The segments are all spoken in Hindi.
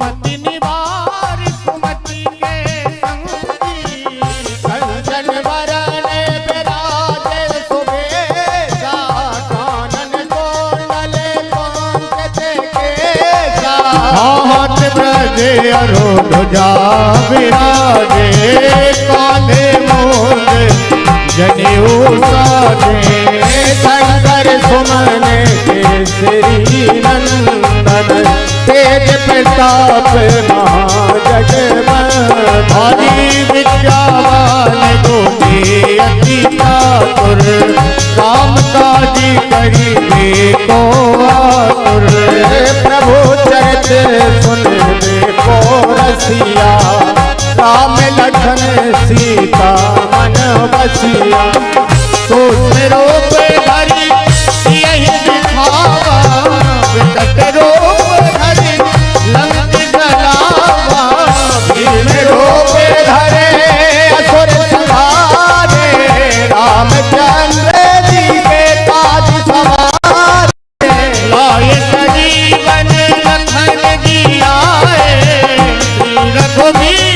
सुमति निवार सुमति के संगी कंचन वरण विराजे सुबेसा कानन कुंडल पंकज केसा हाथ ब्रज अरुध्वजा विराजे कांधे मूंज जनेऊ साजे शंकर सुमन केसरी नंदन तेज प्रताप महाजगवंदन विद्यावान गुणी अति चातुर काम काजी करिबे को आतुर प्रभु चरित सुनबे को रसिया राम लखन सीता मन बसिया तो रूप धरि यही दिखावा विकट रूप धरि लंक जलावा भीम रूप धरे असुर संहारे रामचंद्र जी के काज सवारे लाए जीवन लखन जी आए रघुवीर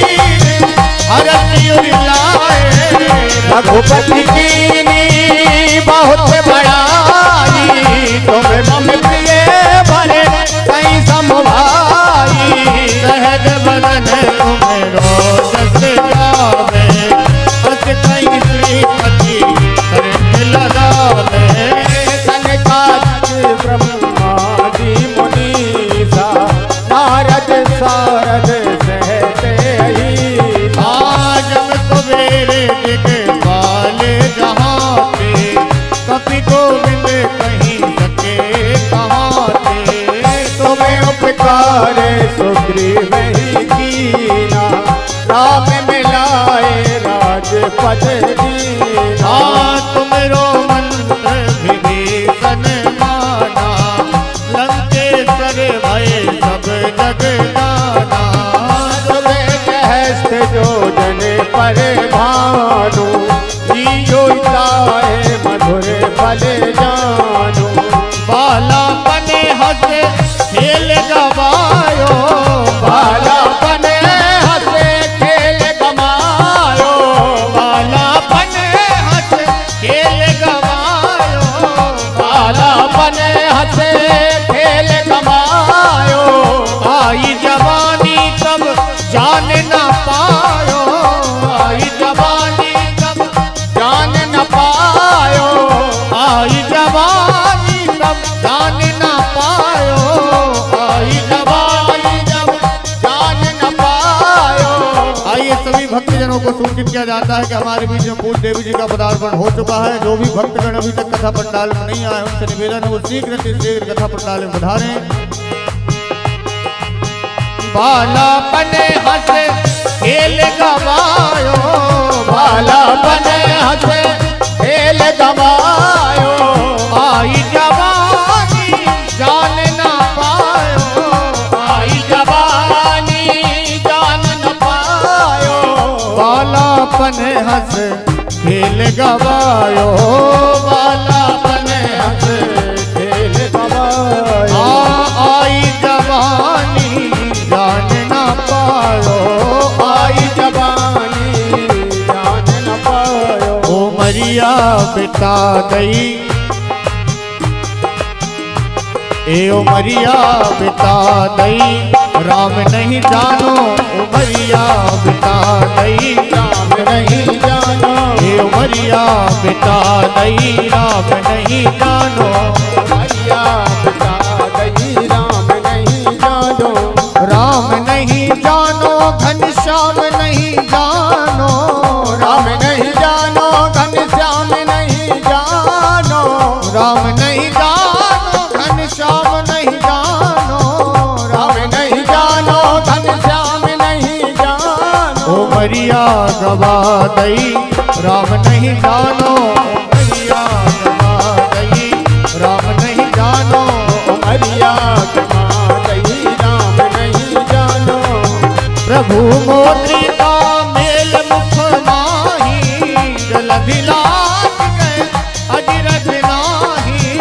रघुपति कीनी बहुत बड़ाई तुम मम प्रिय भरे कई समभाई सहज बदन तुम्हें जस गावे बस कई श्रीपति करके लगावे सनकादिक ब्रह्मादि मुनीसा नारद सारद सहते कपि गोविंद कहीं सके कहाँ थे तुम्हें उपकार सुग्रीव ही कीना राम मिलाए राजपद दीना तुमरो मंत्र विभीषण माना लंकेश्वर भय सब जग जाना तुम्हें कहस्त जो जन पर भानु मधुर फल जानो बाला बने हंसे खेल गवायो बाला बने हंसे खेल गवायो बाला बने हंसे खेल गवायो बाला बने हंसे खेल गवायो आई जवानी तब जान न पायो आई जवानी तब जान न पायो आई जवानी तब जान न पायो आई जवानी जब जान न पायो। आइए सभी भक्तजनों को सूचित किया जाता है कि हमारे बीच में पूज्य देवी जी का पदार्पण हो चुका है। जो भी भक्तगण अभी तक कथा पंडाल में नहीं आए उनसे निवेदन है वो शीघ्र से शीघ्र कथा पंडाल में पधारें। बाला बने हंसे खेल गवायो बाला बने हंसे खेल गवायो आई जवानी जान न पायो आई जवानी जान न पायो बाला बने हंस खेल गवायो बाला बने हंस खेल गवायो आई जवानी जान न पायो आई जवानी जान न पायो उमरिया बिता गई ए उमरिया बिता गई राम नहीं जानो उमरिया बिता गई राम नहीं जानो ए उमरिया बिता गई राम नहीं जानो उमरिया बिता गई राम नहीं जानो राम नहीं जानो घनश्याम नहीं जानो राम नहीं जानो घनश्याम नहीं जानो राम नहीं जानो घनश्याम नहीं जानो राम नहीं जानो घनश्याम नहीं जानो उमरिया गवा दई राम नहीं जानो उमरिया गवा दई राम नहीं जानो उमरिया गवा दई राम नहीं जानो प्रभु मोद्रिका मेल मुख माही जलधि लाग गए अजरज नाही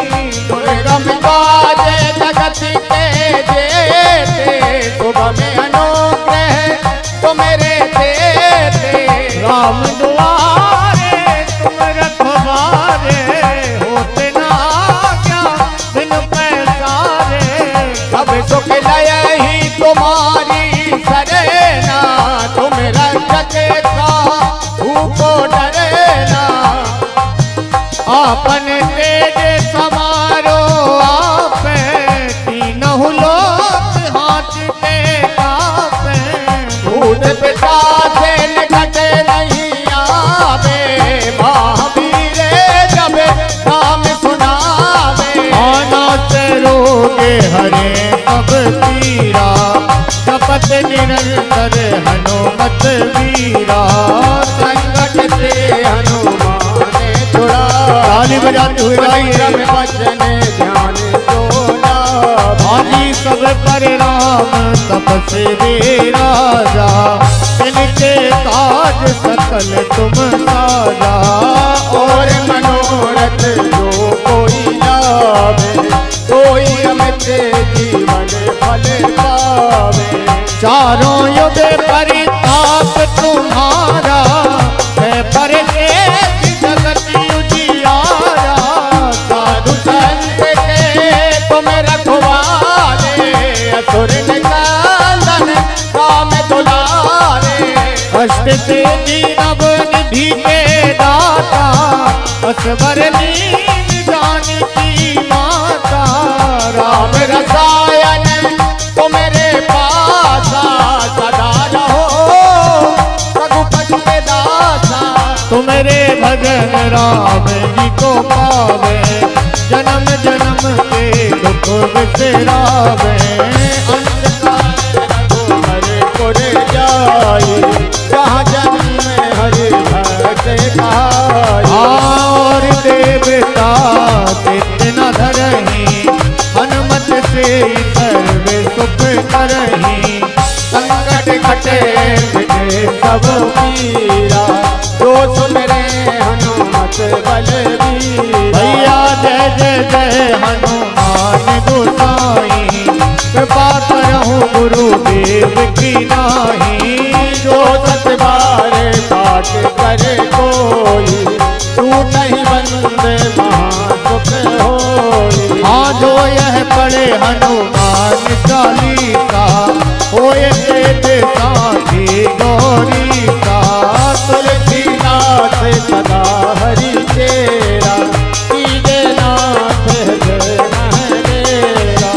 दुर्गम काज जगत के जेते सुगम लय ही तुम्हारी सरेना, तुम रक्षक साहू को डरेना। आपन तेज समारो आपे, तीनों लोक हाथ पे कापे। भूत पिशाच से निकट नहीं आवे, महावीर जब नाम सुनावे। आना से रोगे हरे सब पीरा, जपत निरंतर हनुमत वीरा। संकट से हनुमान छुड़ा, ताली बजाते हुए गाइए। वचन ध्यान सोना, भाजी सब पर राम तपसे वे राजा। इनके काज सकल तुम साजा, और मनोरथ जो कोई लावे, कोई अमित जीवन फल पावे। चारों युग परिताप तुम्हारा, है पर जगत उजियारा। साधु संत के तुम रखवारे, असुर निकंदन राम दुलारे। कष्ट से दीनव निधि के दाता, असवर लीन जानकी माता। राम रसायन तुम्हारे पासा, सदा रहो रघुपति दासा। तुम्हारे भजन राम जी को पावे, जन्म जन्म के दुख बिसरावे। अंधकार रघुबर पुर जाए, जहाँ जन्म हरि भक्त कहाए। और देवता कितना धरही, हनुमत से सर्व सुख करही। संकट कटे मिटे सब पीरा, जो सुमरे हनुमत बलबीरा। भैया जय जय जय हनुमान गोसाई, कृपा करहु गुरुदेव की नाही। जो सत बार पाठ करे कोई, तू नहीं बंदे महासुख होई। हाँ जो यह पढ़े हनुमान चालीसा, होए तेरे साथी गौरी का। तुलसीदास सदा हरि तेरा, कीजे नाथ हृदय महलेरा।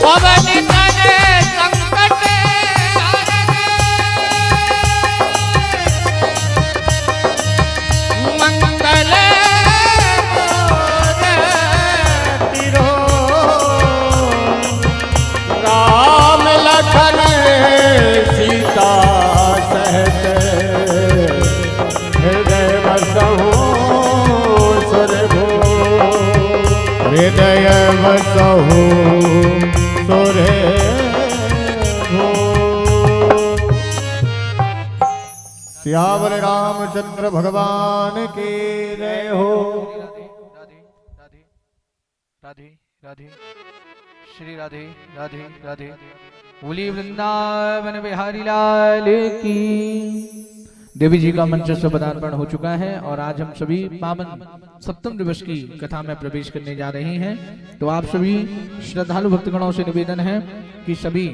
पवन तनय संकट हरने, मंगल तिरो। राम लखन सीता सहत, हृदय बसहु सुरभो। हृदय बसहु सुरभो। सियावर रामचंद्र भगवान की जय हो। राधे राधे राधे, श्री राधे राधे राधे। बोली वृंदावन बिहारी लाल की। देवी जी का मंचस्थ पदार्पण हो चुका है और आज हम सभी पावन सप्तम दिवस की कथा में प्रवेश करने जा रहे हैं। तो आप सभी श्रद्धालु भक्तगणों से निवेदन है कि सभी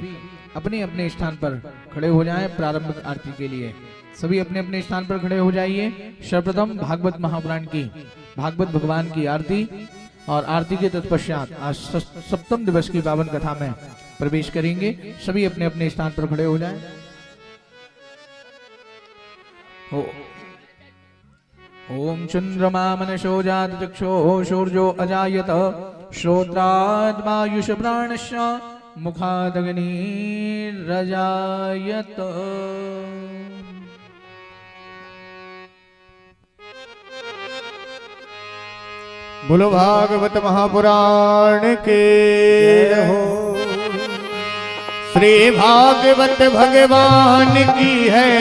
अपने अपने स्थान पर खड़े हो जाएं प्रारंभिक आरती के लिए। सभी अपने अपने स्थान पर खड़े हो जाइए। सर्वप्रथम भागवत महापुराण की, भागवत भगवान की आरती, और आरती के तत्पश्चात आज सप्तम दिवस की पावन कथा में प्रवेश करेंगे। सभी अपने अपने स्थान पर खड़े हो जाएं। ओम चंद्रमा मनसो जात चक्षो शौर्यो अजायत, श्रोत्राद्वायुष प्राणस्य मुखादग्नि रजायत। बोलो भागवत महापुराण के हो। श्री भागवत भगवान की है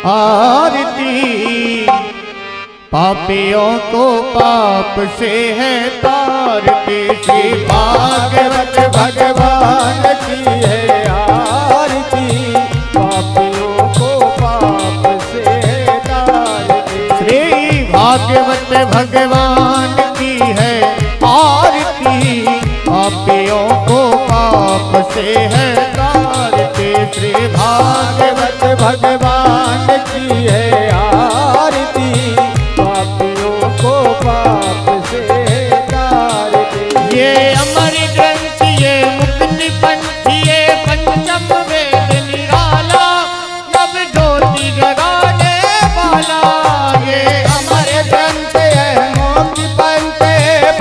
आरती, पापियों को पाप से है तारती। श्री भागवत भगवान की है आरती, पापियों को पाप से है तारती। श्री भागवत भगवान की है आरती, पापियों को पाप से है है तारते। श्री भागवत भगवान की है आरती, पापियों को पाप से तारते। ये अमर ग्रंथ ये मुक्ति पंथ ये पंचम वेद निराला, नव ज्योति जगाने वाला। ये अमर ग्रंथ है मुक्ति पंथ,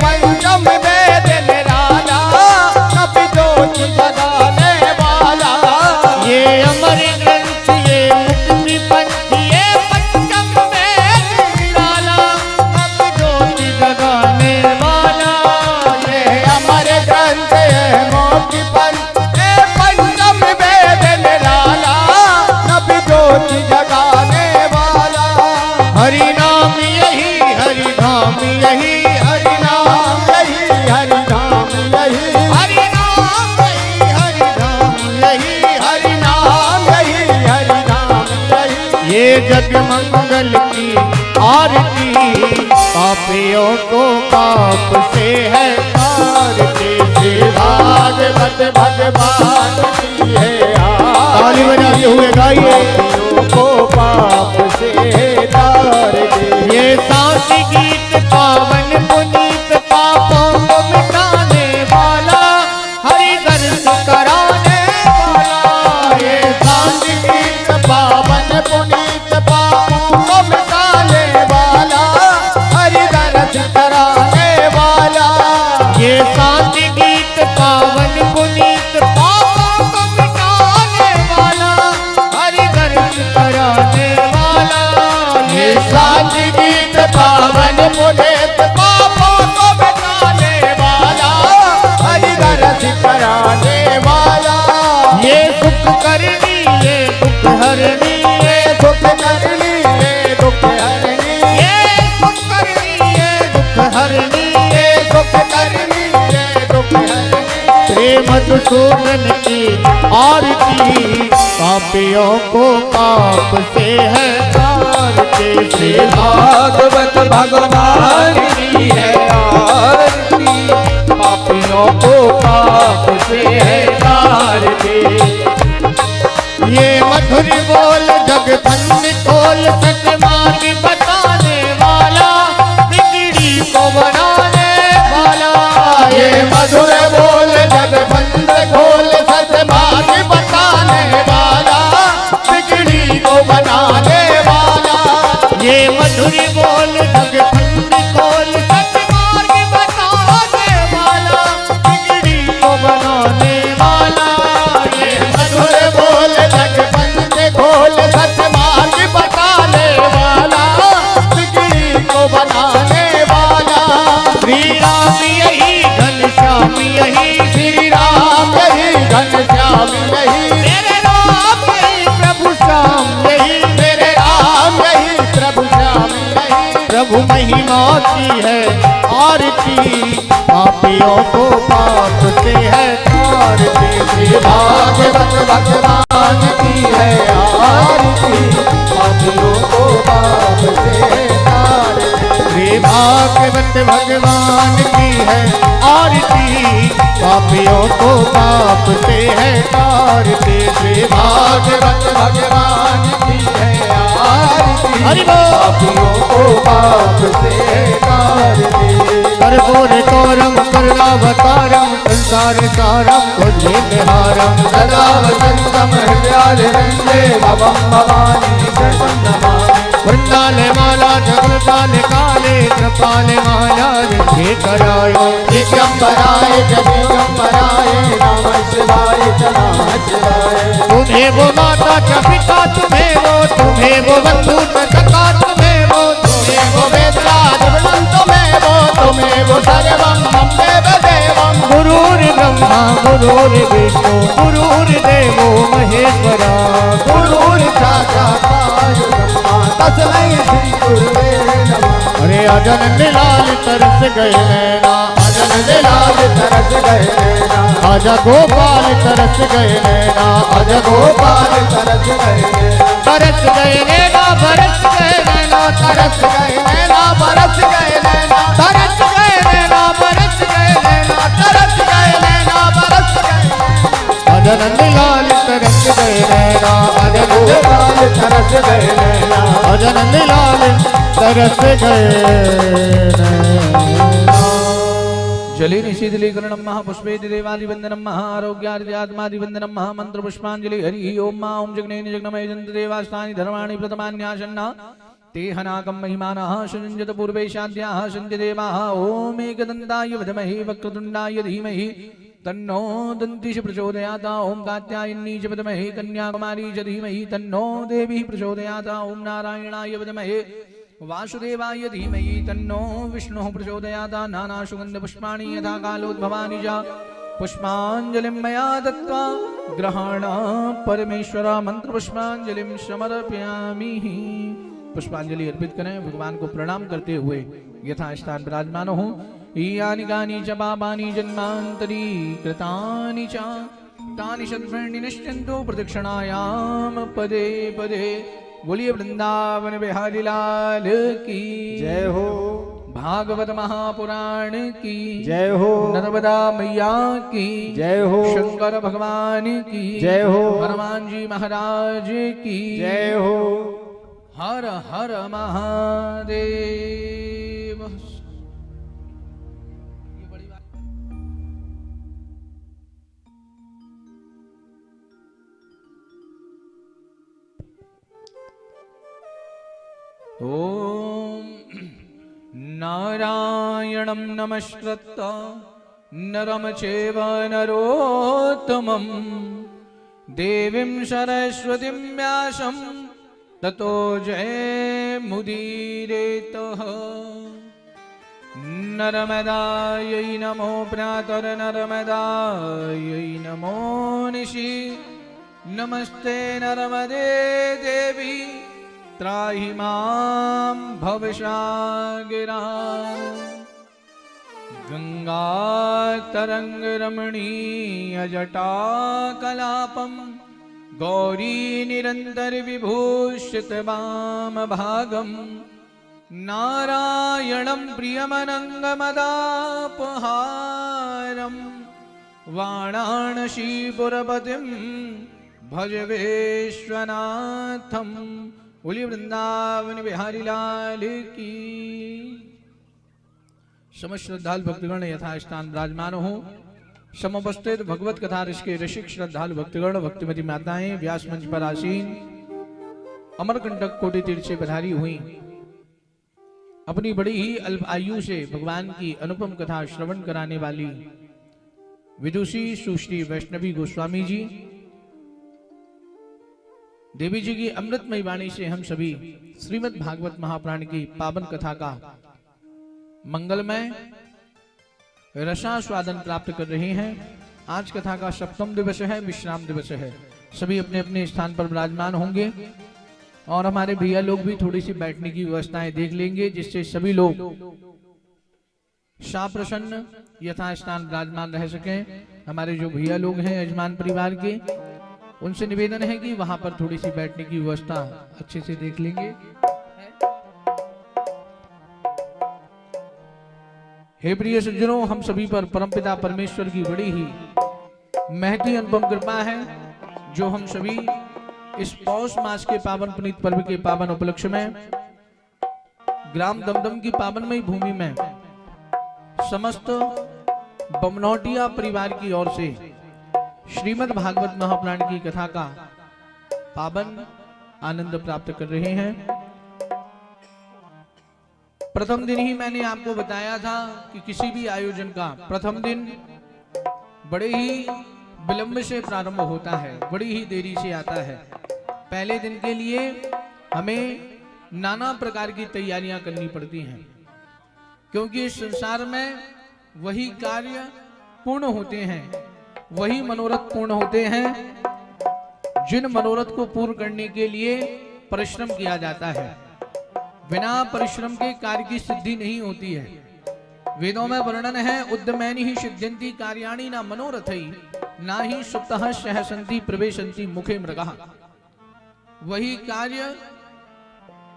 पंचम वेद निराला, नव ज्योति जगाने वाला। ये अमर ग्रंथ ये मुक्ति पंथ ये पंचम वेद निराला, नव ज्योति जगाने वाला। ये अमर ग्रंथ है मुक्ति पंथ, पंचम वेद निराला, नव ज्योति जगाने वाला। हरि नाम यही हरि धाम यही हरि नाम यही हरि नाम यही, हरि नाम यही हरि धाम यही हरि नाम यही, हरि नाम यही। ये जग मंगल की आरती, पापियों को पाप से है तारते। श्री भागवत भगवान की है ताली बजाते हुए गाइए। पापियों को पाप से तारते। ये शांति गीत पावन पुनीत, पापों को मिटाने वाला, हरि दर्श कराने वाला। ये शांति गीत पावन पुनीत, पापों को मिटाने वाला, हरि दर्श कराने वाला। ये शांति गीत पावन पुनीत, पापों को मिटाने वाला, हरि दर्श कराने वाला। ये शांति गीत पावन पुनीत, पापों को मिटाने वाला, हरि दर्श कराने वाला। ये सुख करनी ये दुख हरनी, ये दुख करनी ये दुख हरनी, ये सुख करनी ये दुख हरनी। ये दुख करनी ये दुख हरनी। प्रेम मधुसूदन की आरती, पापियों को पाप से है तारते। श्री भागवत भगवान की है आरती, पापियों को पाप से है तारते। ये मधुर बोल जगतन खोल, सतमार्ग बताने वाला, बिगड़ी को बनाने वाला। ये मधुर बोल जगबंद खोल, सतमार्ग बताने वाला, बिगड़ी को बनाने वाला। ये मधुर बोल जगतन खोल, सतमार्ग बताने वाला, बिगड़ी को बनाने वाला। ये मधुर बोल जगबंद खोल, सतमार्ग बताने वाला, बिगड़ी को बनाने वाला। श्री राम यही घनश्याम यही, श्री राम यही घनश्याम यही, मेरे राम यही प्रभु श्याम यही, मेरे राम यही प्रभु श्याम यही। प्रभु महिमा की है आरती, पापियों को पाप से है तारते। श्री भागवत भगवान की है आरती, पापियों को पाप से तारते। श्री भागवत भगवान की है आरती, पापियों को पाप से है तारते। श्री भागवत भगवान की है आरती, हरि बोल। पापियों को पाप से तारते। कर्पूर तोरम करुणावतारम, संसार सारम भुजगेन्द्रहारम, सदा वसंतम हृदयारविंदे भवं भवानी शरणं नमामि। वृंदाले माला जगताले काले, कृपाले माला निधि करायो। दिगंबराय च दिगंबराय, नमः शिवाय च नमः शिवाय। तुम्हें वो माता च पिता तुम्हें वो बंधु च सखा तुम्हें वो वो वेदराज तुम्हें वो सर्वं मम देव देवं। गुरुर् ब्रह्मा गुरुर् विष्णु गुरुर्देवो महेश्वरा, गुरुर्साक्षात् परब्रह्म तस्मै श्री गुरुवे नमः। अरे अजन लाल तरस गए नैना, अजन लाल तरस गए नैना, आजा गोपाल तरस गए नैना, अज गोपाल तरस गए नैना। तरस गए नैना बरस गए नैना, तरस गए नैना बरस गए नैना, तरस गए नैना बरस गए नैना, तरस गए नैना बरस गए नैना। अज अजनंद लाल तरस गए नैना, अजनंद लाल तरस गए नैना, अजनंद लाल तरस गए नैना। जले निशीतलीकरणं महापुष्पेति देवादिवंदनं महाआरोग्यादित्यात्मादिवंदनं महामंत्रपुष्पांजलि हरि ओम मा ओम जगनेन जगन्मय जन्त देवास्तानि धर्माणि प्रथमान्यासन्ना ते हनाकं महिमानः सृजन्त पूर्वेशाद्याः सन्ति देवाः। ओम एकदन्ताय विद्महे वक्रतुण्डाय धीमहि तन्नो दन्तिः प्रचोदयात्। ओम कात्यायनी च विद्महे कन्याकुमारी च धीमहि तन्नो देवी प्रचोदयात्। ओम नारायणाय विद्महे वासुदेवाय धीमहि तन्नो विष्णुः प्रचोदयात्। नानासुगन्धपुष्पाणि यथा कालोद्भवानि च पुष्पाञ्जलिं मया दत्त्वा ग्रहाण परमेश्वर। मंत्रपुष्पाञ्जलिं समर्पयामि। पुष्पांजलि अर्पित करें, भगवान को प्रणाम करते हुए यथास्थान विराजमान हो। यानि कानि च पापानि जन्मान्तरी कृतानि च तानि सद्वर्णि नश्यन्तु प्रदक्षिणायां पदे पदे। बोलिए वृंदावन बिहारी लाल की जय हो, भागवत महापुराण की जय हो, नर्मदा मैया की जय हो, शंकर भगवान की जय हो, हनुमान जी महाराज की जय हो। हर हर महादेव। ओम नारायणं नमस्कृत्य नरं चैव नरोत्तमं देवीं सरस्वतीं व्यासं ततो जयमुदीरयेतः। नर्मदायै नमो प्रातर्नर्मदायै नमो निशि। नमस्ते नर्मदे देवी त्राहि मां भवसागरा। गंगातरङ्गरमणीयजटाकलापं गौरी निरन्तर विभूषित वामभागं। नारायणं प्रियमनङ्गमदापहारं वाराणसीपुरपतिं भज विश्वनाथं। बोलिए वृंदावन बिहारी लाल की। समस्त श्रद्धालु भक्तगण यथास्थान विराजमान हो। समुपस्थित भगवत कथा ऋषि ऋषिक श्रद्धालु भक्तगण भक्तिमती माताएं व्यास मंच पर आसीन अमरकंटक कोटि तीर्थ से पधारी हुई अपनी बड़ी ही अल्प आयु से भगवान की अनुपम कथा श्रवण कराने वाली विदुषी सुश्री वैष्णवी गोस्वामी जी, देवी जी की अमृतमयी वाणी से हम सभी श्रीमद् भागवत महापुराण की पावन कथा का मंगलमय रसास्वादन प्राप्त कर रहे हैं। आज कथा का सप्तम दिवस है, विश्राम दिवस है। सभी अपने अपने स्थान पर विराजमान होंगे और हमारे भैया लोग भी थोड़ी सी बैठने की व्यवस्थाएं देख लेंगे, जिससे सभी लोग साप्रसन्न यथास्थान विराजमान रह सकें। हमारे जो भैया लोग हैं यजमान परिवार के, उनसे निवेदन है कि वहां पर थोड़ी सी बैठने की व्यवस्था अच्छे से देख लेंगे। हे प्रिय सज्जनों, हम सभी पर परमपिता परमेश्वर की बड़ी ही महती अनुपम कृपा है, जो हम सभी इस पौष मास के पावन पुनीत पर्व के पावन उपलक्ष्य में ग्राम दमदम की पावनमयी भूमि में समस्त बमनौटिया परिवार की ओर से श्रीमद् भागवत महापुराण की कथा का पावन आनंद प्राप्त कर रहे हैं। प्रथम दिन ही मैंने आपको बताया था कि किसी भी आयोजन का प्रथम दिन बड़े ही विलंब से प्रारंभ होता है, बड़ी ही देरी से आता है। पहले दिन के लिए हमें नाना प्रकार की तैयारियां करनी पड़ती हैं, क्योंकि इस संसार में वही कार्य पूर्ण होते हैं, वही मनोरथ पूर्ण होते हैं जिन मनोरथ को पूर्ण करने के लिए परिश्रम किया जाता है। बिना परिश्रम के कार्य की सिद्धि नहीं होती है। वेदों में वर्णन है, उद्यमैनि ही सिद्ध्यन्ति कार्याणि न मनोरथै ना ही सुप्तः सहसन्ति प्रवेशन्ति मुखे मृगः। वही कार्य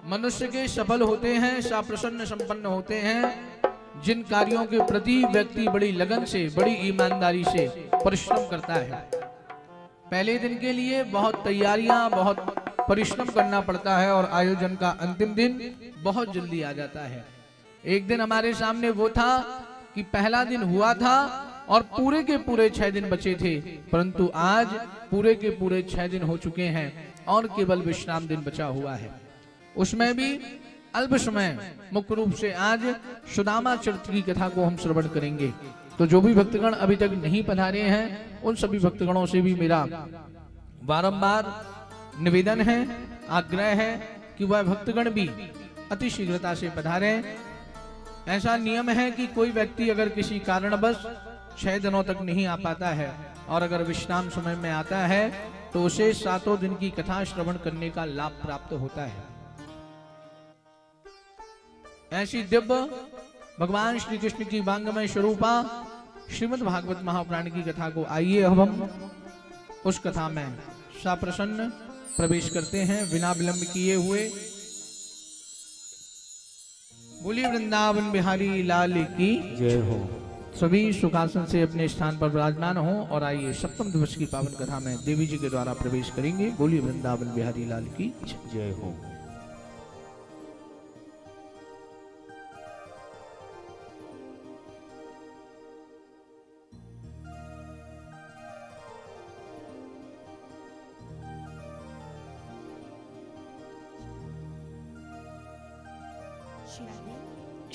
मनुष्य के सफल होते हैं, साप्रसन्न संपन्न होते हैं जिन कार्यों के प्रति व्यक्ति बड़ी लगन से, बड़ी ईमानदारी से परिश्रम करता है। पहले दिन के लिए बहुत तैयारियां, बहुत परिश्रम करना पड़ता है और आयोजन का अंतिम दिन बहुत जल्दी आ जाता है। एक दिन हमारे सामने वो था कि पहला दिन हुआ था और पूरे के पूरे 6 दिन बचे थे, परंतु आज पूरे के पूरे 6 दिन हो चुके हैं और केवल विश्राम दिन बचा हुआ है। उसमें भी अल्प समय मुख्य रूप से आज सुदामा चरित्र की कथा को हम श्रवण करेंगे। तो जो भी भक्तगण अभी तक नहीं पधारे हैं उन सभी भक्तगणों से भी मेरा बारंबार निवेदन है, आग्रह है कि वह भक्तगण भी अति शीघ्रता से पधारे। ऐसा नियम है कि कोई व्यक्ति अगर किसी कारणवश 6 दिनों तक नहीं आ पाता है और अगर विश्राम समय में आता है तो उसे 7 दिन की कथा श्रवण करने का लाभ प्राप्त होता है। ऐसी दिव्य भगवान श्री कृष्ण की वांगमय स्वरूपा श्रीमद् भागवत महापुराण की कथा को आइए अब हम उस कथा में सप्रसन्न प्रवेश करते हैं बिना विलंब किए हुए। बोलिए वृंदावन बिहारी लाल की जय हो। सभी सुखासन से अपने स्थान पर विराजमान हो और आइए सप्तम दिवस की पावन कथा में देवी जी के द्वारा प्रवेश करेंगे। बोलिए वृंदावन बिहारी लाल की जय हो।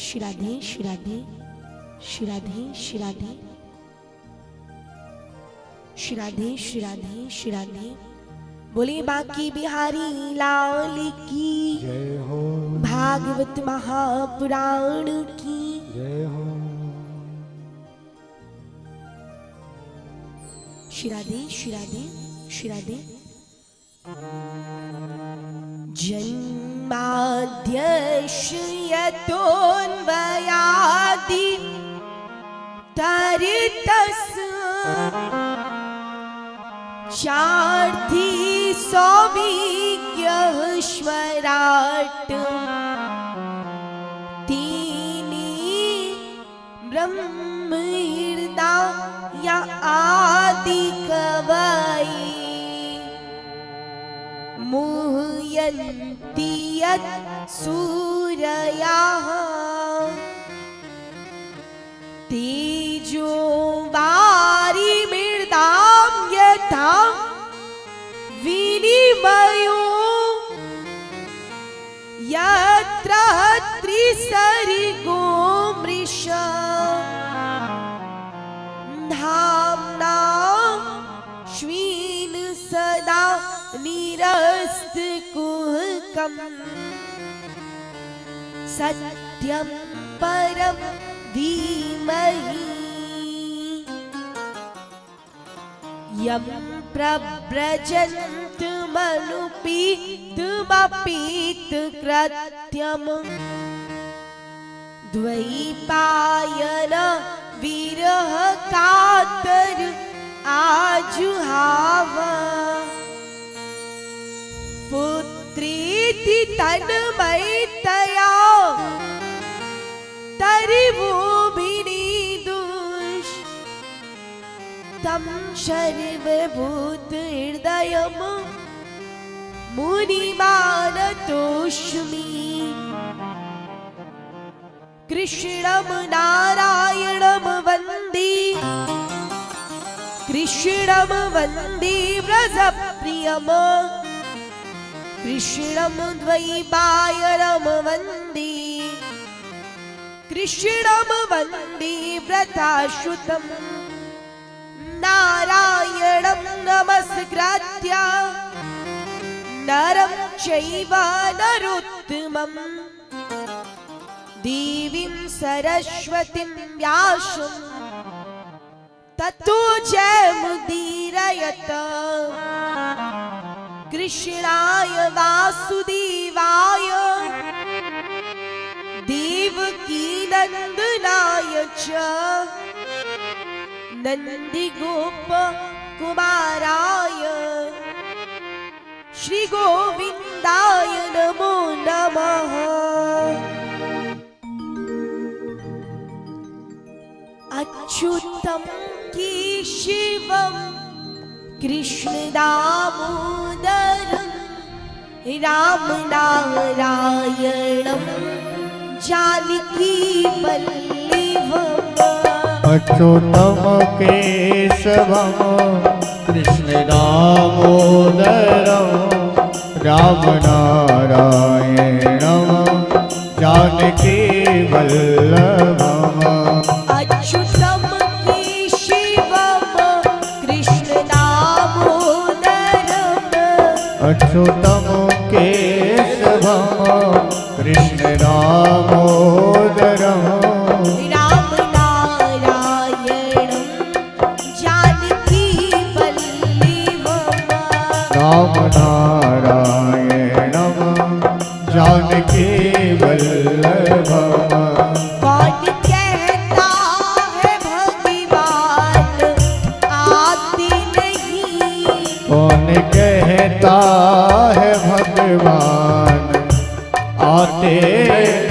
श्राद्धे श्राद्धे श्राद्धे श्राद्धे श्राद्धे श्राद्धे श्राद्धे। बोले बाकी बिहारी लाल की जय हो। भागवत महापुराण की जय हो। श्राद्धे श्राद्धे श्राद्धे। जन्माद्यश्यतोन्वयादि तरितस् चार्थी सौविज्ञः स्वराट् तीनि ब्रह्महृदाय आदि कवये मुह्यन्ति यत् सूरयाः तेजो वारिमृदां यथा विनिमयो यत्र त्रिसर्गो मृषा धाम्ना श्वीन सदा निरस्तकुहकम् सत्यं परं धीमहि यं प्रव्रजन्तमनुपीतमपीतकृत्यं द्वैपायन विरह कातर आजुहाव पुत्रेति तन्मयतया तरिवोभिनिदुष तं सर्वभूतहृदयं मुनिमानतोऽस्मि कृष्णं नारायणं वन्दे कृष्णं वन्दे व्रजप्रियम् कृष्णं द्वैपायनं वन्दे कृष्णं वन्दे व्रताच्युतं नारायणं नमस्कृत्य नरं चैव नरोत्तमं देवीं सरस्वतीं व्यासं ततो जयमुदीरयत कृष्णाय वासुदेवाय देवकीनन्दनाय च नन्दिगोपकुमाराय श्रीगोविन्दाय नमो नमः। अच्युतं केशवं कृष्ण दामोदरं राम नारायणं जानकी वल्लभम् अच्युतम केशवम कृष्ण दामोदरम राम नारायणम जानकी वल्लभम अच्युतं केशवं कृष्ण दामोदरम् अच्युतम केशवम कृष्ण दामोदरम राम नारायणं जानकी वल्लभम् राम नारायणम जानकी वल्लभम कौन कहता है भगवान आते नहीं कौन कहता है भगवान आते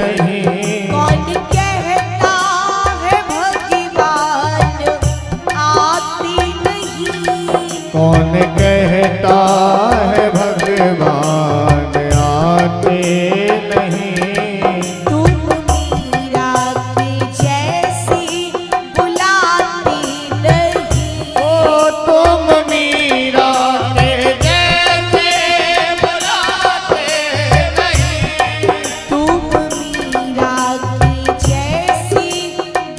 नहीं कौन कहता है भगवान आते नहीं कौन कहता है भगवान आते नहीं तुम मीरा के जैसे बुलाते नहीं ओ तुम मीरा के जैसे बुलाते नहीं तुम मीरा के जैसे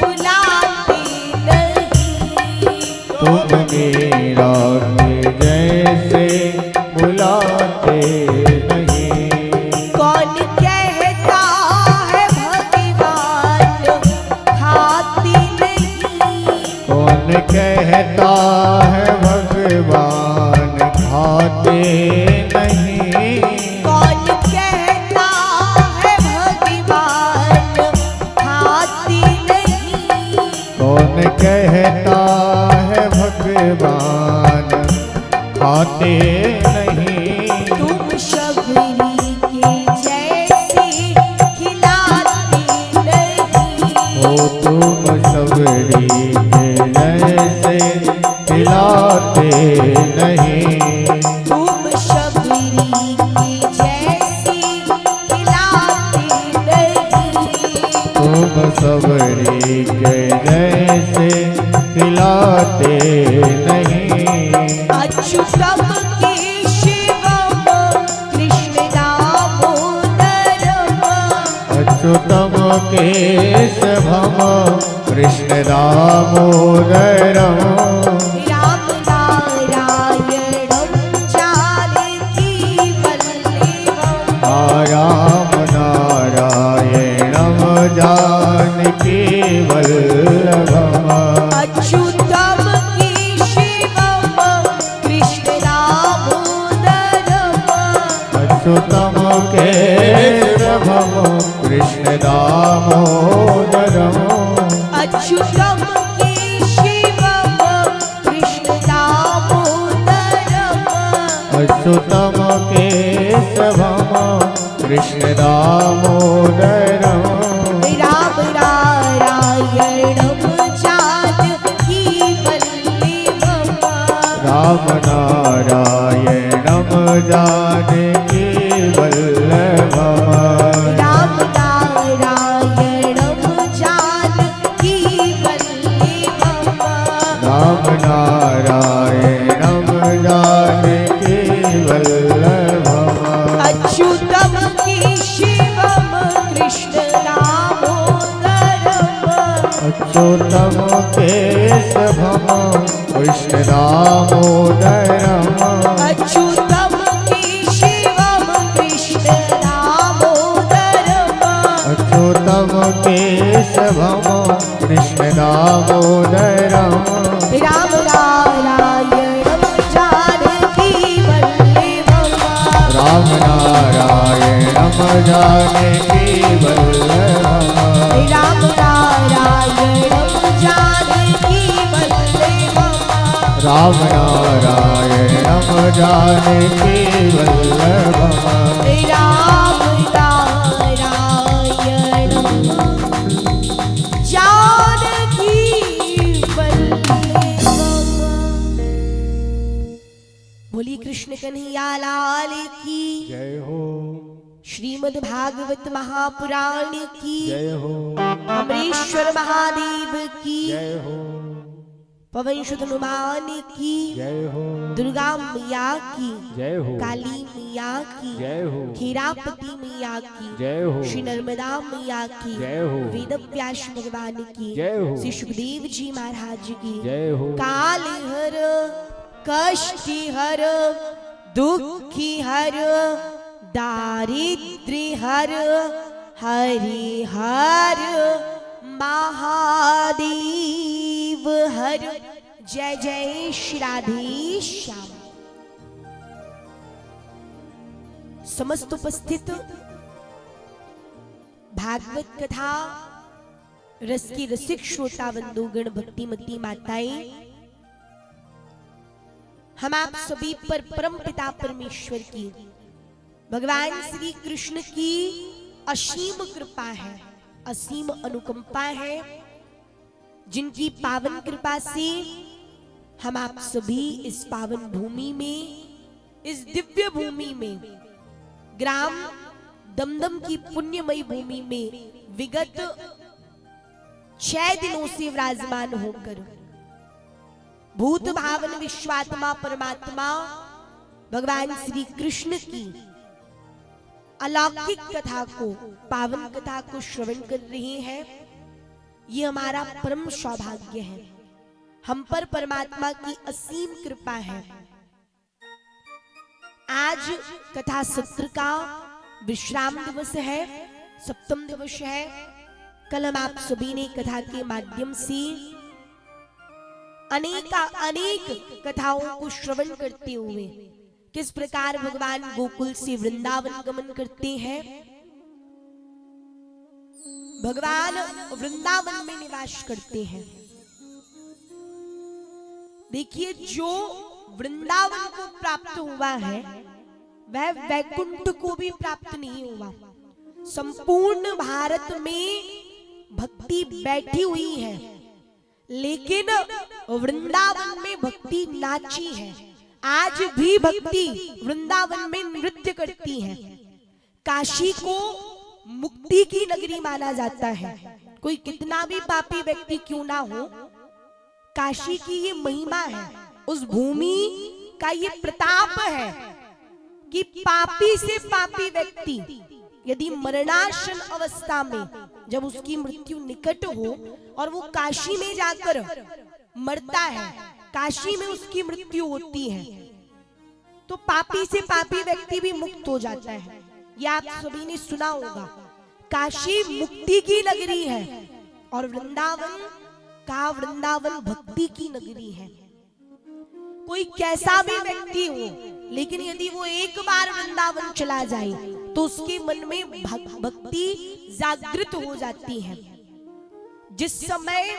बुलाते नहीं तुम मीरा के जैसे बुलाते नहीं कौन कहता है भगवान खाते नहीं कौन कहता है भगवान खाते नहीं कौन कहता है भगवान खाते नहीं कौन कहता है भगवान खाते नहीं तुम शबरी के जैसे खिलाते नहीं ओ तुम सबरी के जैसे खिलाते नहीं तुम शबरी के जैसे खिलाते नहीं तुम सबरी के जैसे खिलाते नहीं अच्युतम केशवम कृष्ण दामोदरम अच्युतम केशवम कृष्ण दामोदरम राम नारायणं जानकी वल्लभम् राम नारायणम जानकी वल्लभम अच्युतम केशवम कृष्ण दामोदरम अच्युतम केशवम कृष्ण दामोदरम अच्युतम केशवम कृष्ण दामोदरम अच्युतम केशवम कृष्ण दामोदरम राम नारायणं जानकी वल्लभम् राम नारायणम जानकी वल्लभम राम नारायणं जानकी वल्लभम् राम नारायणम जानकी वल्लभम अच्युतम केशवम कृष्ण दामोदरम अच्युतम केशवम कृष्ण दामोदरम अच्युतम केशवम कृष्ण दामोदरम अच्युतम केशवम कृष्ण दामोदरम राम नारायणं जानकी वल्लभम् राम नारायणम जानकी वल्लभम राम नारायणं जानकी वल्लभम् राम नारायणम जानकी वल्लभम राम नारायणं जानकी वल्लभम् कृष्ण कन्हैया लाल की जय हो, श्रीमद् भागवत महापुराण की जय हो, अमरेश्वर महादेव की जय हो, पवन सुत हनुमान की जय हो, दुर्गा मैया की जय हो, काली मैया की जय हो, खीरापति मैया की जय हो, श्री नर्मदा मैया की जय हो, वेद व्यास भगवान की जय हो, श्री सुखदेव जी महाराज की जय हो, काल हर कष्ट हर दुखी हर दारिद्र्य हर हरि हर महादेव हर। जय जय श्री राधे श्याम। समस्त उपस्थित भागवत कथा रस की रसिक श्रोता बंधुगण, भक्तिमती माताएं, हम आप सभी पर परम पिता परमेश्वर की, भगवान श्री कृष्ण की असीम कृपा है, असीम अनुकंपा है, जिनकी पावन कृपा से हम आप सभी इस पावन भूमि में, इस दिव्य भूमि में, ग्राम दमदम की पुण्यमयी भूमि में विगत 6 दिनों से विराजमान होकर भूत भावन विश्वात्मा परमात्मा भगवान श्री कृष्ण की अलौकिक कथा को, पावन कथा को श्रवण कर रहे हैं। ये हमारा परम सौभाग्य है, हम पर परमात्मा की असीम कृपा है। आज कथा सत्र का विश्राम दिवस है, सप्तम दिवस है। कल हम आप सभी ने कथा के माध्यम से अनेक कथाओं को श्रवण करते हुए किस प्रकार भगवान गोकुल से वृंदावन गमन करते हैं, भगवान वृंदावन में निवास करते हैं। देखिए, जो वृंदावन को प्राप्त हुआ है वह वैकुंठ को भी प्राप्त नहीं हुआ। संपूर्ण भारत में भक्ति बैठी हुई है, लेकिन वृंदावन में भक्ति नाची है। आज भी भक्ति वृंदावन में नृत्य करती है। काशी को मुक्ति की नगरी माना जाता है। कोई कितना भी पापी व्यक्ति क्यों ना हो, काशी की ये महिमा है, उस भूमि का ये प्रताप है कि पापी से पापी व्यक्ति यदि मरणासन अवस्था में, जब उसकी मृत्यु निकट हो और वो काशी में जाकर मरता है, काशी में उसकी मृत्यु होती है, तो पापी से पापी व्यक्ति भी मुक्त हो जाता है। ये आप सभी ने सुना होगा। काशी मुक्ति की नगरी है और वृंदावन भक्ति की नगरी है। कोई कैसा भी व्यक्ति हो, लेकिन यदि वो एक बार वृंदावन चला जाए तो उसके मन में भक्ति जागृत हो जाती है। जिस समय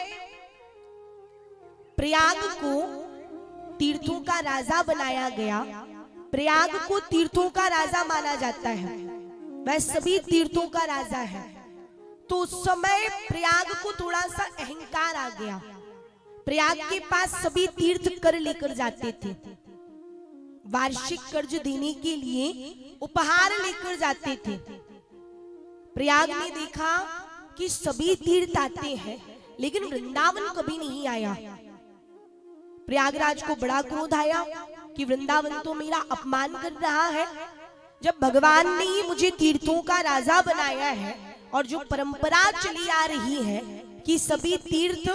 प्रयाग को तीर्थों का राजा बनाया गया, प्रयाग को तीर्थों का राजा माना जाता है, वह सभी तीर्थों का राजा है। तो उस समय प्रयाग को थोड़ा सा अहंकार आ गया। प्रयाग के पास सभी तीर्थ कर लेकर जाते थे, वार्षिक कर्ज देने के लिए उपहार लेकर जाते थे। प्रयाग ने देखा कि सभी तीर्थ आते हैं, लेकिन वृंदावन कभी नहीं आया। प्रयागराज को बड़ा क्रोध आया कि वृंदावन तो मेरा अपमान कर रहा है। जब भगवान ने ही मुझे तीर्थों का राजा बनाया है और जो परंपरा चली आ रही है कि सभी तीर्थ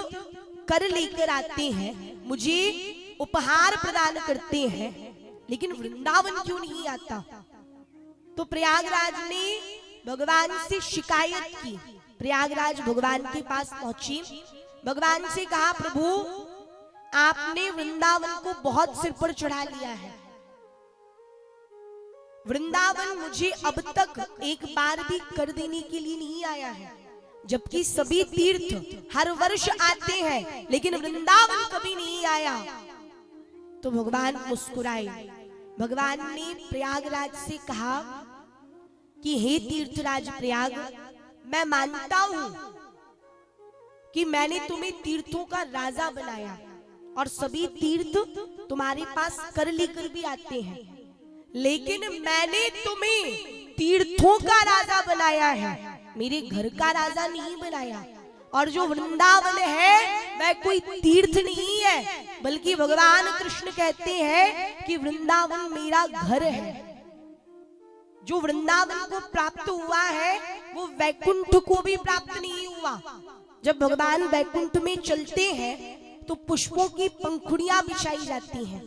कर लेकर आते हैं, मुझे उपहार प्रदान करते हैं, लेकिन वृंदावन क्यों नहीं आता? तो प्रयागराज ने भगवान से शिकायत की। प्रयागराज भगवान के पास पहुंची, भगवान से कहा, प्रभु आपने वृंदावन को बहुत सिर पर चढ़ा लिया है। वृंदावन मुझे अब तक एक बार भी कर देने के लिए नहीं आया है, जबकि सभी तीर्थ हर वर्ष आते हैं, लेकिन वृंदावन कभी नहीं आया। तो भगवान मुस्कुराए। भगवान ने प्रयागराज से कहा कि हे तीर्थराज प्रयाग, मैं मानता हूं कि मैंने तुम्हें तीर्थों का राजा बनाया और सभी तीर्थ तुम्हारे पास कर लेकर भी आते हैं, लेकिन मैंने तुम्हें तीर्थों का राजा बनाया है, मेरे घर का राजा नहीं बनाया। और जो वृंदावन है वह कोई तीर्थ नहीं है, बल्कि भगवान कृष्ण कहते हैं कि वृंदावन मेरा घर है। जो वृंदावन को प्राप्त हुआ है वो वैकुंठ को भी प्राप्त नहीं हुआ। जब भगवान वैकुंठ में चलते हैं तो पुष्पों की पंखुड़ियां बिछाई जाती हैं।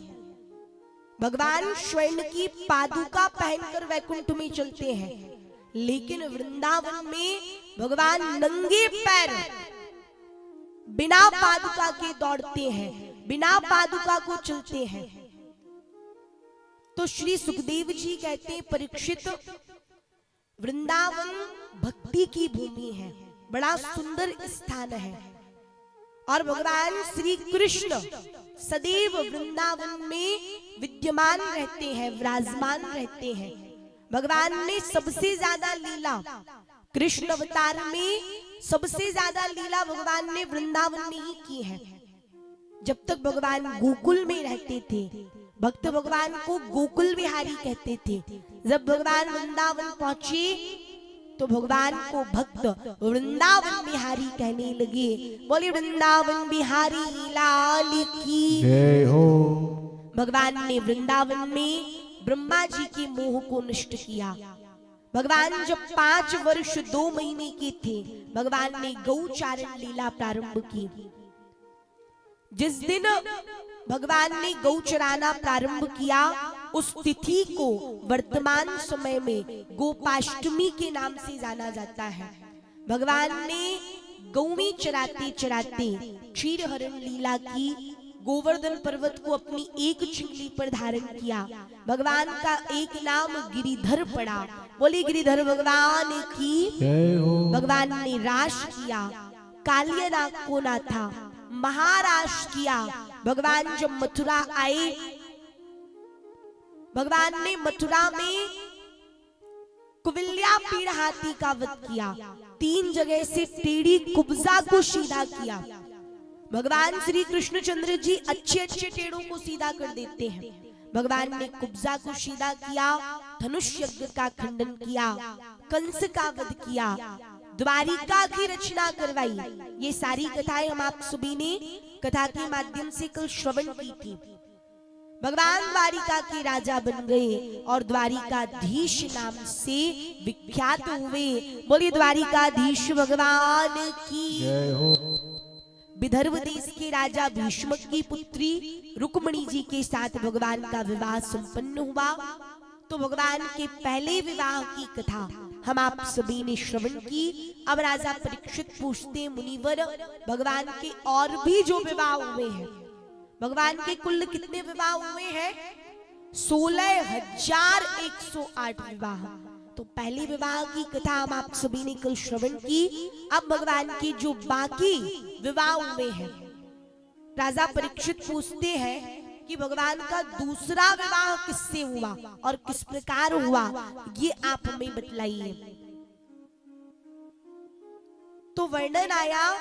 भगवान स्वर्ण की पादुका पहनकर वैकुंठ में चलते हैं, लेकिन वृंदावन में भगवान नंगे पैर बिना पादुका के दौड़ते हैं, बिना पादुका को चलते हैं। तो श्री सुखदेव जी कहते हैं, परीक्षित, वृंदावन भक्ति की भूमि है, बड़ा सुंदर स्थान है। और भगवान श्री कृष्ण सदैव वृंदावन में विद्यमान रहते हैं, विराजमान रहते हैं। भगवान ने सबसे ज्यादा लीला, कृष्ण अवतार में सबसे ज्यादा लीला भगवान ने वृंदावन में ही की है। जब तक भगवान गोकुल में रहते थे, भक्त भगवान को गोकुल बिहारी कहते थे। जब भगवान वृंदावन पहुंचे तो भगवान को भक्त वृंदावन बिहारी कहने लगे। बोले वृंदावन बिहारी लाल की जय हो। भगवान ने वृंदावन में ब्रह्मा जी के मोह को नष्ट किया। भगवान जब 5 वर्ष 2 महीने के थे, भगवान ने गौचारण लीला प्रारंभ की। जिस दिन भगवान ने गौ चराना प्रारंभ किया, उस तिथि को वर्तमान समय में गोपाष्टमी के नाम से जाना जाता है। भगवान ने गौवी चराते चराते क्षीर हरण लीला की, गोवर्धन पर्वत को अपनी एक चिंगली पर धारण किया। भगवान का एक नाम गिरिधर पड़ा। बोले गिरिधर भगवान की जय हो। भगवान ने रास किया, कालियनाग को ना था, महाराज किया। भगवान जब मथुरा आए, भगवान ने मथुरा में कुविल्या पीड़ हाथी का वध किया। 3 जगह से टेढ़ी कुब्जा को सीधा किया। भगवान श्री कृष्णचंद्र जी अच्छे अच्छे टेढ़ों को सीधा कर देते हैं। भगवान ने कुब्जा को सीधा किया, धनुष यज्ञ का खंडन किया, कंस का वध किया, द्वारिका की रचना करवाई। ये सारी कथाएं हम आप सभी ने कथा के माध्यम से कल श्रवण की थी। भगवान द्वारिका के राजा बन गए और द्वारिकाधीश नाम से विख्यात हुए। बोलिए द्वारिकाधीश भगवान की जय हो। विदर्भ देश के राजा भीष्मक की पुत्री रुक्मणी जी के साथ भगवान का विवाह संपन्न हुआ। तो भगवान के पहले विवाह की कथा हम आप सभी ने श्रवण की। अब राजा परीक्षित पूछते, मुनिवर, भगवान के और भी जो विवाह हुए हैं, भगवान के कुल कितने विवाह हुए हैं? 16,108 विवाह। तो पहले विवाह की कथा हम आप सभी ने कल श्रवण की। अब भगवान के जो बाकी विवाह हुए हैं, राजा परीक्षित पूछते हैं कि भगवान का दूसरा विवाह किससे हुआ और किस प्रकार हुआ, ये आप हमें बतलाइए। तो वर्णन आया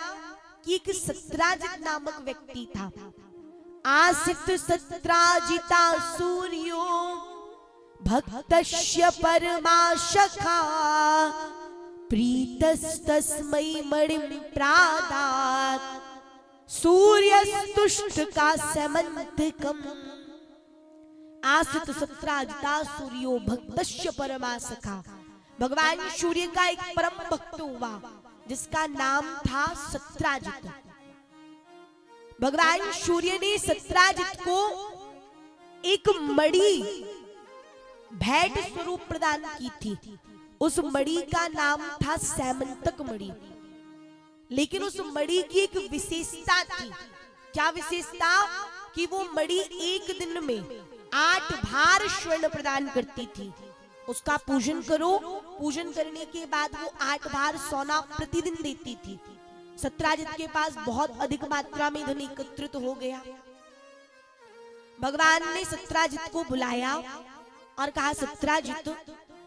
कि एक सत्राजित नामक व्यक्ति था। आसित सत्राजिता सूर्यो भक्तस्य परमाशखा प्रीतस्तस्मै मणिं प्रादात् सूर्यस्तुष्ट का समंतकम। आसित सत्राजिता सूर्यो भक्तस्य परमासखा। भगवान सूर्य का एक परम भक्त हुआ जिसका नाम था सत्राजित। भगवान सूर्य ने सत्राजित को एक मणि भेंट स्वरूप प्रदान की थी। उस मणि का नाम था सैमंतक मणि। लेकिन उस मणि की एक विशेषता थी। क्या विशेषता? कि वो मणि एक दिन में 8 भार स्वर्ण प्रदान करती थी। उसका पूजन करो, पूजन करने के बाद वो 8 भार सोना प्रतिदिन देती थी। सत्राजित के पास बहुत अधिक मात्रा में धन एकत्रित हो गया। भगवान ने सत्राजित को बुलाया और कहा, सत्राजित,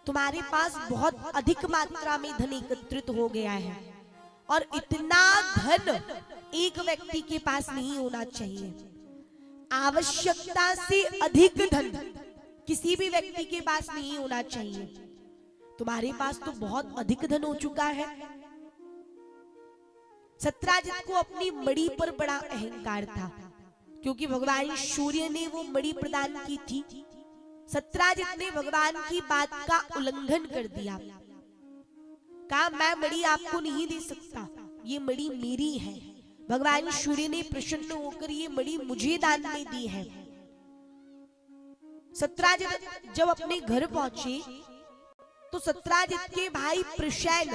तुम्हारे पास बहुत अधिक मात्रा में धन एकत्रित हो गया है और इतना धन एक व्यक्ति के पास नहीं होना चाहिए। आवश्यकता से अधिक धन किसी भी व्यक्ति के पास नहीं होना चाहिए। तुम्हारे पास तो बहुत अधिक धन हो चुका है। सत्राजित को अपनी मणि पर बड़ा अहंकार था, क्योंकि भगवान सूर्य ने वो मणि प्रदान की थी। सत्राजित ने भगवान की बात का उल्लंघन कर दिया, कहा मैं मणि आपको नहीं दे सकता, ये मणि मेरी है। भगवान सूर्य ने प्रसन्न होकर ये मणि मुझे दान में दी है। सत्राजित जब अपने घर पहुंचे तो सत्राजित के भाई प्रशैन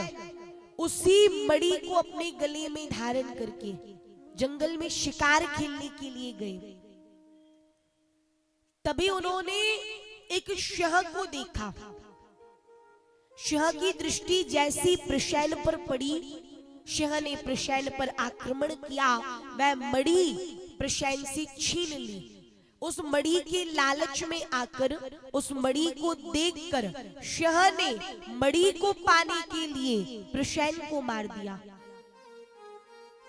उसी मणि को अपने गले में धारण करके जंगल में शिकार खेलने के लिए गए। तभी उन्होंने एक सिंह को देखा। सिंह की दृष्टि जैसी प्रशैन पर पड़ी, सिंह ने प्रशैन पर आक्रमण किया। वह मणि प्रशैन से छीन ली। उस मणि के लालच में आकर, उस मणि को देखकर सिंह ने मणि को पाने के लिए प्रशैन को मार दिया।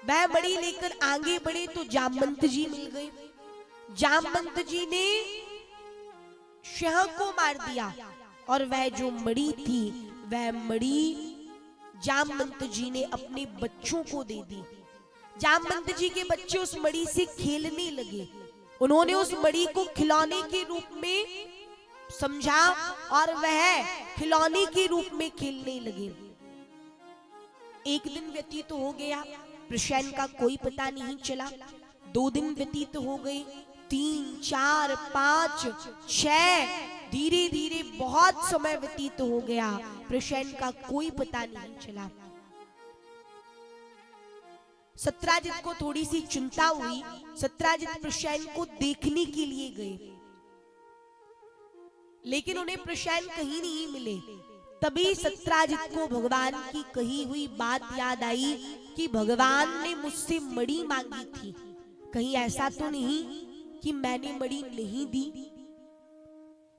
वह मणि लेकर आगे बढ़े तो जामवंत जी मिल गए। जामवंत जी ने सिंह को मार दिया और वह जो मणि थी वह मणि जामवंत जी ने अपने बच्चों को दे दी। जामवंत जी के बच्चे उस मणि से खेलने लगे। उन्होंने उस मणि को खिलौने के रूप में समझा और वह खिलौने के रूप में खेलने लगे। एक दिन व्यतीत हो गया, प्रशैन का कोई पता नहीं चला। 2 दिन व्यतीत हो गए, 3, 4, 5, 6, धीरे धीरे बहुत समय व्यतीत हो गया। प्रशैन का कोई पता नहीं चला। सत्राजित को थोड़ी सी चिंता हुई। सत्राजित प्रशैन को देखने के लिए गए, लेकिन उन्हें प्रशैन कहीं नहीं मिले। तभी सत्राजित को भगवान की कही हुई बात याद आई कि भगवान ने मुझसे मणि मांगी थी, कहीं ऐसा तो नहीं कि मैंने मणि नहीं दी।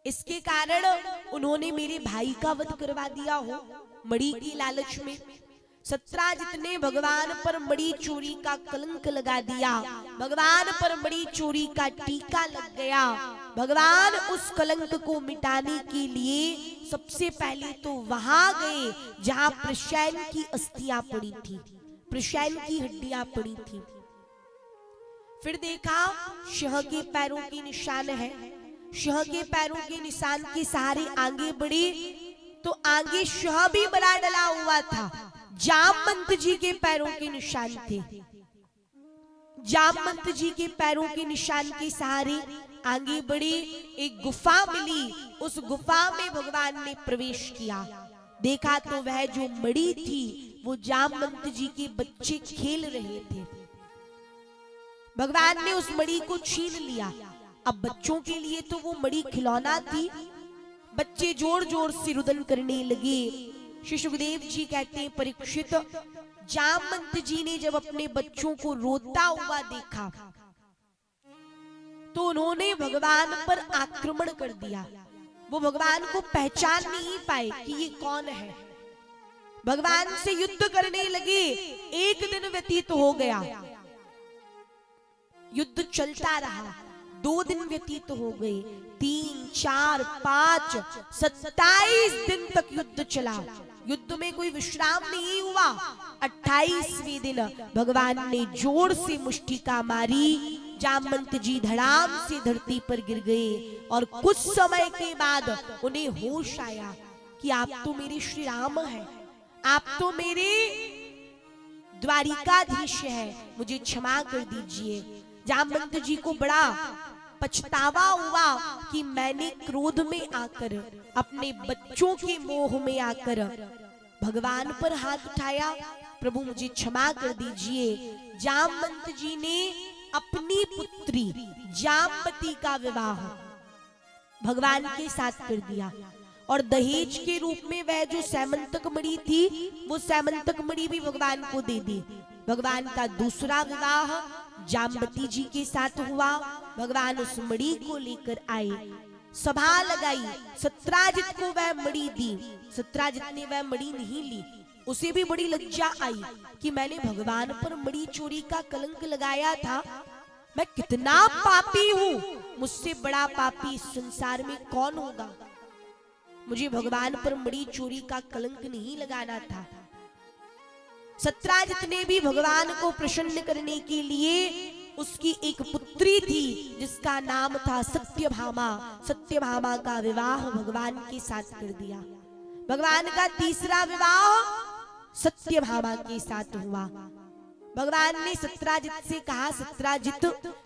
इसके कारण उन्होंने मेरे भाई का वध करवा दिया हो मणि की लालच में। सत्राजित ने भगवान पर मणि चोरी का कलंक लगा दिया। भगवान पर मणि चोरी का टीका लग गया। भगवान उस कलंक को मिटाने के लिए सबसे पहले तो वहां गए जहां प्रशैन की अस्थियां पड़ी थी, प्रशैन की हड्डियां पड़ी थी। फिर देखा सिंह के पैरों के निशान है। सिंह के पैरों के निशान के सहारे आगे बढ़े तो आगे सिंह भी बड़ा डला हुआ था। जामवंत जी के पैरों के निशान थे। जामवंत जी के पैरों के निशान के सहारे आगे बढ़े, एक गुफा मिली। उस गुफा में भगवान ने प्रवेश किया। देखा तो वह जो मणि थी वो जामवंत जी के बच्चे खेल रहे थे। भगवान ने उस मणि को छीन लिया। अब बच्चों के लिए तो वो मणि खिलौना थी। बच्चे जोर जोर से रुदन करने लगे। श्री सुखदेव जी कहते हैं, परीक्षित, जामवंत जी ने जब अपने बच्चों को रोता हुआ देखा तो उन्होंने भगवान पर आक्रमण कर दिया। वो भगवान को पहचान नहीं पाए कि ये कौन है। भगवान से युद्ध करने लगे। 1 दिन व्यतीत हो गया, युद्ध चलता रहा। 2 दिन व्यतीत हो गए, 3, 4, 5, 27 दिन तक युद्ध चला। युद्ध में कोई विश्राम नहीं हुआ। 28वें दिन भगवान ने जोर से मुष्टिका मारी। जामवंत जी धड़ाम से धरती पर गिर गए और कुछ समय के बाद उन्हें होश आया कि आप तो मेरे श्री राम हैं, आप तो मेरे द्वारिकाधीश हैं, मुझे क्षमा कर दीजिए। जामवंत जी को बड़ा पछतावा हुआ कि मैंने क्रोध में आकर, अपने बच्चों के मोह में आकर भगवान पर हाथ उठाया। प्रभु मुझे क्षमा कर दीजिए। जामवंत जी ने अपनी पुत्री जामवती का विवाह भगवान के साथ कर दिया और दहेज के रूप में वह जो सैमंतक मणि थी वो सैमंतक मणि भी भगवान को दे दी। भगवान का दूसरा विवाह जामवती जी के साथ हुआ। भगवान उस मणि को लेकर आए, सभा लगाई, सत्राजित को वह मणि दी। सत्राजित ने वह मणि नहीं ली। उसे भी बड़ी लज्जा आई कि मैंने भगवान पर मणि चोरी का कलंक लगाया था, मैं कितना पापी हूँ, मुझसे बड़ा पापी इस संसार में कौन होगा। मुझे भगवान पर मड़ी चोरी का कलंक नहीं लगाना था। सत्राजित ने भी भगवान को प्रसन्न करने के लिए उसकी एक पुत्री थी जिसका नाम था सत्यभामा। सत्यभामा का विवाह भगवान के साथ कर दिया। भगवान का तीसरा विवाह सत्यभामा के साथ हुआ। भगवान ने सत्राजित से कहा, सत्राजित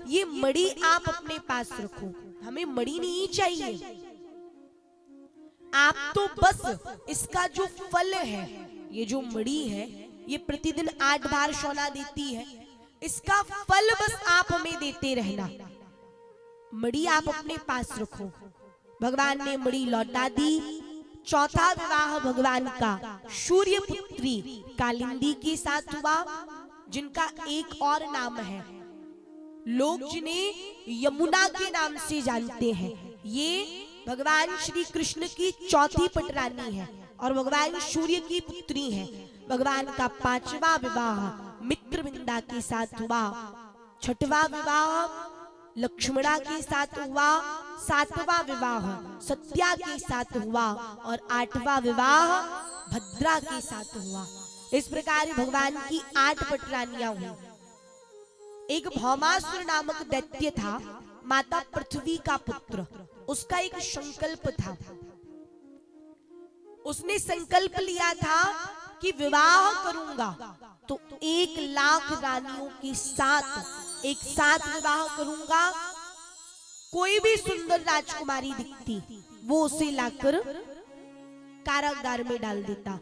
ये मणि आप अपने पास रखो, हमें मणि नहीं चाहिए। आप तो बस इसका जो फल है, ये जो मणि है, ये प्रतिदिन 8 बार सोना देती है, इसका फल बस आप हमें देते रहना, मणि आप अपने पास रखो। भगवान ने मणि लौटा दी। चौथा विवाह भगवान का सूर्य पुत्री कालिंदी के साथ हुआ, जिनका एक और नाम है, लोग जिन्हें यमुना के नाम से जानते हैं। ये भगवान श्री कृष्ण की चौथी पटरानी है और भगवान सूर्य की पुत्री है। भगवान का 5वां विवाह मित्रविंदा के साथ हुआ। 6वां विवाह लक्ष्मणा के साथ हुआ। 7वां विवाह सत्या के साथ हुआ और 8वां विवाह भद्रा के साथ हुआ। इस प्रकार भगवान की 8 पटरानियां हुई। एक भौमासुर नामक दैत्य था, माता पृथ्वी का पुत्र। उसका एक संकल्प था। उसने संकल्प लिया था कि विवाह करूंगा तो 1 लाख रानियों के साथ एक साथ विवाह करूंगा। कोई भी सुंदर राजकुमारी दिखती वो उसे लाकर कारागार में डाल देता।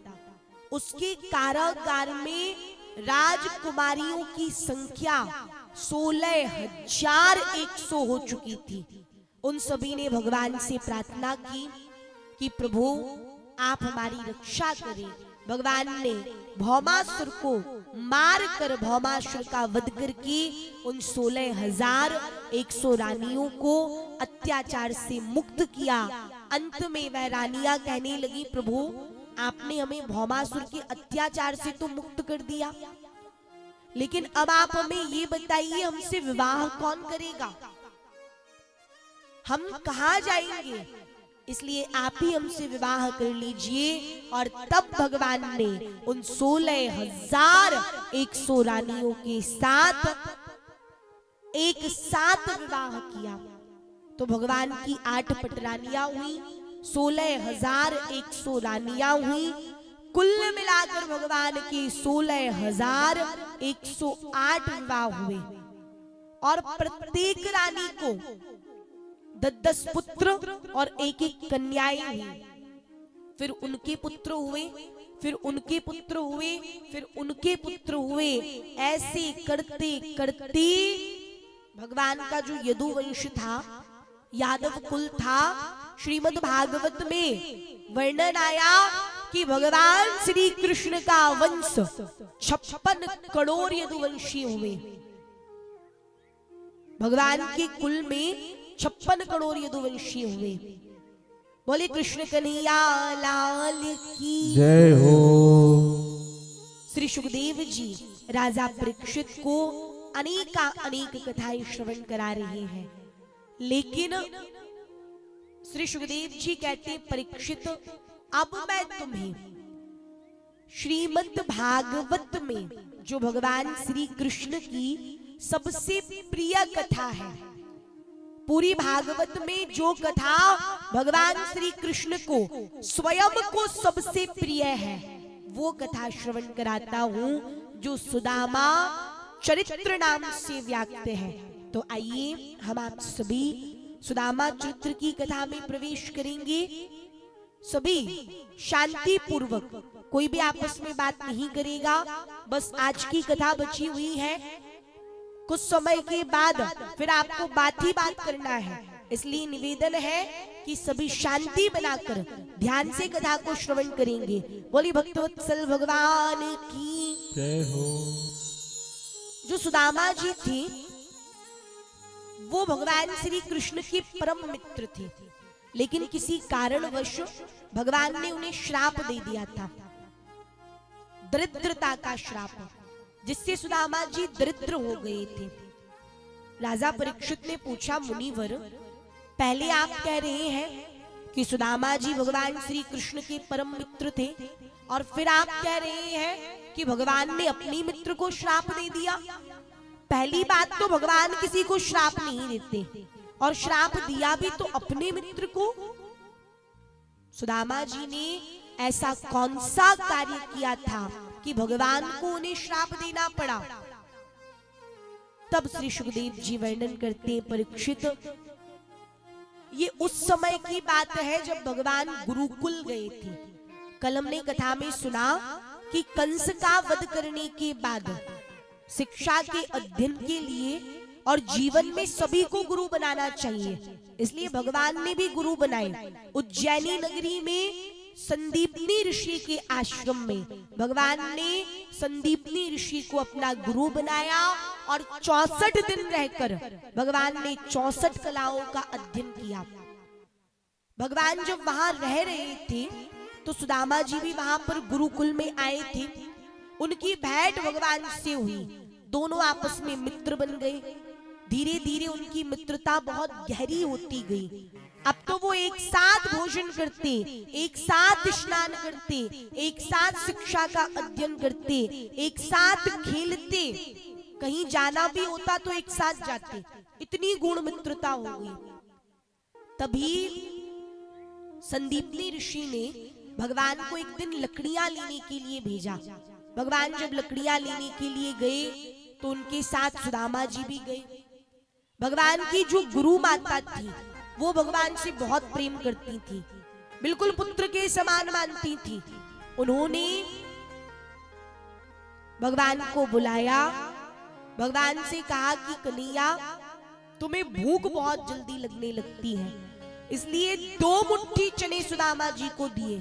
उसके कारागार में राजकुमारियों की संख्या 16,100 हो चुकी थी। उन सभी ने भगवान से प्रार्थना की कि प्रभु आप हमारी रक्षा करें। भगवान ने भौमासुर को मार कर, भौमासुर का वध करके उन 16,100 रानियों को अत्याचार से मुक्त किया। अंत में वह रानियां कहने लगी, प्रभु आपने हमें भौमासुर के अत्याचार से तो मुक्त कर दिया, लेकिन अब आप हमें ये बताइए हमसे विवाह कौन करेगा, हम कहां जाएंगे, इसलिए आप ही हमसे विवाह कर लीजिए। और तब भगवान ने उन 16,100 रानियों के साथ एक साथ विवाह किया। तो भगवान की 8 पटरानियां हुई, 16,100 रानियां हुई। कुल मिलाकर भगवान के 16,108 विवाह हुए और प्रत्येक रानी को 10 पुत्र और 1 कन्याएं हुई। फिर उनके पुत्र हुए, फिर उनके पुत्र हुए, फिर उनके पुत्र हुए। ऐसे करते करते भगवान का जो यदुवंश था, यादव कुल था, श्रीमद् भागवत में वर्णन आया कि भगवान श्री कृष्ण का वंश 56 करोड़ यदुवंशी हुए। भगवान के कुल में 56 करोड़ यदुवंशी हुए। बोले कृष्ण कन्हैया लाल की जय हो। श्री सुखदेव जी राजा परीक्षित को अनेक कथाएं श्रवण करा रहे हैं, लेकिन श्री सुखदेव जी कहते, परीक्षित अब मैं तुम्हें श्रीमद् भागवत में जो भगवान श्री कृष्ण की सबसे प्रिय कथा है, पूरी भागवत में जो कथा भगवान श्री कृष्ण को स्वयं को सबसे प्रिय है, वो कथा श्रवण कराता हूं जो सुदामा चरित्र नाम से व्याप्त है। तो आइए हम आप सभी सुदामा चरित्र की कथा में प्रवेश करेंगे। सभी शांति पूर्वक, कोई भी आपस में बात नहीं करेगा। बस आज की कथा बची हुई है, कुछ समय के बाद फिर आपको बात ही बात करना है, इसलिए निवेदन है कि सभी शांति बनाकर ध्यान से कथा को श्रवण करेंगे। बोली भक्तवत्सल भगवान की जय हो। जो सुदामा जी थे वो भगवान श्री कृष्ण के परम मित्र थे, लेकिन किसी कारणवश भगवान ने उन्हें श्राप दे दिया था, दरिद्रता का श्राप, जिससे सुदामा जी दरिद्र हो गए थे। राजा परीक्षित ने पूछा, मुनिवर पहले आप कह रहे हैं कि सुदामा जी भगवान श्री कृष्ण के परम मित्र थे, और फिर आप कह रहे हैं कि भगवान ने अपनी मित्र को श्राप दे दिया। पहली बात तो भगवान किसी को श्राप नहीं देते, और श्राप दिया भी तो अपने मित्र को। सुदामा जी ने ऐसा कौन सा कार्य किया था कि भगवान को उन्हें श्राप देना पड़ा? तब श्री सुखदेव जी वर्णन करते हैं, परीक्षित ये उस समय की बात है जब भगवान गुरुकुल गए थे। कल हमने कथा में सुना कि कंस का वध करने के बाद शिक्षा के अध्ययन के लिए और जीवन में सभी को गुरु बनाना चाहिए, इसलिए भगवान ने भी गुरु बनाए। उज्जैनी नगरी में संदीपनी ऋषि के आश्रम में भगवान ने संदीपनी ऋषि को अपना गुरु बनाया, और 64 दिन रहकर भगवान ने 64 कलाओं का अध्ययन किया। भगवान जब वहां रह रहे थे तो सुदामा जी भी वहां पर गुरुकुल में आए थे। उनकी भेंट भगवान से हुई, दोनों आपस में मित्र बन गए। धीरे धीरे उनकी मित्रता बहुत गहरी होती गई। अब तो वो एक साथ भोजन करते, एक साथ स्नान करते, एक साथ शिक्षा का अध्ययन करते, एक साथ खेलते, कहीं जाना भी होता तो एक साथ जाते। इतनी गुण मित्रता हो गई। तभी संदीपनी ऋषि ने भगवान को एक दिन लकड़ियां लेने के लिए भेजा। भगवान जब लकड़ियां लेने के लिए गए तो उनके साथ सुदामा जी भी गए। भगवान की जो गुरु माता थी वो भगवान से बहुत प्रेम करती थी, बिल्कुल पुत्र के समान मानती थी। उन्होंने भगवान को बुलाया, भगवान से कहा कि कन्हैया तुम्हें भूख बहुत जल्दी लगने लगती है, इसलिए 2 मुट्ठी चने सुदामा जी को दिए।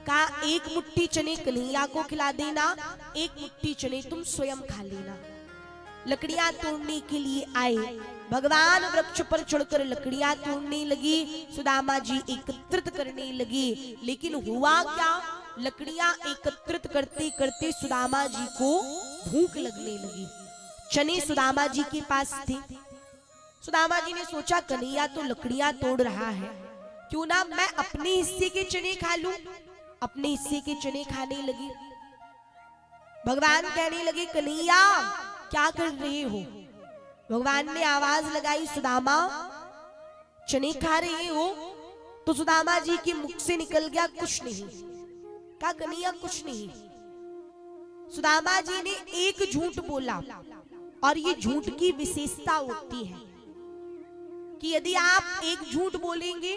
कहा 1 मुट्ठी चने कन्हैया को खिला देना, 1 मुट्ठी चने तुम स्वयं खा लेना। लकड़ियां तोड़ने के लिए आए, भगवान वृक्ष पर चढ़कर लकड़ियां तोड़ने लगी, सुदामा जी एकत्रित करने लगे। लेकिन हुआ क्या, लकड़ियां एकत्रित करते करते सुदामा जी को भूख लगने लगी। चने सुदामा जी के पास थे। सुदामा जी ने सोचा कन्हैया तो लकड़ियां तोड़ रहा है, क्यों ना मैं अपने हिस्से के चने खा लूं। अपने हिस्से के चने खाने लगे। भगवान कहने लगे कन्हैया क्या कर रहे हो? भगवान ने आवाज लगाई, सुदामा चने खा रहे हो? तो सुदामा जी के मुख से निकल गया कुछ नहीं। कहा कन्हैया कुछ नहीं। सुदामा जी ने एक झूठ बोला, और ये झूठ की विशेषता होती है कि यदि आप एक झूठ बोलेंगे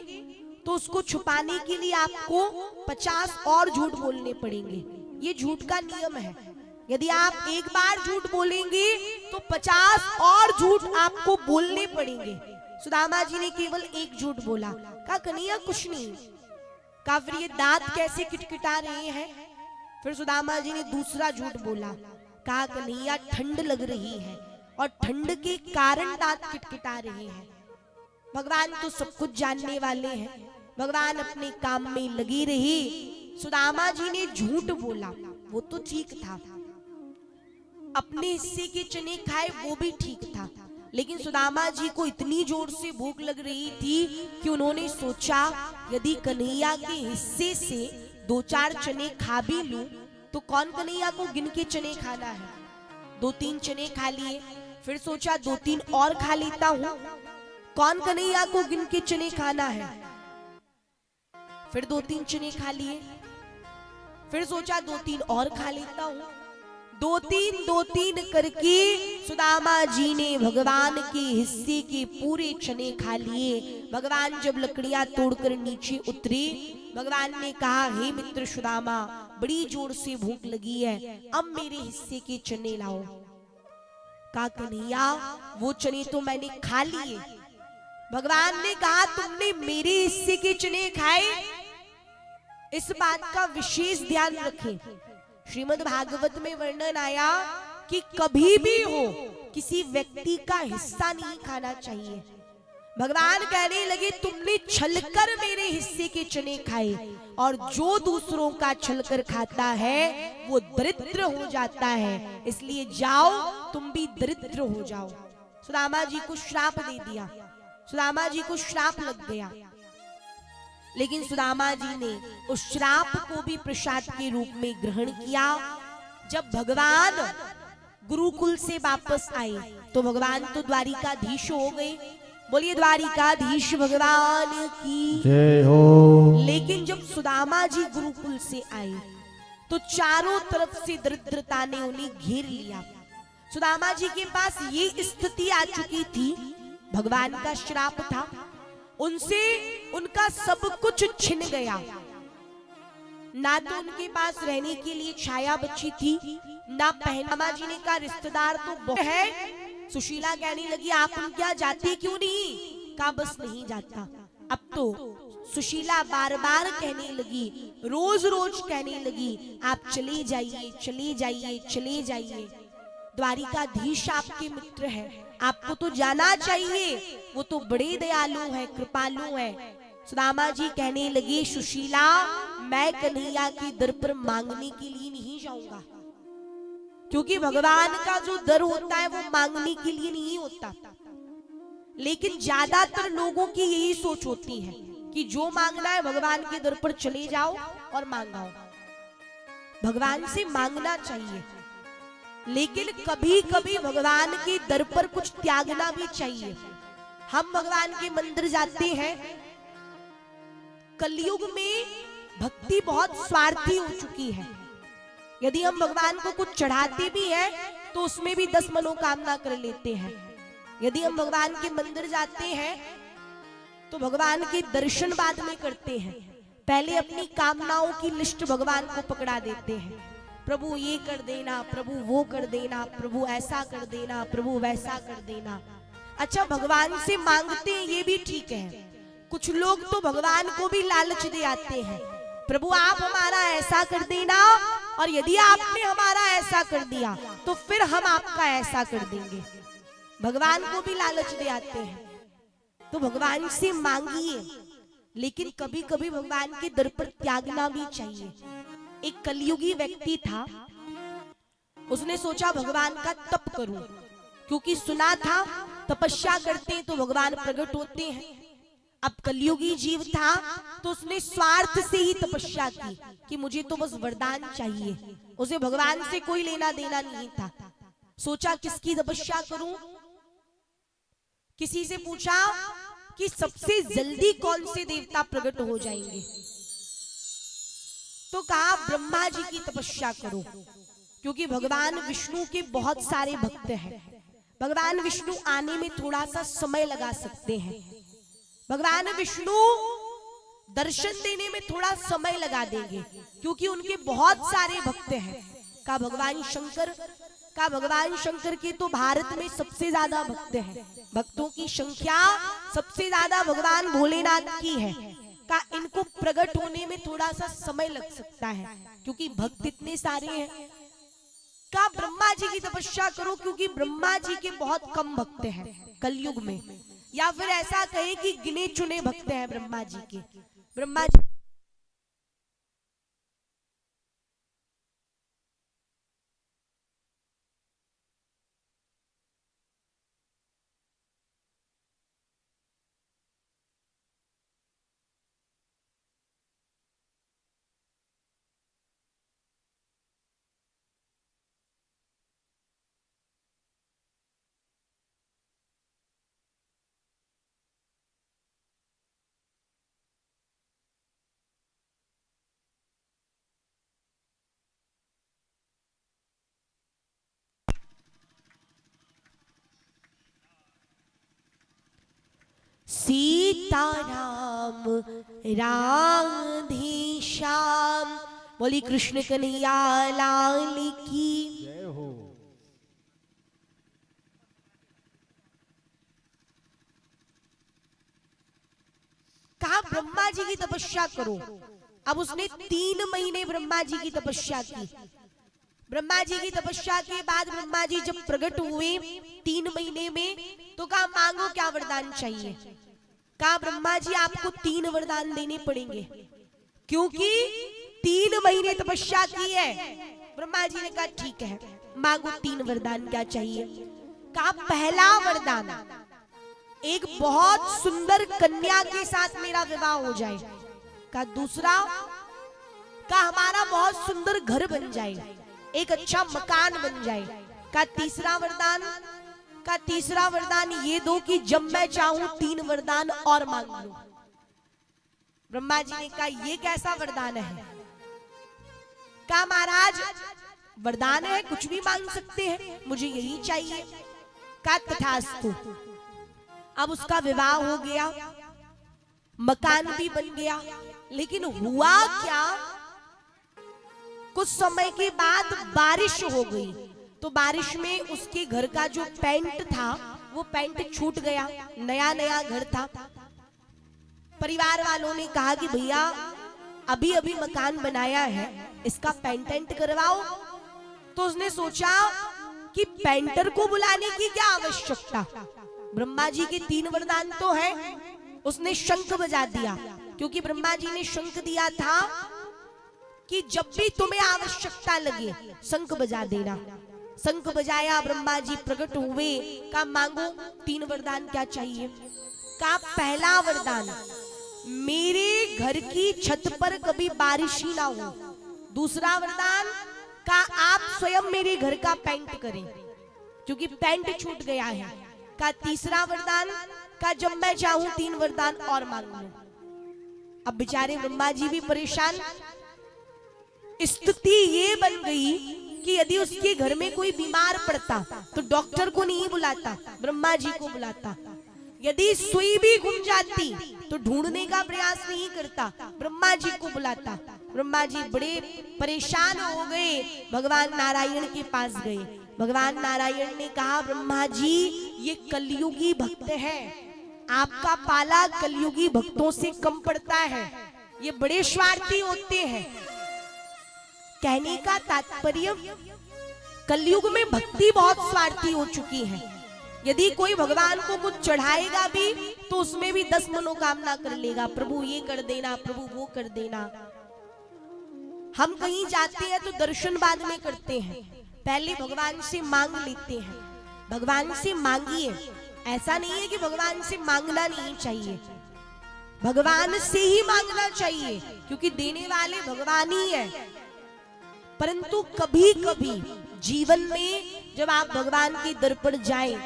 तो उसको छुपाने के लिए आपको 50 और झूठ बोलने पड़ेंगे। ये झूठ का नियम है। यदि आप एक बार झूठ बोलेंगे तो 50 और झूठ आपको बोलने पड़ेंगे। सुदामा जी ने केवल एक झूठ बोला। कहा कन्हैया कुछ नहीं। कहा फिर ये दांत कैसे किटकिटा रहे हैं? फिर सुदामा जी ने दूसरा झूठ बोला। कहा कन्हैया ठंड लग रही है, और ठंड के कारण दांत किटकिटा रहे हैं। भगवान तो सब कुछ जानने वाले हैं। भगवान अपने काम में लगी रही। सुदामा जी ने झूठ बोला, वो तो ठीक था। अपने हिस्से के चने खाए, वो भी ठीक था। लेकिन सुदामा जी को इतनी जोर से भूख लग रही थी कि उन्होंने सोचा यदि कन्हैया के हिस्से से 2-4 चने खा भी लूं तो कौन कन्हैया को गिन के चने खाना है। 2-3 चने खा लिए। फिर सोचा 2-3 और खा लेता हूं, कौन कन्हैया को गिन के चने खाना है। फिर 2-3 चने खा लिए। फिर सोचा 2-3 और खा लेता हूं। 2-3 करके सुदामा जी ने भगवान के हिस्से के पूरे चने खा लिए। भगवान जब लकड़ियां तोड़कर नीचे उतरे, भगवान ने कहा हे मित्र सुदामा, बड़ी जोर से भूख लगी है, अब मेरे हिस्से के चने लाओ। कहा कन्हैया वो चने तो मैंने खा लिए। भगवान ने कहा तुमने मेरे हिस्से के चने खाए? इस बात का विशेष ध्यान रखें। श्रीमद् भागवत में वर्णन आया कि कभी भी हो किसी व्यक्ति का हिस्सा नहीं खाना चाहिए। भगवान कहने लगे तुमने छलकर मेरे हिस्से के चने खाए, और जो दूसरों का छलकर खाता है वो दरिद्र हो जाता है, इसलिए जाओ तुम भी दरिद्र हो जाओ। सुदामा जी को श्राप दे दिया, सुदामा जी को श्राप लग गया। लेकिन सुदामा जी ने उस श्राप को भी प्रसाद के रूप में ग्रहण किया। जब भगवान गुरुकुल से वापस आए तो भगवान तो द्वारिकाधीश हो गए। बोलिए द्वारिकाधीश भगवान की जय हो। लेकिन जब सुदामा जी गुरुकुल से आए तो चारों तरफ से दरिद्रता ने उन्हें घेर लिया। सुदामा जी के पास ये स्थिति आ चुकी थी, भगवान का श्राप था, उनसे उनका सब कुछ छिन गया। ना तो उनके पास रहने के लिए छाया बची थी, ना सुदामा जी ने कहा रिश्तेदार तो बहुत है। सुशीला कहने लगी आप उनके यहाँ जाते क्यों नहीं? कहा बस नहीं जाता। अब तो सुशीला बार बार कहने लगी, रोज रोज कहने लगी आप चले जाइए चले जाइए चले जाइए, द्वारिकाधीश आपके मित्र है, आपको तो जाना चाहिए, वो तो बड़े दयालु है, कृपालु है। सुदामा जी कहने लगे सुशीला मैं कन्हैया के दर पर मांगने के लिए नहीं जाऊंगा, क्योंकि भगवान का जो दर होता है वो मांगने के लिए नहीं होता। लेकिन ज्यादातर लोगों की यही सोच होती है कि जो मांगना है भगवान के दर पर चले जाओ और मांगाओ। भगवान से मांगना चाहिए, लेकिन कभी कभी भगवान के दर पर कुछ त्यागना भी चाहिए। हम भगवान के मंदिर जाते हैं, कलयुग में भक्ति बहुत स्वार्थी हो चुकी है। यदि हम भगवान को कुछ चढ़ाते भी हैं तो उसमें भी 10 मनोकामना कर लेते हैं। यदि हम भगवान के मंदिर जाते हैं तो भगवान के दर्शन बाद में करते हैं, पहले अपनी कामनाओं की लिस्ट भगवान को पकड़ा देते हैं। प्रभु ये कर देना, प्रभु वो कर देना, प्रभु ऐसा कर देना, प्रभु वैसा कर देना। अच्छा भगवान से मांगते हैं ये भी ठीक है। कुछ लोग तो भगवान को भी लालच दे आते हैं, प्रभु आप हमारा ऐसा कर देना और यदि आपने हमारा ऐसा कर दिया तो फिर हम आपका ऐसा कर देंगे। भगवान को भी लालच दे आते हैं। तो भगवान से मांगिए, लेकिन कभी कभी भगवान के दर पर त्यागना भी चाहिए। एक कलयुगी व्यक्ति था, उसने सोचा भगवान का तप करूं, क्योंकि सुना था तपस्या करते हैं तो भगवान प्रकट होते हैं। अब कलयुगी जीव था तो उसने स्वार्थ से ही तपस्या की कि मुझे तो बस वरदान चाहिए, उसे भगवान से कोई लेना देना नहीं था। सोचा किसकी तपस्या करूं, किसी से पूछा कि सबसे जल्दी कौन से देवता प्रकट हो जाएंगे, तो कहा ब्रह्मा जी की तपस्या करो, क्योंकि भगवान विष्णु के बहुत सारे भक्त हैं। भगवान विष्णु आने में थोड़ा सा समय लगा सकते हैं, भगवान विष्णु दर्शन देने में थोड़ा समय लगा देंगे, क्योंकि उनके बहुत सारे भक्त हैं। का भगवान शंकर के तो भारत में सबसे ज्यादा भक्त हैं, भक्तों की संख्या सबसे ज्यादा भगवान भोलेनाथ की है। का इनको प्रकट होने में थोड़ा सा समय लग सकता है, क्योंकि भक्त इतने सारे हैं। का ब्रह्मा जी की तपस्या करो, क्योंकि ब्रह्मा जी के बहुत कम भक्त हैं कलयुग में, या फिर ऐसा कहे कि गिने चुने भक्त हैं ब्रह्मा जी के। ब्रह्मा जी सीताराम राधे श्याम, बोली कृष्ण कन्हैया लाल की जय हो। कहा ब्रह्मा जी की तपस्या करो। अब उसने 3 महीने ब्रह्मा जी की तपस्या की। ब्रह्मा जी की तपस्या के बाद ब्रह्मा जी जब प्रकट हुए 3 महीने में, तो कहा मांगो क्या वरदान चाहिए। कहा ब्रह्मा जी आपको 3 वरदान देने पड़ेंगे, क्योंकि 3 महीने तपस्या की है। ब्रह्मा जी ने कहा ठीक है, मांगो 3 वरदान क्या चाहिए। का पहला वरदान, एक बहुत सुंदर कन्या के साथ मेरा विवाह हो जाए। का दूसरा, का हमारा बहुत सुंदर घर बन जाए, एक अच्छा मकान बन जाए। का तीसरा वरदान, का तीसरा वरदान ये दो कि जब मैं चाहूं 3 वरदान और मांग लूं। ब्रह्मा जी ने कहा ये कैसा वरदान है? कहा महाराज वरदान है, कुछ भी मांग सकते हैं, मुझे यही चाहिए। का तथास्तु। अब उसका विवाह हो गया, मकान भी बन गया, लेकिन हुआ क्या, कुछ समय के बाद बारिश हो गई। तो बारिश में उसके घर का जो पेंट था वो पेंट छूट गया, नया नया घर था। परिवार वालों ने कहा कि भैया अभी अभी मकान बनाया है, इसका पेंटेंट करवाओ। तो उसने सोचा कि पेंटर को बुलाने की क्या आवश्यकता, ब्रह्मा जी के 3 वरदान तो है। उसने शंख बजा दिया, क्योंकि ब्रह्मा जी ने शंख दिया था कि जब भी तुम्हें आवश्यकता लगे शंख बजा देना। शंख बजाया, ब्रह्मा जी प्रकट हुए। का मांगो 3 वरदान क्या चाहिए? का पहला वरदान, मेरे घर की छत पर कभी बारिश ही ना हो। दूसरा वरदान, का आप स्वयं मेरे घर का पेंट करें, क्योंकि पेंट छूट गया है। का तीसरा वरदान, का जब मैं चाहूं 3 वरदान और मांग लूं। अब बेचारे ब्रह्मा जी भी परेशान। स्थिति ये बन गई कि यदि उसके घर में कोई बीमार पड़ता तो डॉक्टर को नहीं बुलाता, ब्रह्मा जी को बुलाता। यदि सुई भी घुम जाती तो ढूंढने का प्रयास नहीं करता, ब्रह्मा जी को बुलाता। ब्रह्मा जी बड़े परेशान हो गए, भगवान नारायण के पास गए। भगवान नारायण ने कहा ब्रह्मा जी ये कलयुगी भक्त है, आपका पाला कलयुगी भक्तों से कम पड़ता है, ये बड़े स्वार्थी होते हैं। कहने का तात्पर्य, कलयुग में भक्ति बहुत स्वार्थी हो चुकी है। यदि कोई भगवान को कुछ चढ़ाएगा भी तो उसमें भी 10 मनोकामना कर लेगा, प्रभु ये कर देना, प्रभु वो कर देना। हम कहीं जाते हैं तो दर्शन बाद में करते हैं, पहले भगवान से मांग लेते हैं। भगवान से मांगिए, ऐसा नहीं है कि भगवान से मांगना नहीं चाहिए, भगवान से ही मांगना चाहिए, क्योंकि देने वाले भगवान ही है। परंतु कभी कभी जीवन में जब आप भगवान के दर पर जाएं,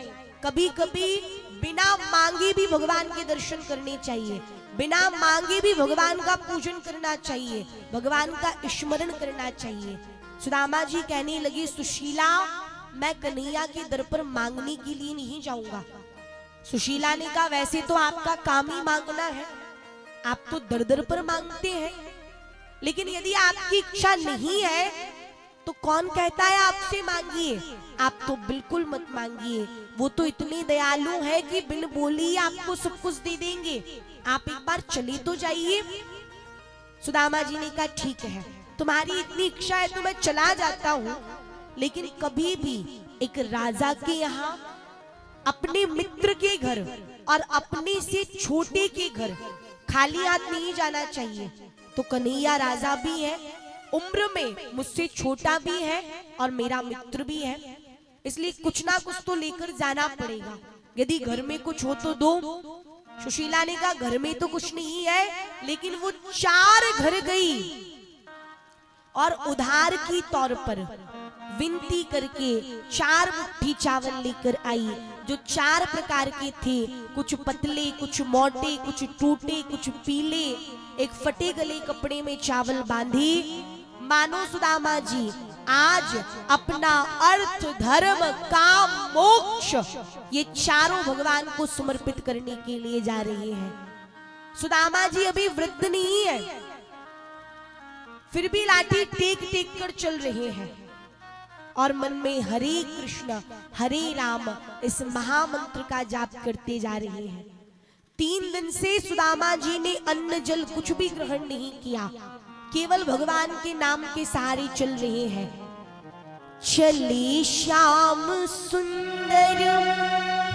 कभी कभी बिना मांगे भी भगवान के दर्शन करने चाहिए, बिना मांगे भी भगवान का पूजन करना चाहिए, भगवान का स्मरण करना चाहिए। सुदामा जी कहने लगे सुशीला मैं कन्हैया के दर पर मांगने के लिए नहीं जाऊंगा। सुशीला ने कहा वैसे तो आपका काम ही मांगना है, आप तो दर दर पर मांगते हैं, लेकिन यदि आपकी इच्छा नहीं है तो कौन कहता है आपसे मांगिए। आप तो बिल्कुल मत मांगिए, वो तो इतने दयालु है कि बिन बोली ही आपको सब कुछ दे देंगे, आप एक बार चले तो जाइए। सुदामा जी ने कहा ठीक है, तुम्हारी इतनी इच्छा है तो मैं चला जाता हूँ, लेकिन कभी भी एक राजा के यहाँ अपने मित्र के घर और अपने से छोटे के घर खाली हाथ नहीं जाना चाहिए। तो कन्हैया राजा भी है, उम्र में मुझसे छोटा भी है और मेरा मित्र भी है, इसलिए कुछ ना कुछ तो लेकर जाना पड़ेगा। यदि घर में कुछ हो तो दो। सुशीला ने कहा घर में तो कुछ नहीं है, लेकिन वो 4 घर गई और उधार की तौर पर विनती करके 4 मुट्ठी चावल लेकर आई, जो 4 प्रकार के थे, कुछ पतले, कुछ मोटे, कुछ टूटे, कुछ पीले। एक फटे गले कपड़े में चावल बांधी, मानो सुदामा जी आज अपना अर्थ, धर्म, काम, मोक्ष ये चारों भगवान को समर्पित करने के लिए जा रहे हैं। सुदामा जी अभी वृद्ध नहीं है, फिर भी लाठी टेक टेक कर चल रहे हैं और मन में हरे कृष्ण हरे राम इस महामंत्र का जाप करते जा रहे हैं। 3 दिन से सुदामा जी ने अन्न जल कुछ भी ग्रहण नहीं किया, केवल भगवान के नाम के सहारे चल रहे हैं। चले श्याम सुंदर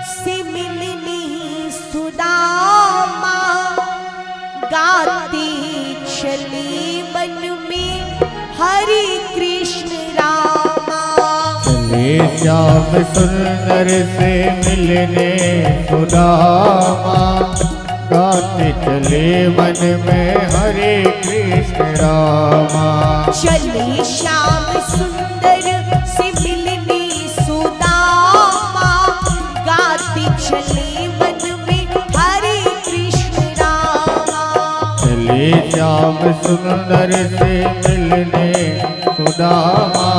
से मिलने सुदामा, गाते चले मन में हरे कृष्ण रामा। चले श्याम सुंदर से मिलने सुदामा, गाते चले मन में हरे कृष्ण रामा। चले श्याम सुंदर से मिलने सुदामा, गाते चले मन में हरे कृष्ण रामा। चले श्याम सुंदर से मिलने सुदामा,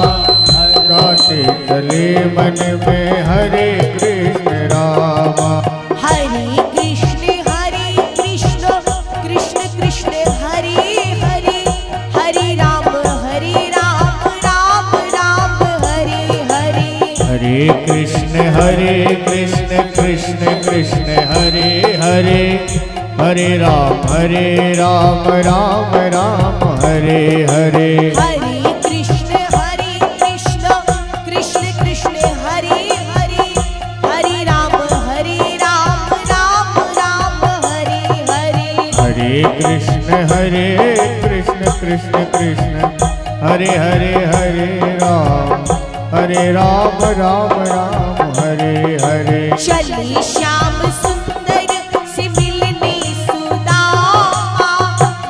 गाते चले मन में हरे कृष्ण रामा। हरे कृष्ण कृष्ण कृष्ण हरे हरे, हरे राम राम राम हरे हरे। हरे कृष्ण कृष्ण कृष्ण हरे हरे, हरे राम राम राम हरे हरे। हरे कृष्ण कृष्ण कृष्ण हरे हरे, हरे राम राम हरे हरे। हरे कृष्ण कृष्ण कृष्ण हरे हरे, हरे राम राम हरे हरे। चले श्याम सुंदर से मिलने सुदामा,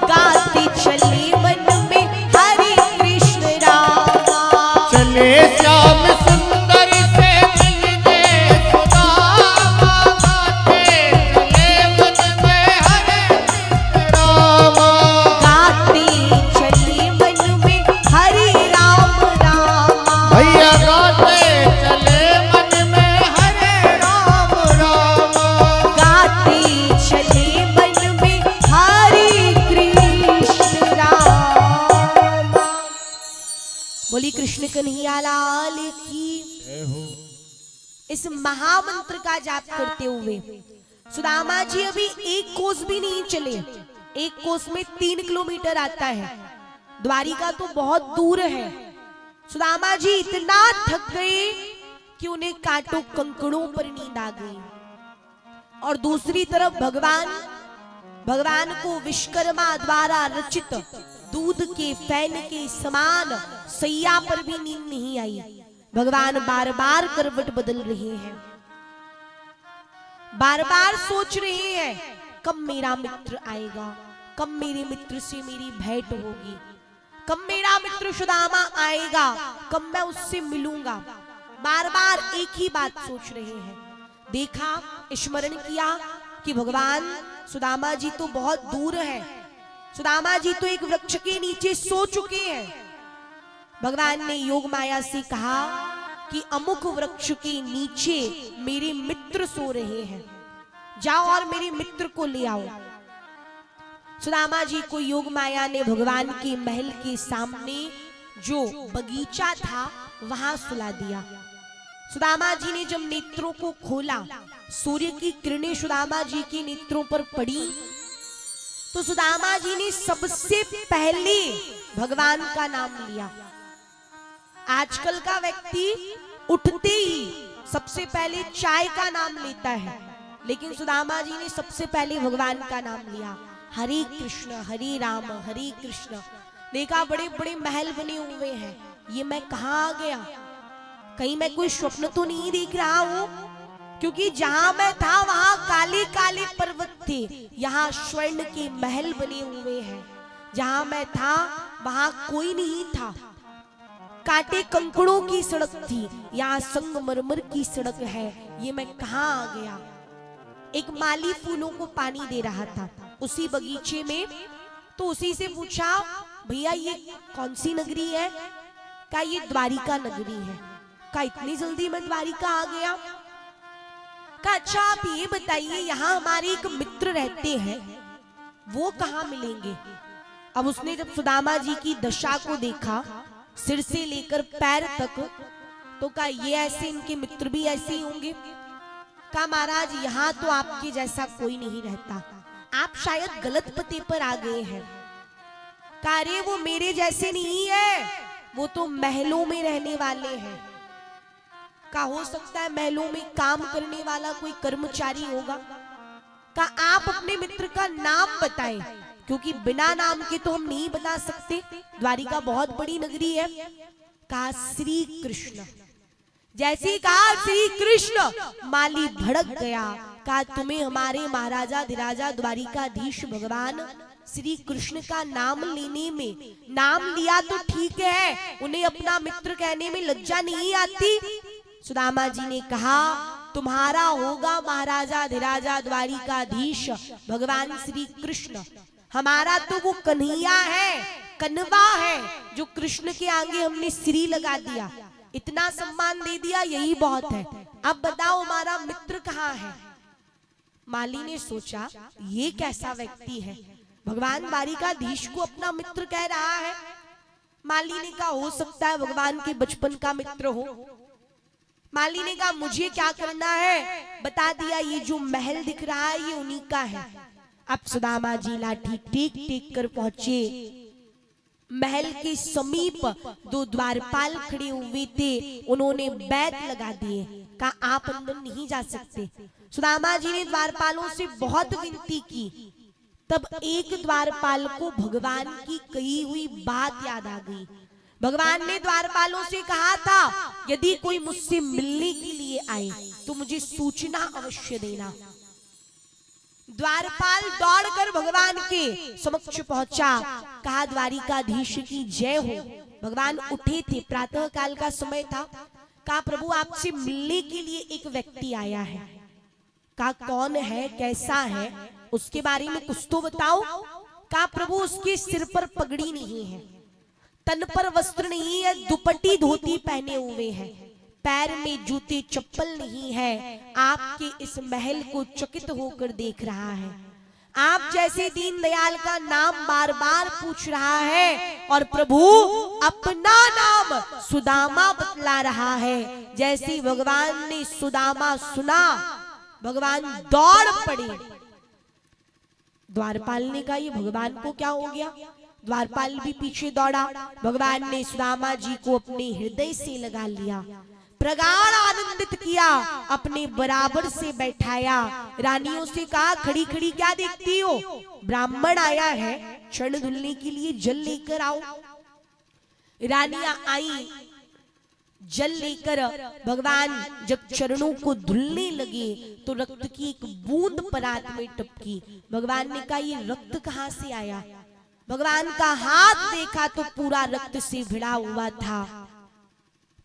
गाते चले मन में हरे कृष्ण रामा। चले श्याम सुंदर से मिलने सुदामा, गाते चले मन में हरे रामा। गाते चले मन में हरे राम रामा। भैया गाते चले मन में हरे राम रामा। गाते चले मन में हरे कृष्ण रामा। बोली कृष्ण कन्हैया लाल की। इस महामंत्र का जाप करते हुए सुदामा जी अभी एक कोस भी नहीं चले। एक कोस में 3 किलोमीटर आता है। द्वारिका तो बहुत दूर है। सुदामा जी इतना थक गए कि उन्हें कांटों कंकड़ों पर नींद आ गई। और दूसरी तरफ भगवान को विश्वकर्मा द्वारा रचित दूध के फैन के समान सैया पर भी नींद नहीं आई। भगवान बार बार करवट बदल रहे हैं, बार बार सोच रहे हैं कब मेरा मित्र आएगा, कब मेरे मित्र से मेरी भेंट होगी, कब मेरा मित्र सुदामा आएगा, कब मैं उससे मिलूंगा। बार बार एक ही बात सोच रहे हैं। देखा, स्मरण किया कि भगवान सुदामा जी तो बहुत दूर है। सुदामा जी तो एक वृक्ष के नीचे सो चुके हैं। भगवान ने योग माया से कहा कि अमुक वृक्ष के नीचे मेरे मित्र सो रहे हैं, जाओ और मेरे मित्र को ले आओ। सुदामा जी को योग माया ने भगवान के महल के सामने जो बगीचा था वहां सुला दिया। सुदामा जी ने जब नेत्रों को खोला, सूर्य की किरणें सुदामा जी के नेत्रों पर पड़ी, तो सुदामा जी ने सबसे पहले भगवान का नाम लिया। आजकल का व्यक्ति उठते ही सबसे पहले चाय का नाम लेता है, लेकिन सुदामा जी ने सबसे पहले भगवान का नाम लिया। हरे कृष्ण हरे राम हरे कृष्ण। देखा, बड़े बड़े महल बने हुए हैं, ये मैं कहाँ आ गया? कहीं मैं कोई स्वप्न तो नहीं देख रहा हूं? क्योंकि जहां मैं था वहां काले काले पर्वत थे, यहाँ स्वर्ण के महल बने हुए हैं। जहां मैं था वहां कोई नहीं था, कांटे कंकड़ों की सड़क थी, यहाँ संगमरमर की सड़क है। ये मैं कहाँ आ गया? एक माली फूलों को पानी दे रहा था उसी बगीचे में, तो उसी से पूछा, भैया ये कौन सी नगरी है? क्या ये द्वारिका नगरी है? क्या इतनी जल्दी मैं द्वारिका आ गया? क्या अच्छा आप ये बताइए, यहाँ हमारे एक मित्र रहते हैं, वो कहाँ मिलेंगे? अब उसने जब सुदामा जी की दशा को देखा, सिर से लेकर पैर तक, तो कहा ये ऐसे, इनके मित्र भी ऐसे ही होंगे। कहा महाराज यहाँ तो आपके जैसा कोई नहीं रहता, आप शायद गलत पते पर आ गए हैं। कहा अरे वो मेरे जैसे नहीं है, वो तो महलों में रहने वाले हैं। कहा हो सकता है महलों में काम करने वाला कोई कर्मचारी होगा। कहा आप अपने मित्र का नाम बताएं, क्योंकि बिना नाम के तो हम नहीं बता सकते, द्वारिका बहुत बड़ी नगरी है। कहा श्री कृष्ण। जैसे कहा श्री कृष्ण, माली भड़क गया। कहा तुम्हें हमारे महाराजा धीराजा द्वारिकाधीश भगवान श्री कृष्ण का नाम लेने में, नाम लिया तो ठीक है, उन्हें अपना मित्र कहने में लज्जा नहीं आती? सुदामा जी ने कहा तुम्हारा होगा महाराजा धीराजा द्वारिकाधीश भगवान श्री कृष्ण, हमारा तो वो कन्हैया है, कन्वा है, जो कृष्ण के आगे हमने श्री लगा दिया, इतना सम्मान दे दिया, यही बहुत है। अब बताओ हमारा मित्र कहाँ है? माली ने सोचा ये कैसा व्यक्ति है, भगवान द्वारिकाधीश को अपना मित्र कह रहा है। माली ने कहा हो सकता है भगवान के बचपन का मित्र हो। माली ने कहा मुझे क्या करना है, बता दिया ये जो महल दिख रहा है ये उन्हीं का है। अब सुदामा जी लाठी टेक टेक कर पहुंचे। महल के समीप दो द्वारपाल खड़े हुए थे, उन्होंने बैत लगा दिए, कहा आप अंदर नहीं जा सकते। सुदामा जी ने द्वारपालों से बहुत विनती की, तब एक द्वारपाल को भगवान की कही हुई बात याद आ गई। भगवान ने द्वारपालों से कहा था यदि कोई मुझसे मिलने के लिए आए तो मुझे सूचना अवश्य देना। द्वारपाल दौड़कर भगवान के समक्ष पहुंचा, कहा द्वारिकाधीश की जय हो। भगवान उठे थे, प्रातः काल का समय था। कहा प्रभु आपसे मिलने के लिए एक व्यक्ति आया है। कहा कौन है, कैसा है, उसके बारे में कुछ तो बताओ। कहा प्रभु उसके सिर पर पगड़ी नहीं है, तन पर वस्त्र नहीं है, दुपट्टी धोती पहने हुए है, पैर में जूते चप्पल नहीं है, आपके इस महल को चकित होकर देख रहा है। आप जैसे दीनदयाल का नाम बार बार पूछ रहा है और प्रभु अपना नाम सुदामा बतला रहा है। जैसे भगवान ने सुदामा सुना, भगवान दौड़ पड़े। द्वारपाल ने कहा ये भगवान को क्या हो गया? द्वारपाल भी पीछे दौड़ा। भगवान ने सुदामा जी को अपने हृदय से लगा लिया, प्रगाढ़ आनंदित किया, अपने बराबर से बैठाया। रानियों से कहा खड़ी खड़ी क्या देखती हो, ब्राह्मण आया है, क्षण धुलने के लिए जल लेकर आओ। रानियां आई, जल लेकर भगवान जब चरणों को धुलने लगे तो रक्त की एक बूंद परात में टपकी। भगवान ने कहा ये रक्त कहाँ से आया? भगवान का हाथ देखा तो पूरा रक्त से भिड़ा हुआ था।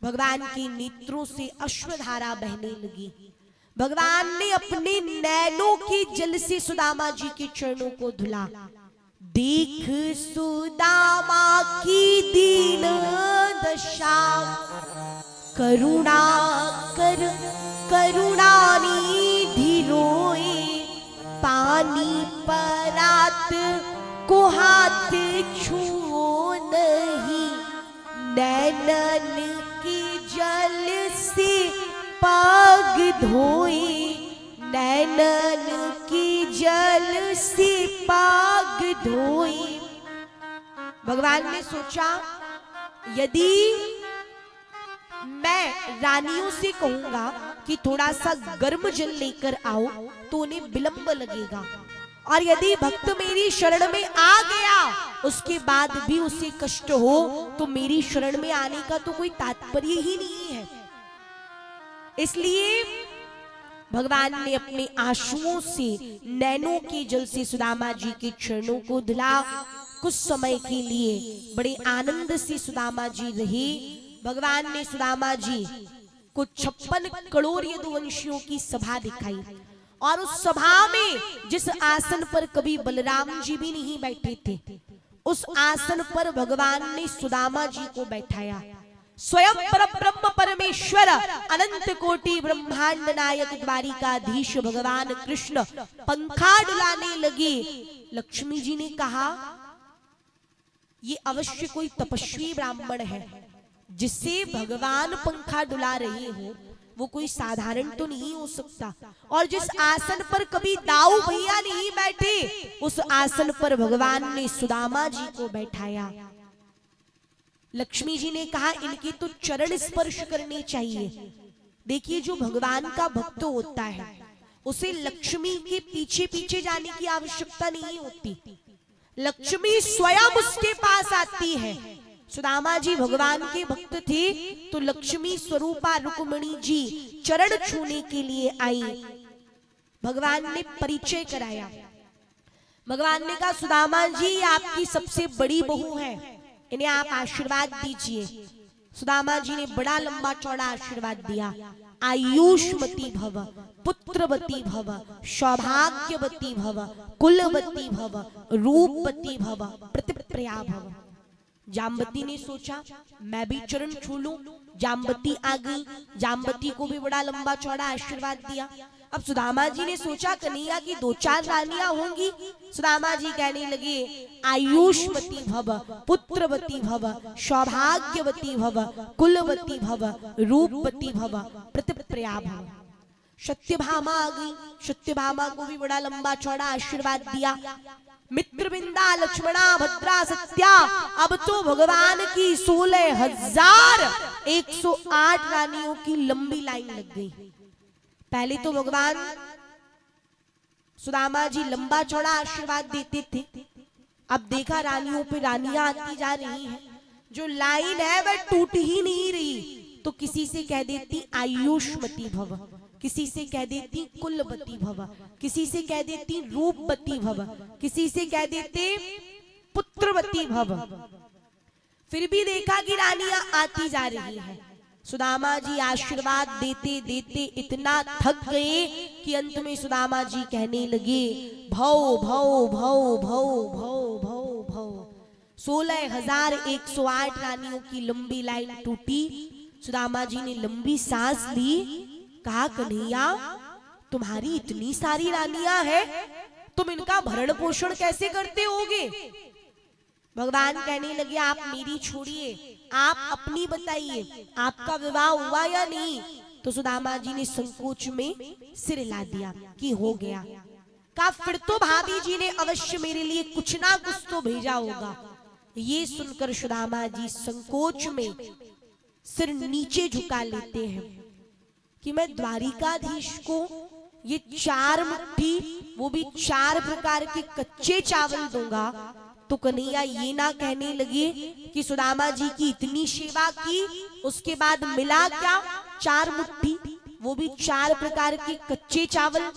भगवान के नेत्रों से अश्वधारा बहने लगी। भगवान ने अपने नैनों के जल से सुदामा जी के चरणों को धुला। देख सुदामा की दीन दशा, करुणा कर करुणानिधि रोए, पानी परात को हाथ छुओ नहीं, नैनन के जल से पाग धोए, नैनन के जल से पाग धोए। भगवान ने सोचा यदि मैं रानियों से कहूंगा कि थोड़ा सा गर्म जल लेकर आओ तो उन्हें विलंब लगेगा, और यदि भक्त मेरी शरण में आ गया उसके बाद भी उसे कष्ट हो तो मेरी शरण में आने का तो कोई तात्पर्य ही नहीं है। इसलिए भगवान ने अपने आंसुओं से, नैनों के जल से सुदामा जी के चरणों को धुला। कुछ समय के लिए बड़े आनंद से सुदामा जी रहे। भगवान ने सुदामा जी को 56 करोड़ यदुवंशियों की सभा दिखाई, और उस सभा में जिस आसन पर कभी बलराम जी भी नहीं बैठे थे, उस आसन पर भगवान ने सुदामा जी को बैठाया। स्वयं परब्रह्म परमेश्वर अनंत कोटि ब्रह्मांड नायक द्वारिकाधीश भगवान कृष्ण पंखा डुलाने लगे। लक्ष्मी जी ने कहा ये अवश्य कोई तपस्वी ब्राह्मण है, जिससे भगवान पंखा डुला रहे हो वो कोई साधारण तो नहीं हो सकता। और जिस आसन पर कभी दाऊ भैया नहीं बैठे उस आसन पर भगवान ने सुदामा जी को बैठाया। लक्ष्मी जी ने कहा इनके तो चरण स्पर्श करने चाहिए। देखिए जो भगवान का भक्त होता है उसे लक्ष्मी के पीछे पीछे जाने की आवश्यकता नहीं होती, लक्ष्मी स्वयं उसके पास आती है। सुदामा जी भगवान के भक्त थे, तो लक्ष्मी स्वरूपा रुक्मिणी जी चरण छूने के लिए आई। भगवान ने परिचय कराया। भगवान ने कहा, सुदामा जी आपकी सबसे बड़ी बहू है, इन्हें आप आशीर्वाद दीजिए। सुदामा जी ने बड़ा लंबा चौड़ा आशीर्वाद दिया। आयुष्मती भव, पुत्रवती भव, सौभाग्यवती भव, कुलवती भव, रूपवती भव, प्रतिप्रया भव। जाम्बती ने सोचा मैं भी चरण छू लूं। जाम्बती आ गई, जाम्बती को भी बड़ा लंबा चौड़ा आशीर्वाद दिया। अब सुदामा जी ने सोचा कन्हैया की 2-4 रानियां होंगी। सुदामा जी कहने लगे, आयुष्मती भव, पुत्रवती भव, सौभाग्यवती भव, कुलवती भव, रूपवती भव, प्रतिप्रया भव। सत्यभामा आ गई। सत्यभामा को भी बड़ा लंबा चौड़ा आशीर्वाद दिया। मित्रविंदा, लक्ष्मणा, भद्रा, सत्या, अब तो भगवान की 16,108 रानियों की लंबी लाइन लग गई। पहले तो भगवान सुदामा जी लंबा चौड़ा आशीर्वाद देते थे, अब देखा रानियों पे रानियां आती जा रही हैं, जो लाइन है वह टूट ही नहीं रही। तो किसी से कह देती आयुष्मती भव, किसी से कह देती कुलवती भव, किसी से कह देती रूपवती भव, किसी से कह देते पुत्रवती भव। फिर भी देखा कि रानियां आती जा रही हैं। सुदामा जी आशीर्वाद देते देते इतना थक गए कि अंत में सुदामा जी कहने लगे, भौ भौ भौ भौ भौ भौ भौ। 16,108 रानियों की लंबी लाइन टूटी। सुदामा जी ने लंबी सांस ली, कहा, कन्हैया तुम्हारी इतनी सारी रानियां हैं, तुम इनका भरण पोषण कैसे करते होगे? भगवान कहने लगे, आप मेरी छोड़िए, आप अपनी बताइए, आपका विवाह हुआ या नहीं? तो सुदामा जी ने संकोच में सिर हिला दिया कि हो गया। कहा, फिर तो भाभी जी ने अवश्य मेरे लिए कुछ ना कुछ तो भेजा होगा। ये सुनकर सुदामा जी संकोच में सिर नीचे झुका लेते हैं कि मैं द्वारिकाधीश को ये 4 मुट्ठी, वो भी 4 प्रकार के कच्चे चावल दूंगा। तो कन्हैया ये ना कहने लगे कि सुदामा जी की इतनी सेवा की, उसके बाद मिला क्या? 4 मुट्ठी, वो भी 4 प्रकार के कच्चे चावल।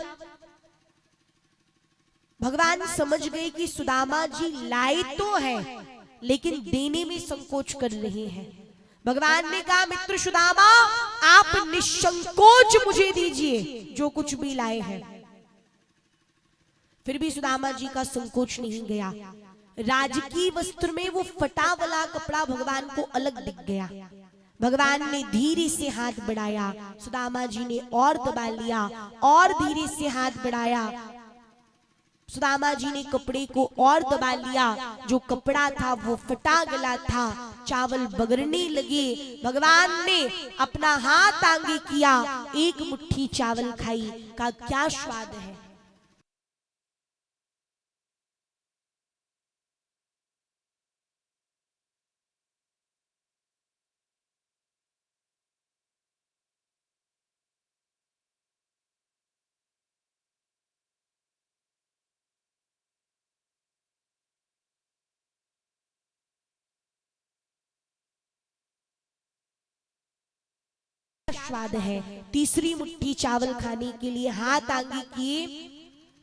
भगवान समझ गए कि सुदामा जी लाए तो है, लेकिन देने में संकोच कर रहे हैं। भगवान ने कहा, मित्र सुदामा, आप निसंकोच मुझे दीजिए जो कुछ भी लाए हैं। फिर भी सुदामा जी का संकोच नहीं गया। राजकीय वस्त्र में वो फटा वाला कपड़ा भगवान को अलग दिख गया। भगवान ने धीरे से हाथ बढ़ाया, सुदामा जी ने और दबा लिया, और धीरे से हाथ बढ़ाया, सुदामा जी ने कपड़े को और दबा लिया। जो कपड़ा था वो फटा गला था, चावल बगरने लगे। भगवान ने अपना हाथ आगे किया, 1 मुट्ठी चावल खाई, का क्या स्वाद है। स्वाद है। तीसरी मुट्ठी चावल खाने के लिए हाथ आगे किए।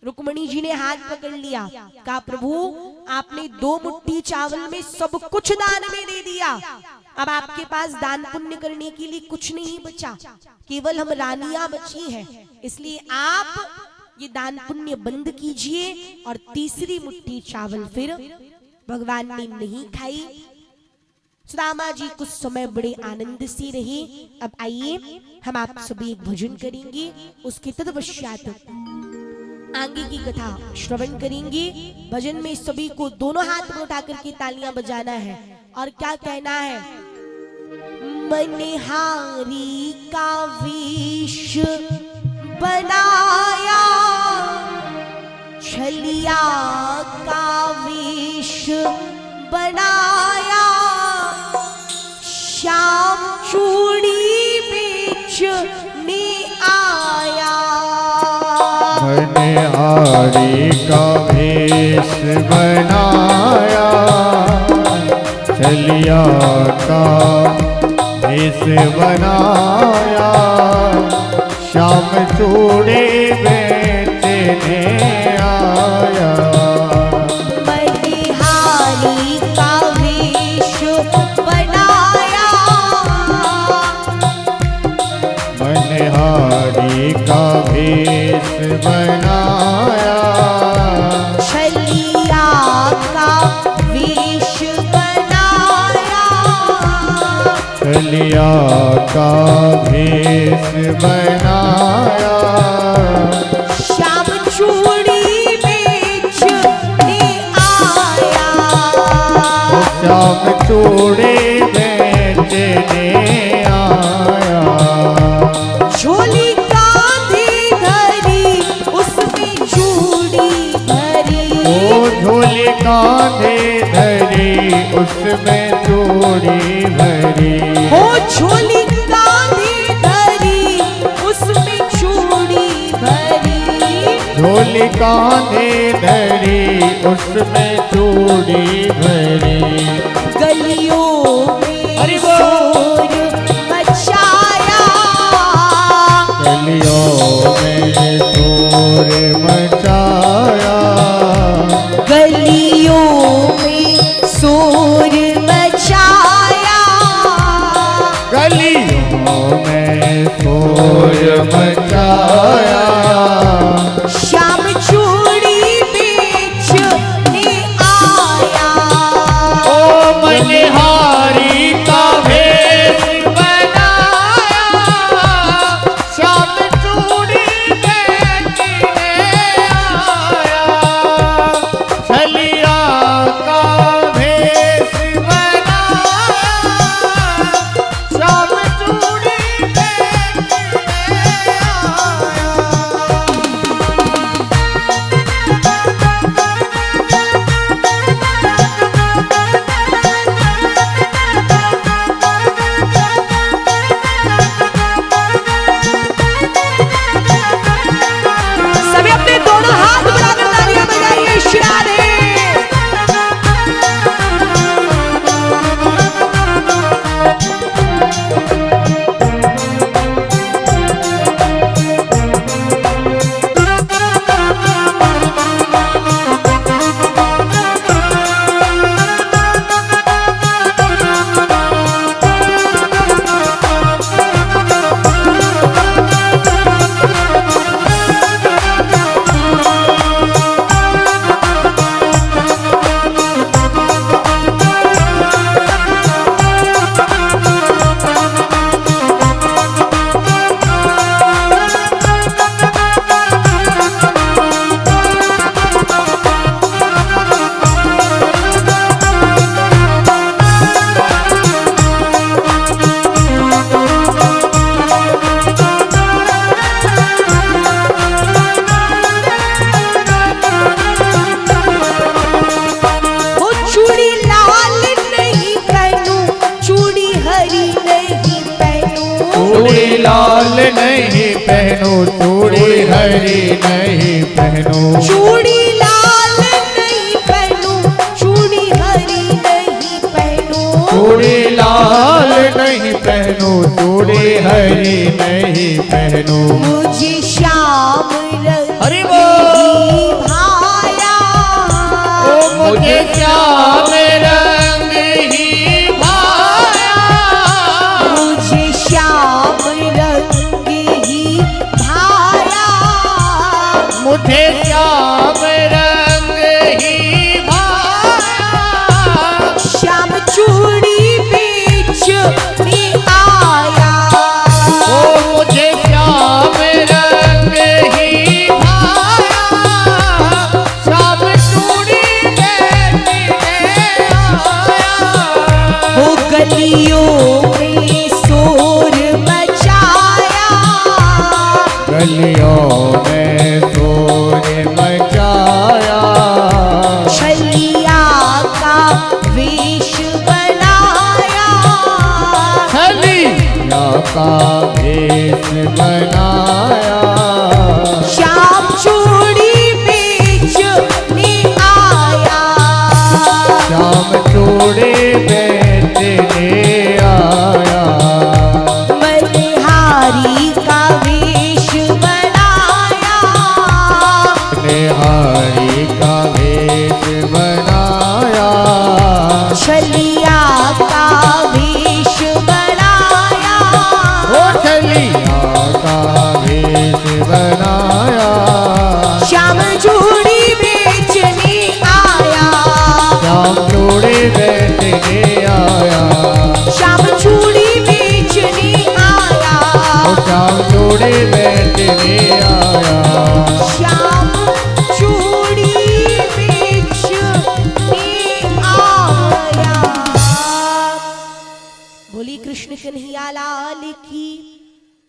रुक्मिणी जी ने हाथ पकड़ लिया, कहा, प्रभु आपने 2 मुट्ठी चावल में सब कुछ दान में दे दिया, अब आपके पास दान पुण्य करने के लिए कुछ नहीं बचा, केवल हम रानियां बची हैं, इसलिए आप ये दान पुण्य बंद कीजिए। और तीसरी मुट्ठी चावल फिर भगवान ने नहीं खाई। सुदामा जी कुछ समय बड़े आनंद से रहे। अब आइए हम आप सभी एक भजन करेंगे, उसके तत्पश्चात आगे की कथा श्रवण करेंगे। भजन में सभी को दोनों हाथ में उठा करके तालियां बजाना है और क्या कहना है, मनहारी का वेश बनाया, छलिया का वेश बनाया, श्याम चूड़ी बेचने आया। मनहारी का वेश बनाया, छलिया का भेष बनाया, श्याम चूड़े बेचने आया। मनिहारी का वेश बनाया, मनिहारी का भेष बनाया, छलिया का वेश बनाया, छलिया का भेष बनाया, श्याम चूड़ी बेचने आया, श्याम चूड़े बेचने आया। झोली कांधे धरी उसमें चूड़ी भरी, ओ झोली कांधे धरी उसमें चूड़ी भरी, हो झोली कांधे धरी उसमें चूड़ी भरी, झोली कांधे धरी उसमें चूड़ी भरी। गलियों में हरि बोल। शोर मचाया, गलियों में शोर मचाया, गलियों में शोर मचाया, गलियों में शोर मचाया, श्याम चूड़ी बेचने आया, ओ मनिहारी का भेष बनाया, श्याम चूड़ी बेचने आया, छलिया का भेष बनाया, श्याम चूड़ी बेचने आया। सभी अपने दोनों हाथ बढ़ाकर तालियां बजाइए, श्री राधे। वो चूड़ी लाल नहीं पहनूं, चूड़ी हरी नहीं पहनूं, चूड़ी लाल नहीं पहनो, चूड़ी हरी नहीं पहनो, चूड़ी लाल नहीं पहनूं, चूड़ी हरी नहीं पहनूं, चूड़ी लाल नहीं पहनो, चूड़ी हरी नहीं पहनो। मुझे श्याम रंग हरि बोल। ही भाया, ओ मुझे श्याम रंग ही भाया, मुझे श्याम रंग ही भाया, मुझे श्याम रंग ही भाया, श्याम चूड़ी बेचने आया, ओ मुझे श्याम रंग ही भाया, श्याम चूड़ी बेचने आया। वो गलियों में शोर मचाया, गलियों में शोर मचाया, छलिया का वेश बनाया, छलिया का भेष बनाया, श्याम चूड़ी बेचने आया, श्याम चूड़े बेचने छलिया का वेश बनाया, ओ छलिया का वेश बनाया, श्याम चूड़ी बेचने आया, श्याम चूड़ी बेचने आया, श्याम चूड़ी बेचने आया, ओ श्याम चूड़ी बेचने आया, श्याम चूड़ी बेचने आया। बोली कृष्ण कन्हैया लाल की,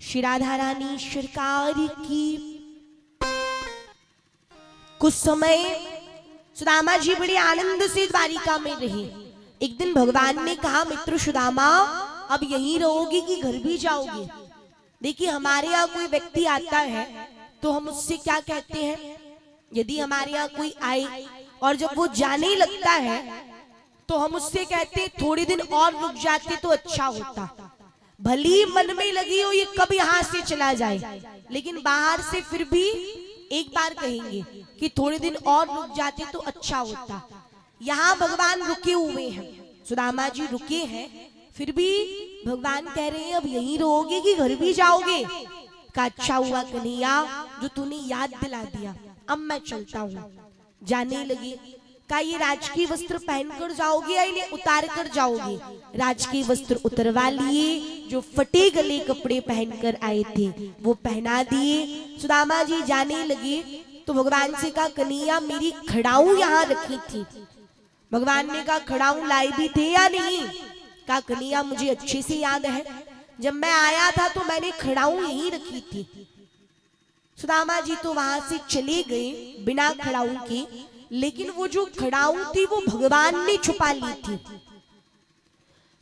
श्री राधा रानी सरकार की। कुछ समय सुदामा जी बड़े आनंद से द्वारिका में रहे। एक दिन भगवान ने कहा, मित्र सुदामा अब यहीं रहोगे कि घर भी जाओगे? देखिए हमारे यहाँ कोई व्यक्ति आता है तो हम उससे क्या कहते हैं, यदि हमारे यहाँ कोई आए और जब वो जाने लगता है तो हम उससे कहते हैं थोड़े दिन और रुक जाते तो अच्छा होता। भली मन में लगी हो ये कब यहाँ से चला जाए, लेकिन बाहर से फिर भी एक बार कहेंगे कि थोड़े दिन और रुक जाते तो अच्छा होता। यहाँ भगवान रुके हुए हैं, सुदामा जी रुके हैं, फिर भी भगवान कह रहे हैं अब यहीं रहोगे कि घर भी जाओगे? का अच्छा हुआ कन्हैया जो तूने याद दिला दिया, अब मैं चलता हूँ। जाने लगे। का ये राजकीय वस्त्र पहनकर जाओगे या इन्हें उतार कर जाओगे? राजकीय वस्त्र उतरवा लिए, जो फटे गले कपड़े पहनकर आए थे वो पहना दिए। सुदामा जी जाने लगे तो भगवान से कहा, कन्हैया मेरी खड़ाऊ यहाँ रखी थी। भगवान ने कहा, खड़ाऊ लाए भी थे या नहीं? कहा, कन्हैया मुझे अच्छे से याद है, जब मैं आया था तो मैंने खड़ाऊ यहीं रखी थी। सुदामा जी तो वहां से चले गए बिना खड़ाऊ के, लेकिन वो जो खड़ाऊ थी वो भगवान ने छुपा ली थी।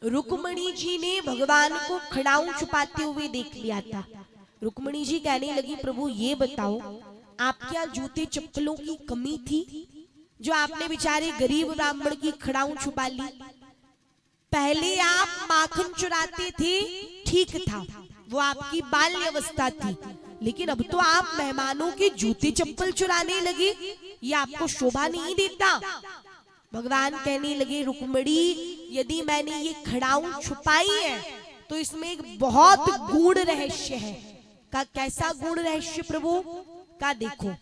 रुक्मणी जी ने भगवान को खड़ाऊ छुपाते हुए देख लिया था। रुक्मणी जी कहने लगी, प्रभु ये बताओ आपके यहाँ जूते चप्पलों की कमी थी जो आपने बेचारे गरीब ब्राह्मण की खड़ाऊ छुपा ली? पहले आप माखन चुराते थे, ठीक था, वो आपकी बाल्य अवस्था थी, लेकिन अब तो आप मेहमानों के जूते चप्पल चुराने लगे, ये आपको शोभा नहीं देता। भगवान कहने लगे, रुक्मणी यदि मैंने ये खड़ाऊ छुपाई है तो इसमें एक बहुत गूढ़ रहस्य है। का कैसा गूढ़ रहस्य प्रभु? का देखो,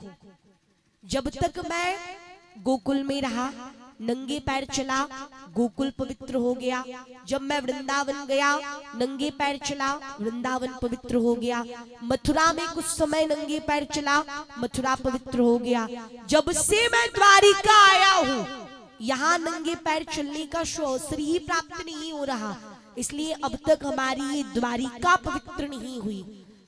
जब तक मैं गोकुल में रहा, नंगे पैर चला, गोकुल पवित्र हो गया। जब मैं वृंदावन गया, नंगे पैर चला, वृंदावन पवित्र हो गया। मथुरा में कुछ समय नंगे पैर चला, मथुरा पवित्र हो गया। जब से मैं द्वारिका आया हूँ, यहाँ नंगे पैर चलने का अवसर ही प्राप्त नहीं हो रहा, इसलिए अब तक हमारी ये द्वारिका पवित्र नहीं हुई।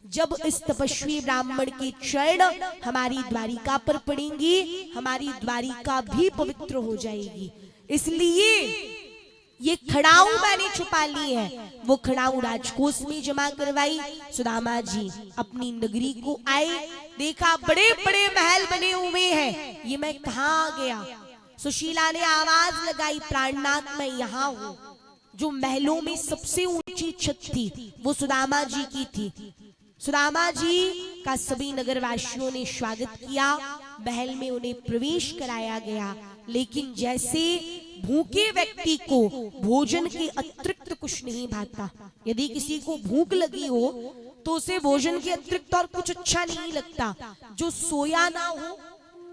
जब इस तपस्वी ब्राह्मण के चरण हमारी द्वारिका पर पड़ेंगी, हमारी द्वारिका भी पवित्र हो जाएगी। इसलिए ये खड़ाऊ मैंने छुपा ली है। वो खड़ाऊ राजकोष में जमा करवाई। सुदामा जी अपनी नगरी को आए, देखा बड़े बड़े महल बने हुए हैं, ये मैं कहाँ आ गया? सुशीला ने आवाज लगाई, प्राणनाथ मैं यहाँ हूँ। जो महलों में सबसे ऊंची छत थी वो सुदामा जी की थी। सुदामा जी का सभी नगरवासियों ने स्वागत किया, महल में उन्हें प्रवेश कराया गया। लेकिन जैसे भूखे व्यक्ति को भोजन के अतिरिक्त कुछ नहीं भाता, यदि किसी को भूख लगी हो तो उसे भोजन के अतिरिक्त और कुछ अच्छा नहीं लगता। जो सोया ना हो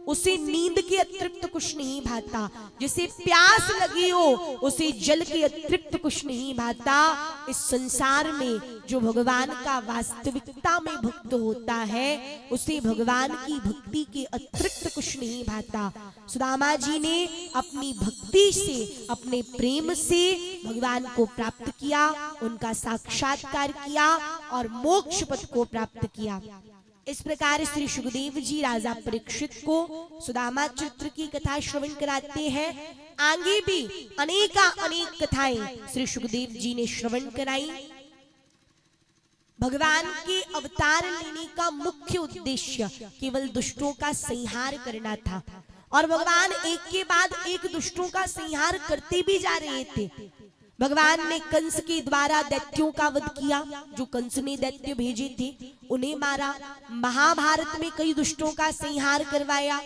उसे नींद के अतिरिक्त कुछ नहीं भाता, जिसे प्यास लगी हो उसे जल के अतिरिक्त कुछ नहीं भाता। इस संसार में जो भगवान का वास्तविकता में भक्त होता है उसे भगवान की भक्ति के अतिरिक्त कुछ नहीं भाता। सुदामा जी ने अपनी भक्ति से, अपने प्रेम से भगवान को प्राप्त किया, उनका साक्षात्कार किया और मोक्ष पद को प्राप्त किया। इस प्रकार श्री सुखदेव जी राजा परीक्षित को सुदामा चरित्र की कथा श्रवण कराते हैं। आगे भी अनेक कथाएं श्री सुखदेव जी ने श्रवण कराई। भगवान के अवतार लेने का मुख्य उद्देश्य केवल दुष्टों का संहार करना था, और भगवान एक के बाद एक दुष्टों का संहार करते भी जा रहे थे। भगवान ने कंस के द्वारा दैत्यों का वध किया, जो कंस ने दैत्य भेजे थे उन्हें मारा। महाभारत में कई दुष्टों का संहार करवाया,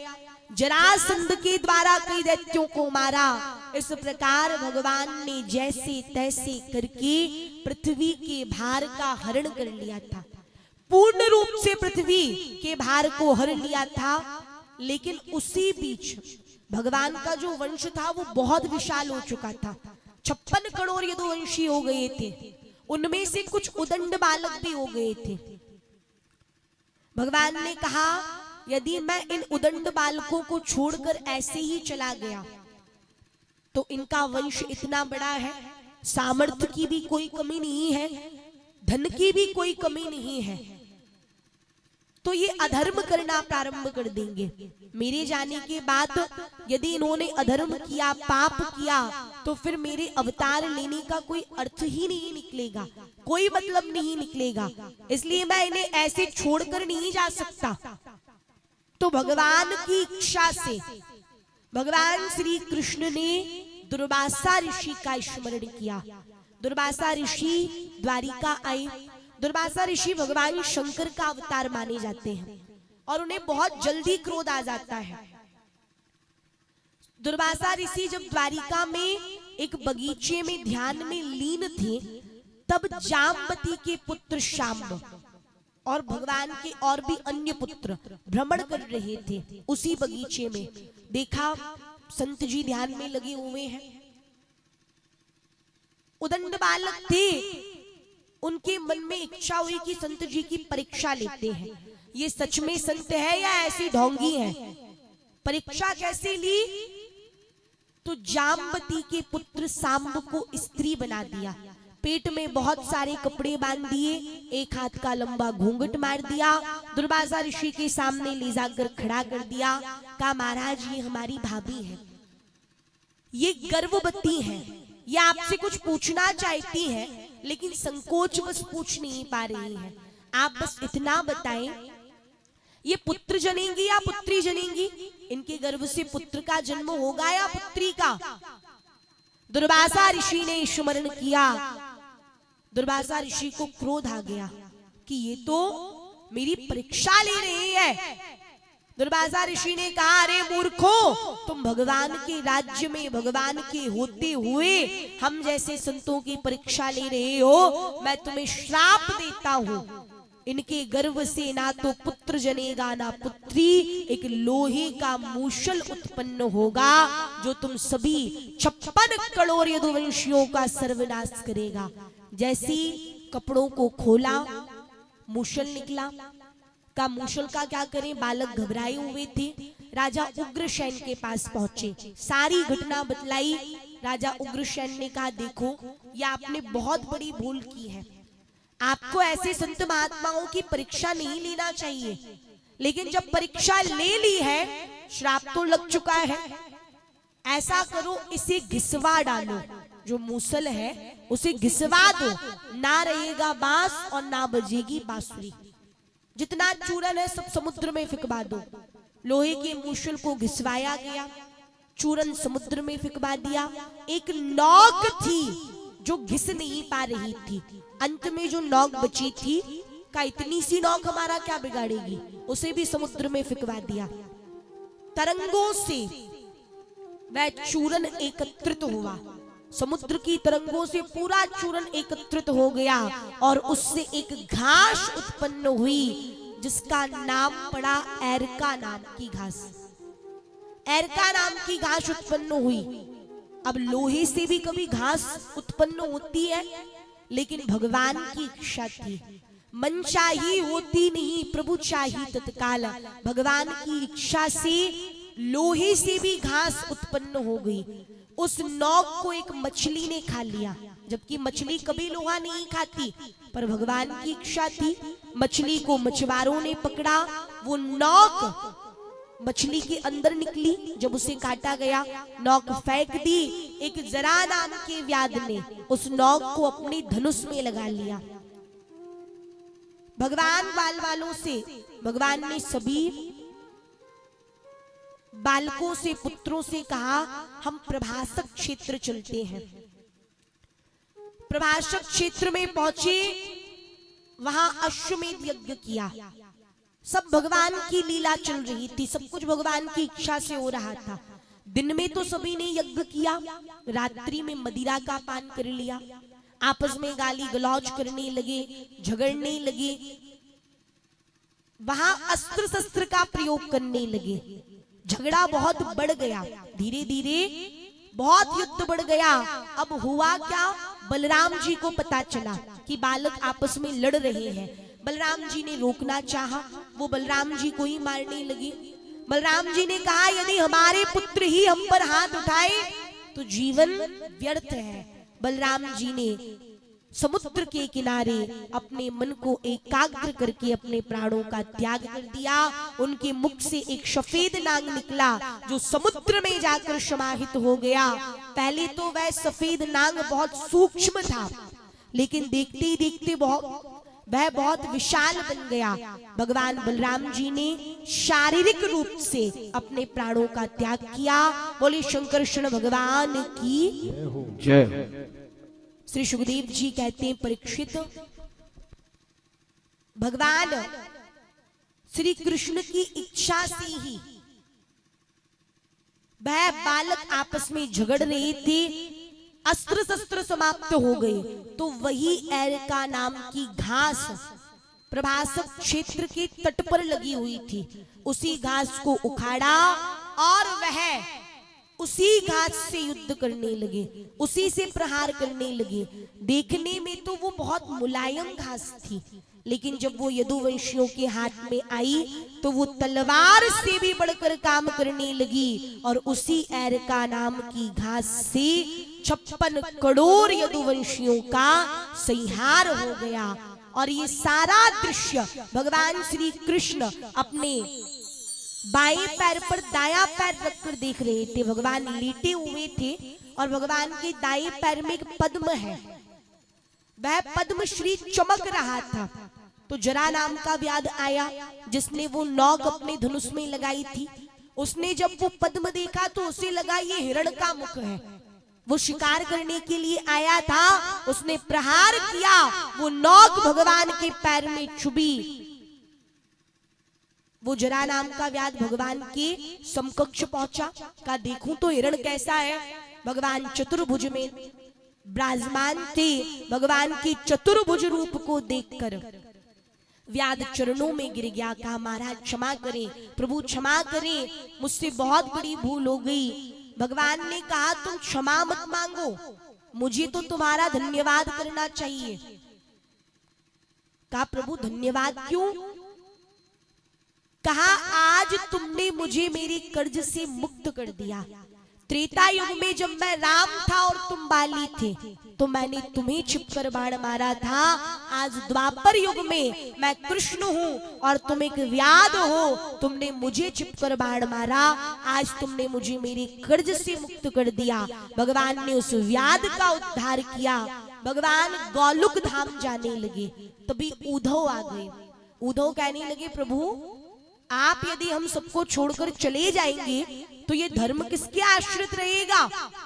जरासंध के द्वारा कई दैत्यों को मारा। इस प्रकार भगवान ने जैसे तैसे करके पृथ्वी के भार का हरण कर लिया था। पूर्ण रूप से पृथ्वी के भार को हर लिया था। लेकिन उसी बीच भगवान का जो वंश था वो बहुत विशाल हो चुका था। 56 करोड़ यदुवंशी हो गए थे, उनमें से कुछ उदंड बालक भी हो गए थे। भगवान ने कहा यदि मैं इन उदंड बालकों को छोड़कर ऐसे ही चला गया तो इनका वंश इतना बड़ा है, सामर्थ्य की भी कोई कमी नहीं है, धन की भी कोई कमी नहीं है, तो ये अधर्म करना प्रारंभ कर देंगे। मेरे जाने के बाद यदि इन्होंने अधर्म किया, पाप किया, तो फिर मेरे अवतार लेने का कोई अर्थ ही नहीं निकलेगा, कोई मतलब नहीं निकलेगा। इसलिए मैं इन्हें ऐसे छोड़कर नहीं जा सकता। तो भगवान की इच्छा से भगवान श्री कृष्ण ने दुर्वासा ऋषि का स्मरण किया। दुर्वासा ऋषि द्वारिका आए। दुर्वासा ऋषि भगवान शंकर का अवतार माने जाते हैं और उन्हें बहुत जल्दी क्रोध आ जाता है। दुर्वासा ऋषि जब द्वारिका में एक बगीचे में ध्यान में लीन थे, तब जाम्बती के पुत्र शाम्ब और भगवान के और भी अन्य पुत्र भ्रमण कर रहे थे उसी बगीचे में। देखा संत जी ध्यान में लगे हुए हैं, उदंड बालक थे, उनके मन में इच्छा हुई कि संत जी की परीक्षा लेते हैं, ये सच में संत है या ऐसी ढोंगी है। परीक्षा कैसे ली? तो जाम्बती के पुत्र सांब को स्त्री बना दिया, पेट में बहुत सारे कपड़े बांध दिए, एक हाथ का लंबा घूंघट मार दिया, दुर्वासा ऋषि के सामने ले जाकर खड़ा कर दिया। कहा महाराज ये हमारी भाभी है, ये गर्भवती है, ये आपसे कुछ पूछना चाहती है लेकिन संकोच बस पूछ नहीं पा रही है। आप बस इतना बताएं ये पुत्र जनेंगी या पुत्री जनेंगी? इनके गर्भ से पुत्र का जन्म होगा या पुत्री का? दुर्वासा ऋषि ने स्मरण किया। दुर्वासा ऋषि को क्रोध आ गया कि ये तो मेरी परीक्षा ले रही है। दुर्वासा ऋषि ने कहा अरे मूर्खो, तुम भगवान के राज्य में भगवान के होते हुए हम जैसे संतों की परीक्षा ले रहे हो, मैं तुम्हें श्राप देता हूं। इनके गर्भ से ना तो पुत्र जनेगा ना पुत्री, एक लोहे का मूषल उत्पन्न होगा जो तुम सभी 56 करोड़ यदुवंशियों का सर्वनाश करेगा। जैसी कपड़ों को खोला, मूषल निकला। का मूषल का क्या करें, बालक घबराए हुए थे। राजा उग्रसेन के पास पहुंचे, सारी घटना बतलाई। राजा उग्रसेन ने कहा देखो ये आपने बहुत बड़ी भूल की है, आपको ऐसे संत महात्माओं की परीक्षा नहीं लेना चाहिए, लेकिन जब परीक्षा ले ली है श्राप तो लग चुका है, ऐसा करो इसे घिसवा डालो, जो मूसल है उसे घिसवा दो, ना रहेगा बांस और ना बजेगी बांसुरी। जितना चूरन है सब समुद्र में फिकवा दो। लोहे के मूसल को घिसवाया गया, चूरन समुद्र में फिकवा दिया। एक नौक थी जो घिस नहीं पा रही थी, अंत में जो नौक बची थी का इतनी सी नौक हमारा क्या बिगाड़ेगी, उसे भी समुद्र में फिकवा दिया। तरंगों से वह चूरन एकत्रित हुआ, समुद्र की तरंगों से पूरा चूरन एकत्रित हो गया और उससे एक घास उत्पन्न हुई जिसका नाम पड़ा एरका नाम की घास। एरका नाम की घास उत्पन्न हुई। अब लोहे से भी कभी घास उत्पन्न होती है, लेकिन भगवान की इच्छा थी, मन चाही होती नहीं प्रभु चाही तत्काल। भगवान की इच्छा से लोहे से भी घास उत्पन्न हो गई। उस नौक को एक मछली ने खा लिया, जबकि मछली कभी लोहा नहीं खाती, पर भगवान की इच्छा थी। मछली को मछुआरों ने पकड़ा, वो नौक मछली के अंदर निकली। जब उसे काटा गया, नौक फेंक दी। एक जरा नाम के व्याध ने उस नौक को अपने धनुष में लगा लिया। भगवान बाल वालों से भगवान ने सभी बालकों से, पुत्रों से कहा हम प्रभासक क्षेत्र चलते हैं। प्रभासक क्षेत्र में पहुंचे, वहां अश्वमेध यज्ञ किया। सब भगवान की लीला चल रही थी, सब कुछ भगवान की इच्छा से हो रहा था। दिन में तो सभी ने यज्ञ किया, रात्रि में मदिरा का पान कर लिया, आपस में गाली गलौज करने लगे, झगड़ने लगे, वहां अस्त्र शस्त्र का प्रयोग करने लगे। झगड़ा बहुत बढ़ गया, धीरे धीरे बहुत युद्ध बढ़ गया। अब हुआ क्या, बलराम जी को पता चला कि बालक आपस में लड़ रहे हैं। बलराम जी ने रोकना चाहा, वो बलराम जी को ही मारने लगे। बलराम जी ने कहा यदि हमारे पुत्र ही हम पर हाथ उठाए तो जीवन व्यर्थ है। बलराम जी ने समुद्र के किनारे अपने मन को एकाग्र करके अपने प्राणों का त्याग कर दिया। उनके मुख से एक सफेद नाग निकला जो समुद्र में जाकर समाहित हो गया। पहले तो वह सफेद नाग बहुत सूक्ष्म था, लेकिन देखते ही देखते वह बहुत विशाल बन गया। भगवान बलराम जी ने शारीरिक रूप से अपने प्राणों का त्याग किया। बोले शंकरषण भगवान की जय। श्री सुखदेव जी कहते हैं, परीक्षित, भगवान श्री कृष्ण की इच्छा से ही वह बालक आपस में झगड़ रहे थे, अस्त्र शस्त्र समाप्त हो गए, तो वही एरका नाम की घास प्रभासक क्षेत्र के तट पर लगी हुई थी। उसी घास को उखाड़ा और वह उसी घास से युद्ध करने लगे, उसी से प्रहार करने लगे। देखने में तो वो बहुत मुलायम घास थी, लेकिन जब वो यदुवंशियों के हाथ में आई तो वो तलवार से भी बढ़कर काम करने लगी और उसी एरका नाम की घास से 56 करोड़ यदुवंशियों का संहार हो गया। और ये सारा दृश्य भगवान श्री कृष्ण अपने बाएं पैर पर दायां पैर रखकर देख रहे थे। भगवान लेटे हुए थे और भगवान के दाएं पैर में एक पद्म है, वह पद्म श्री चमक रहा था। तो जरा नाम का व्याध आया जिसने वो नौक अपने धनुष में लगाई थी। उसने जब वो पद्म देखा तो उसे लगा ये हिरण का मुख है। वो शिकार करने के लिए आया था, उसने प्रहार किया, वो नौक भगवान के पैर में चुभी। वो जरा नाम का व्याध भगवान के समकक्ष पहुंचा, का देखूं तो हिरण कैसा है। भगवान चतुर्भुज में विराजमान थे। भगवान के चतुर्भुज रूप को देखकर व्याध चरणों में गिर गया, कहा महाराज क्षमा करें, प्रभु क्षमा करें, मुझसे बहुत बड़ी भूल हो गई। भगवान ने कहा तुम क्षमा मत मांगो, मुझे तो तुम्हारा धन्यवाद करना चाहिए। कहा प्रभु धन्यवाद क्यों? कहा आज तुमने मुझे मेरे कर्ज से मुक्त कर दिया। त्रेता युग में जब मैं राम था और तुम बाली थे तो मैंने तुम्हें छिपकर बाण मारा था। आज द्वापर युग में मैं कृष्ण हूँ और तुम एक व्याध हो, तुमने मुझे छिपकर बाण मारा, आज तुमने मुझे मेरे कर्ज से मुक्त कर दिया। भगवान ने उस व्याध का उद्धार किया। भगवान गोलोक धाम जाने लगे, तभी उद्धव आ गए। उद्धव कहने लगे प्रभु आप यदि हम सबको छोड़कर चले जाएंगे तो ये धर्म किसके आश्रित रहेगा?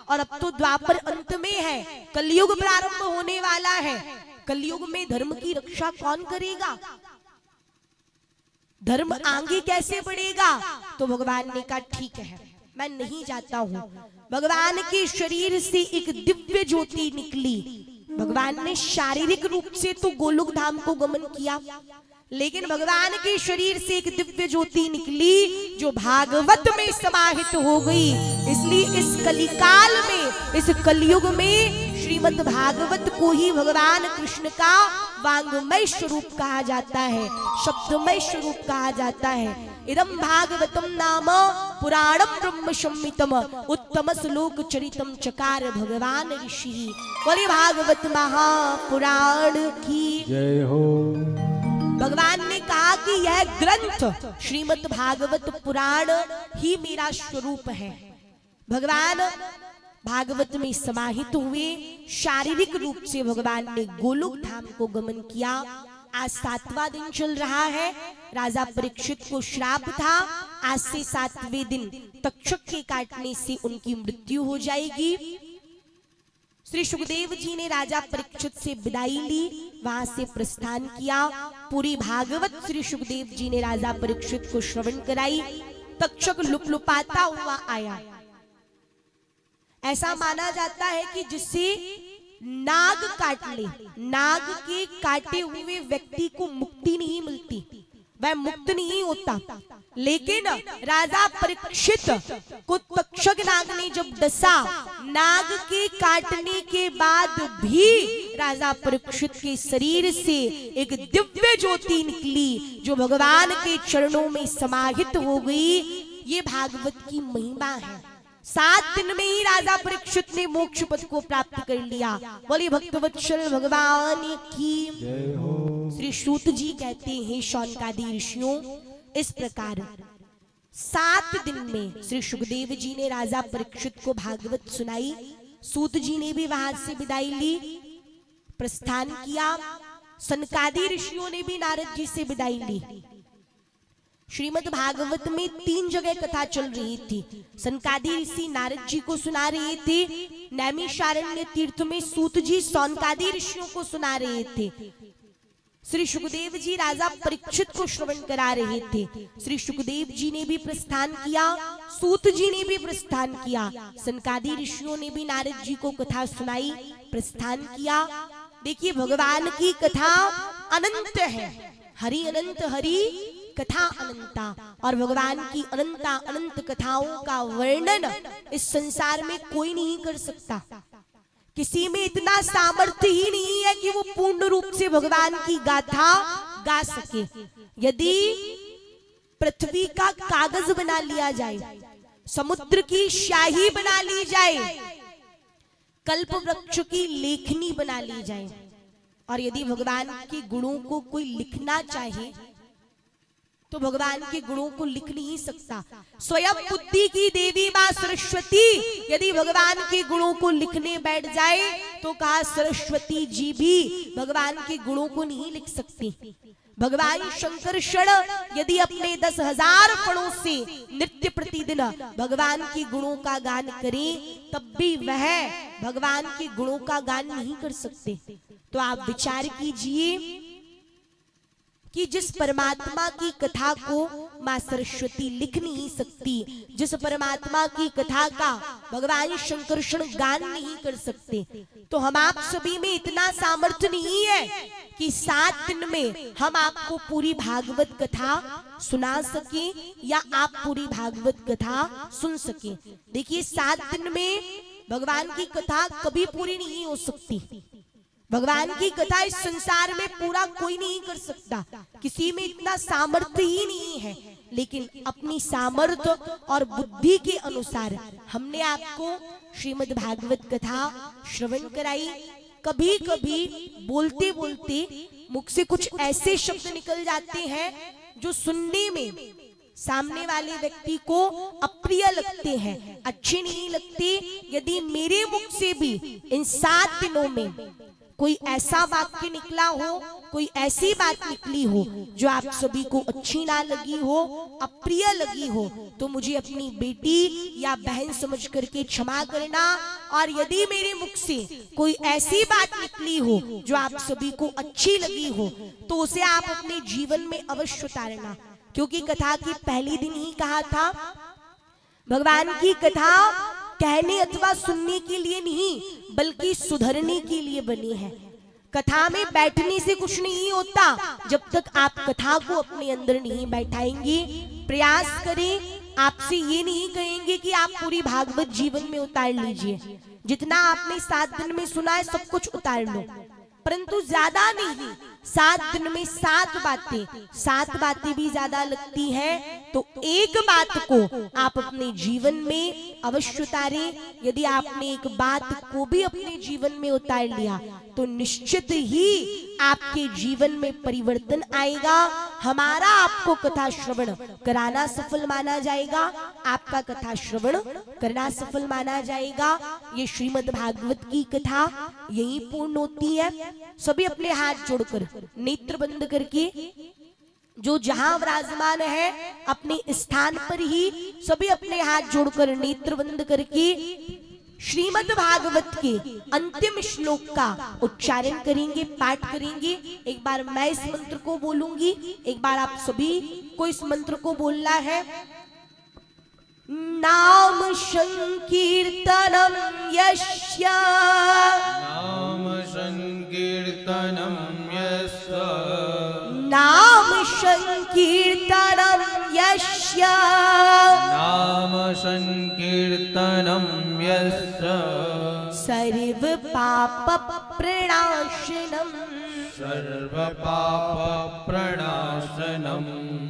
और अब तो द्वापर अंत में है, कलयुग प्रारंभ होने वाला है, कलयुग में धर्म की रक्षा कौन करेगा? धर्म आगे कैसे बढ़ेगा? तो भगवान ने कहा ठीक है मैं नहीं जाता हूं। भगवान के शरीर से एक दिव्य ज्योति निकली। भगवान ने शारीरिक रूप से तो गोलोक धाम को गमन किया, लेकिन भगवान के शरीर से एक दिव्य ज्योति निकली जो भागवत में समाहित हो गई। इसलिए इस कलिकाल में, इस कलयुग में श्रीमद् भागवत को ही भगवान कृष्ण का वांग्मय स्वरूप कहा जाता है, शब्दमय स्वरूप कहा जाता है। इदं भागवतम नाम पुराणम ब्रह्म संहितम उत्तम श्लोक चरितम चकार भगवान ऋषि। बोले भागवत महापुराण की जय हो। भगवान ने कहा कि यह ग्रंथ श्रीमद् भागवत पुराण ही मेरा स्वरूप है। भगवान भागवत में समाहित हुए, शारीरिक रूप से भगवान ने गोलोक धाम को गमन किया। आज 7वां दिन चल रहा है। राजा परीक्षित को श्राप था, आज से 7वें दिन तक्षक के काटने से उनकी मृत्यु हो जाएगी। श्री सुखदेव जी ने राजा परीक्षित से विदाई ली, वहां से प्रस्थान किया। पूरी भागवत श्री सुखदेव जी ने राजा परीक्षित को श्रवण कराई। तक्षक लुपलुपाता हुआ आया, ऐसा माना जाता है कि जिससे नाग काट ले, नाग के काटे हुए व्यक्ति को मुक्ति नहीं मिलती, वह मुक्त नहीं होता। लेकिन राजा परीक्षित को तक्षक नाग ने जब डसा, नाग के काटने के बाद भी राजा परीक्षित के शरीर से एक दिव्य ज्योति निकली जो भगवान के चरणों में समाहित हो गई। ये भागवत की महिमा है। 7 दिन में ही राजा परीक्षित ने मोक्ष पद को प्राप्त कर लिया। बोले भक्तवत्सल भगवान की जय हो। श्री सूत जी कहते हैं शौनकादि ऋषियों, इस प्रकार 7 दिन में श्री सुखदेव जी ने राजा परीक्षित को भागवत सुनाई। सूत जी ने भी वहां से विदाई ली, प्रस्थान किया। सनकादि ऋषियों ने भी नारद जी से विदाई ली। श्रीमद् भागवत में 3 जगह कथा चल रही थी। सनकादि ऋषि नारद जी को सुना रहे थे, नैमिषारण्य तीर्थ में सूत जी सौनकादि ऋषियों को सुना रहे थे, श्री सुखदेव जी राजा परीक्षित को श्रवण करा रहे थे। श्री सुखदेव जी ने भी प्रस्थान किया, सूत जी ने भी प्रस्थान किया, सनकादि ऋषियों ने भी नारद जी को कथा सुनाई, प्रस्थान किया। देखिए भगवान की कथा अनंत है, हरि अनंत, हरि कथा अनंता, और भगवान की अनंता अनंत कथाओं का वर्णन इस संसार में कोई नहीं कर सकता। किसी में इतना सामर्थ्य ही नहीं है कि वो पूर्ण रूप से भगवान की गाथा गा सके। यदि पृथ्वी का कागज बना लिया जाए, समुद्र की स्याही बना ली जाए, कल्प वृक्ष की लेखनी बना ली जाए, और यदि भगवान के गुणों को कोई लिखना चाहे तो भगवान के गुणों को लिख नहीं सकता। स्वयं बुद्धि की देवी मां सरस्वती यदि भगवान के गुणों को लिखने बैठ जाए तो कहा सरस्वती जी भी भगवान के गुणों को नहीं लिख सकती। भगवान शंकरषण यदि अपने 10,000 फणों से नित्य प्रतिदिन भगवान के गुणों का गान करें, तब भी वह भगवान के गुणों का गान नहीं कर सकते। तो आप विचार कीजिए कि जिस परमात्मा की कथा को मां सरस्वती लिख नहीं सकती, जिस परमात्मा की कथा का भगवान शंकरषण गान नहीं कर सकते, तो हम आप सभी में इतना सामर्थ्य नहीं है कि 7 दिन में हम आपको पूरी भागवत कथा सुना सके या आप पूरी भागवत कथा सुन सके। देखिए 7 दिन में भगवान की कथा कभी पूरी नहीं हो सकती। भगवान की कथा इस संसार में पूरा कोई नहीं कर सकता, किसी में इतना सामर्थ्य ही नहीं है। लेकिन अपनी सामर्थ्य और बुद्धि के अनुसार हमने आपको श्रीमद् भागवत कथा श्रवण कराई। कभी कभी बोलते बोलते मुख से कुछ ऐसे शब्द निकल जाते हैं जो सुनने में सामने वाले व्यक्ति को अप्रिय लगते हैं, अच्छे नहीं लगते। यदि मेरे मुख से भी इन 7 दिनों में कोई ऐसा वाक्य निकला हो, कोई ऐसी बात निकली हो जो आप सभी को अच्छी ना लगी हो, अप्रिय लगी हो, तो मुझे अपनी बेटी या बहन समझ करके क्षमा करना। और यदि मेरे मुख से कोई ऐसी बात निकली हो जो आप सभी को अच्छी लगी हो, तो उसे आप अपने जीवन में अवश्य उतारना। क्योंकि कथा की पहले दिन ही कहा था, भगवान की कथा कहने अथवा सुनने के लिए नहीं बल्कि सुधरने के लिए बनी है। कथा में बैठने से कुछ नहीं होता जब तक आप कथा को अपने अंदर नहीं बैठाएंगे। प्रयास करें, आपसे ये नहीं कहेंगे कि आप पूरी भागवत जीवन में उतार लीजिए, जितना आपने 7 दिन में सुना है सब कुछ उतार लो, परंतु ज्यादा नहीं। 7 दिन में 7 बातें भी ज्यादा लगती हैं, तो एक बात को आप अपने जीवन में अवश्य उतारें। यदि आपने एक बात को भी अपने जीवन में उतार लिया तो निश्चित ही आपके जीवन में परिवर्तन आएगा। हमारा आपको कथा श्रवण कराना सफल माना जाएगा, आपका कथा श्रवण करना सफल माना जाएगा। ये श्रीमद् भागवत की कथा यही पूर्ण होती है। सभी अपने हाथ जोड़कर नेत्र बंद करके, जो जहां विराजमान है अपने स्थान पर ही सभी अपने हाथ जोड़कर नेत्र बंद करके श्रीमद् भागवत के अंतिम श्लोक का उच्चारण करेंगे, पाठ करेंगे। एक बार मैं इस मंत्र को बोलूंगी, एक बार आप सभी को इस मंत्र को बोलना है। नाम संकीर्तनम यस्य नाम संकीर्तनं यस्य नाम संकीर्तनम यस्य नाम संकीर्तनं यस्य सर्व पाप प्रणाशनम सर्वपापप्रणाशनं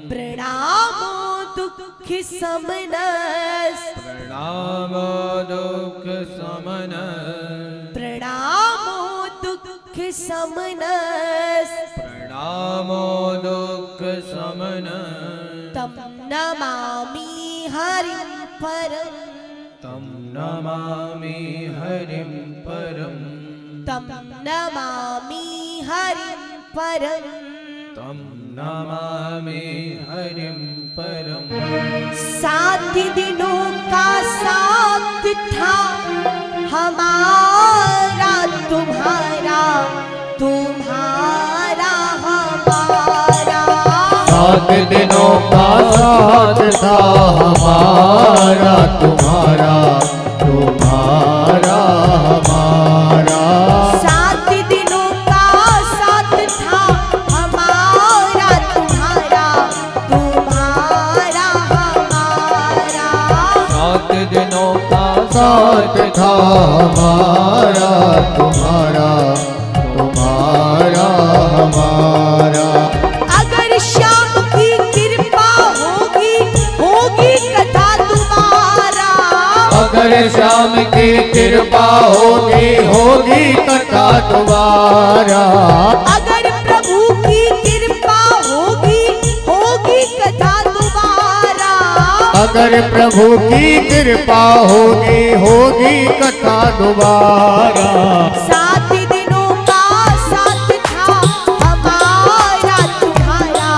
प्रणामो दुःख समनस प्रणामो दुःखशमनः प्रणामो दुःख समनस प्रणामो दुःखशमनः तम नमामि हरिं परम तं नमामि हरिं परम् तम नमामि हरिं परम तं नमामि हरिं परम् 7 दिनों का साथ था हमारा तुम्हारा तुम्हारा हमारा 7 दिनों का साथ था हमारा तुम्हारा तुम्हारा हमारा 7 दिनों का साथ था हमारा तुम्हारा तुम्हारा हमारा 7 दिनों का साथ था हमारा तुम्हारा तुम्हारा हमारा अगर श्याम की कृपा होगी होगी कथा तुम्हारा अगर श्याम की कृपा होगी होगी कथा तुम्हारा अगर प्रभु की कृपा होगी होगी कथा तुम्हारा अगर प्रभु की कृपा होगी होगी कथा दोबारा 7 दिनों का साथ था हमारा तुम्हारा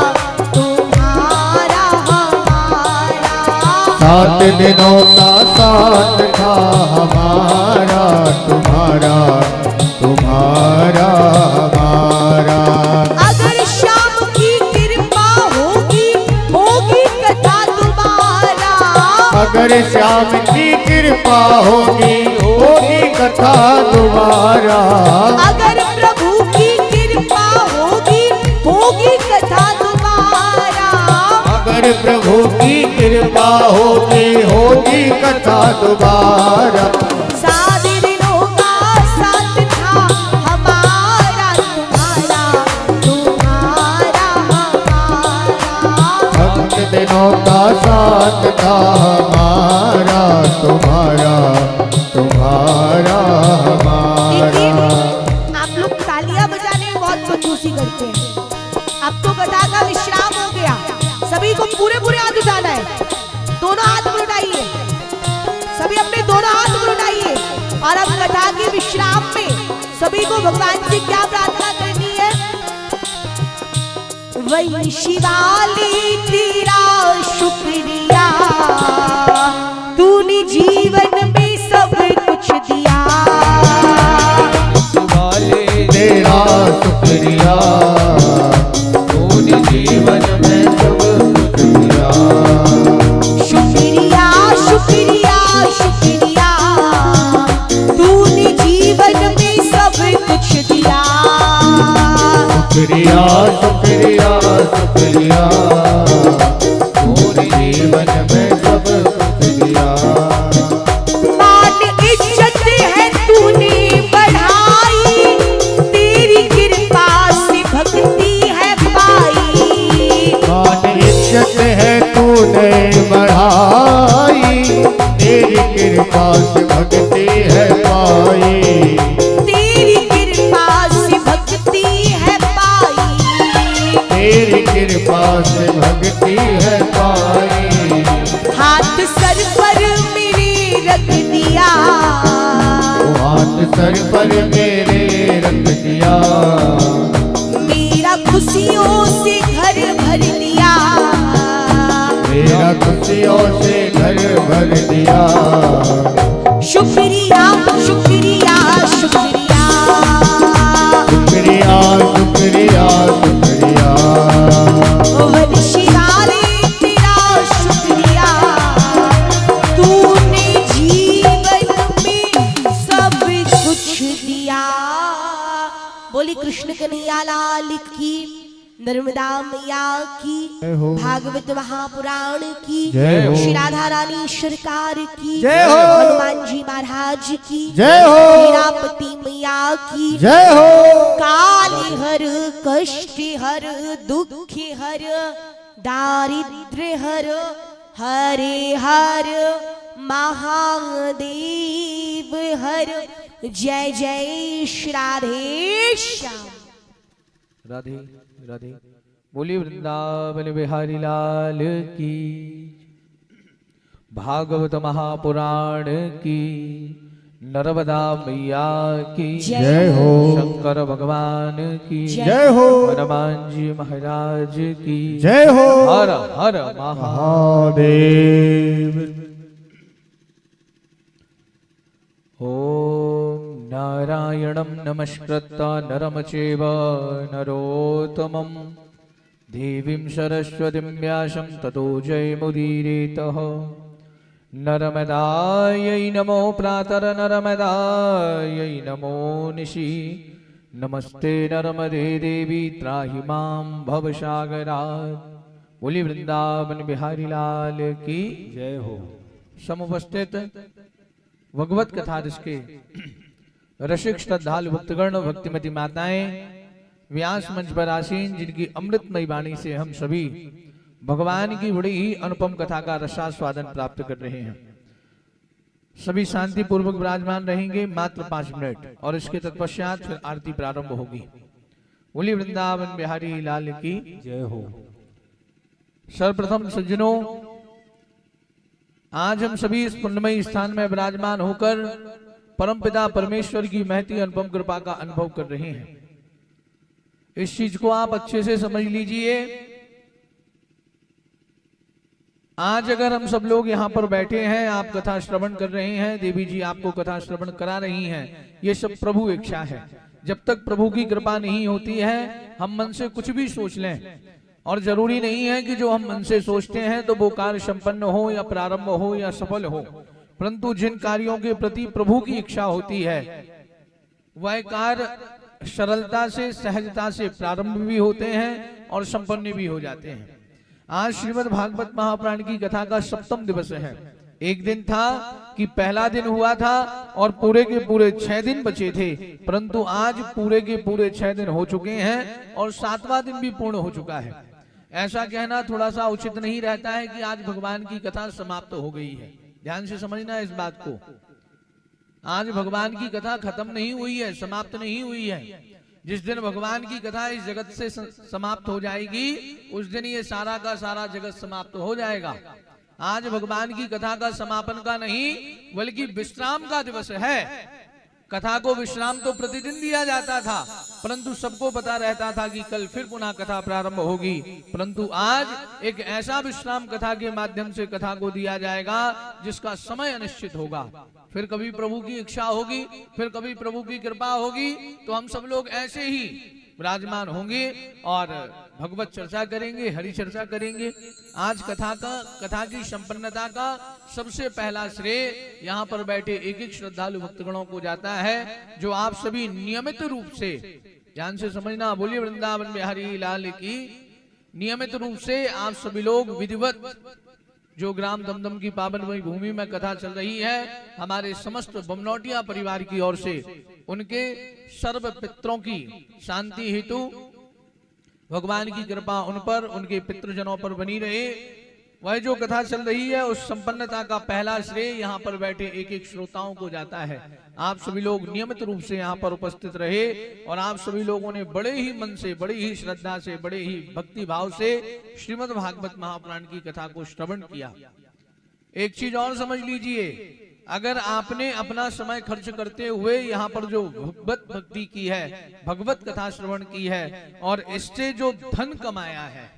तुम्हारा हमारा 7 दिनों का साथ था हमारा तुम्हारा तुम्हारा हमारा अगर श्याम की कृपा होगी होगी कथा तुम्हारा अगर श्याम की कृपा होगी होगी कथा दोबारा अगर प्रभु की कृपा होगी होगी कथा तुम्हारा अगर प्रभु की कृपा होगी होगी कथा दोबारा 7 दिनों का साथ था हमारा तुम्हारा तुम्हारा हमारा 7 दिनों का साथ था हमारा तुम्हारा तुम्हारा देखिए, हमारा आप लोग तालियां बजाने में बहुत कंजूसी करते हैं। अब तो गधा का विश्राम हो गया, सभी को पूरे पूरे हाथ उठाना है। दोनों हाथ में उठाइए, सभी अपने दोनों हाथ में उठाइए। और अब गधा के विश्राम में सभी को भगवान से क्या प्रार्थना करनी है? वही शिवाली तेरा शुक्रिया, तूने जीवन में सब कुछ दिया। वाले तेरा शुक्रिया तूने जीवन में सब कुछ दिया शुक्रिया शुक्रिया शुक्रिया, तूने जीवन में सब कुछ दिया। शुक्रिया शुक्रिया शुक्रिया तूने जीवन में सब कुछ दिया मान इज्जत है तूने बढ़ाई, तेरी कृपा से भक्ति है पाई। मान इज्जत है तूने बढ़ाई, तेरी कृपा से भक्ति है पाई। तेरी कृपा से भक्ति है पाई। तेरी कृपा से भक्ति है पाई। हाथ सर पर मेरे रख दिया, हाथ सर पर मेरे रख दिया, मेरा खुशियों से घर भर दिया। मेरा खुशियों से घर भर दिया। शुक्रिया शुक्रिया शुक्रिया, शुक्रिया शुक्रिया शुक्रिया वंशी वाले तेरा शुक्रिया। बोली कृष्ण कन्हैया लाल की, नर्मदा मैया की, भागवत महापुराण की, जय हो। श्री राधा रानी सरकार की, जय हो। हनुमान जी महाराज की, जय हो। हीरापति मैया की, जय हो। काली हर कष्ट हर दुख हर दारिद्र्य हर, हरे हर महादेव हर, जय जय श्री राधे श्याम। राधे राधे। बोली वृंदावन बिहारी लाल की, भागवत महापुराण की, नर्मदा मैया की जय हो। शंकर भगवान की जय हो। हनुमान जी महाराज की जय हो। हर हर महादेव। ओम नारायणं नमस्कृत्य नरं चैव नरोत्तमं देवीं सरस्वतीं व्यासं ततो जयमुदीरयेत्। नर्मदायै नमो प्रातर्नर्मदायै नमो निशि, नमस्ते नर्मदे देवी त्राहि मां भवसागरात्। बोली वृंदावन बिहारी लाल की जय हो। समुपस्थित भगवत कथा जिसके रसिक श्रद्धालु भक्तगण भक्तिमती माताएं व्यास मंच पर आसीन, जिनकी अमृतमयी वाणी से हम सभी भगवान की बड़ी ही अनुपम कथा का रसास्वादन प्राप्त कर रहे हैं। सभी शांति पूर्वक विराजमान रहेंगे मात्र 5 मिनट, और इसके तत्पश्चात फिर आरती प्रारंभ होगी। बोली वृंदावन बिहारी लाल की जय हो। सर्वप्रथम सज्जनों, आज हम सभी इस पुण्यमयी स्थान में विराजमान होकर परमपिता परमेश्वर की महती अनुपम कृपा का अनुभव कर रहे हैं। इस चीज को आप अच्छे से समझ लीजिए। आज अगर हम सब लोग यहाँ पर बैठे हैं, आप कथा श्रवण कर रहे हैं, देवी जी आपको कथा श्रवण करा रही हैं, ये सब प्रभु इच्छा है। जब तक प्रभु की कृपा नहीं होती है, हम मन से कुछ भी सोच लें, और जरूरी नहीं है कि जो हम मन से सोचते हैं तो वो कार्य संपन्न हो या प्रारंभ हो या सफल हो, परंतु जिन कार्यों के प्रति प्रभु की इच्छा होती है वह कार्य सरलता से सहजता से प्रारंभ भी होते हैं और संपन्न भी हो जाते हैं। आज श्रीमद् भागवत महापुराण की कथा का 7वां दिवस है। एक दिन था कि पहला दिन हुआ था और पूरे के पूरे 6 दिन बचे थे, परंतु आज पूरे के पूरे 6 दिन हो चुके हैं और 7वां दिन भी पूर्ण हो चुका है। ऐसा कहना थोड़ा सा उचित नहीं रहता है कि आज भगवान की कथा समाप्त हो गई है। ध्यान से समझना इस बात को। आज भगवान की कथा खत्म नहीं हुई है, समाप्त नहीं हुई है। जिस दिन भगवान की कथा इस जगत से समाप्त हो जाएगी, उस दिन ये सारा का सारा जगत समाप्त हो जाएगा। आज भगवान की कथा का समापन का नहीं बल्कि विश्राम का दिवस है। कथा को विश्राम तो प्रतिदिन दिया जाता था, परंतु सबको पता रहता था कि कल फिर पुनः कथा प्रारंभ होगी, परंतु आज एक ऐसा विश्राम कथा के माध्यम से कथा को दिया जाएगा जिसका समय अनिश्चित होगा। फिर कभी प्रभु की इच्छा होगी, फिर कभी प्रभु की कृपा होगी, तो हम सब लोग ऐसे ही विराजमान होंगे और भगवत चर्चा करेंगे, हरि चर्चा करेंगे। आज कथा की संपन्नता का सबसे पहला श्रेय यहाँ पर बैठे एक एक श्रद्धालु भक्तगणों को जाता है, जो आप सभी नियमित रूप से, ध्यान से समझना, बोलिए वृंदावन बिहारी लाल की, नियमित रूप से आप सभी लोग विधिवत जो ग्राम दमदम की पावन भूमि में कथा चल रही है, हमारे समस्त बमनौटिया परिवार की ओर से उनके सर्व पितरों की शांति हेतु भगवान की कृपा उन पर, उनके पितृजनों पर बनी रहे। वह जो कथा चल रही है उस संपन्नता का पहला श्रेय यहाँ पर बैठे एक एक श्रोताओं को जाता है। आप सभी लोग नियमित रूप से यहाँ पर उपस्थित रहे और आप सभी लोगों ने बड़े ही मन से, बड़ी ही श्रद्धा से, बड़े ही भक्ति भाव से श्रीमद् भागवत महापुराण की कथा को श्रवण किया। एक चीज और समझ लीजिए, अगर आपने अपना समय खर्च करते हुए यहाँ पर जो भगवत भक्ति की है, भगवत कथा श्रवण की है और इससे जो धन कमाया है,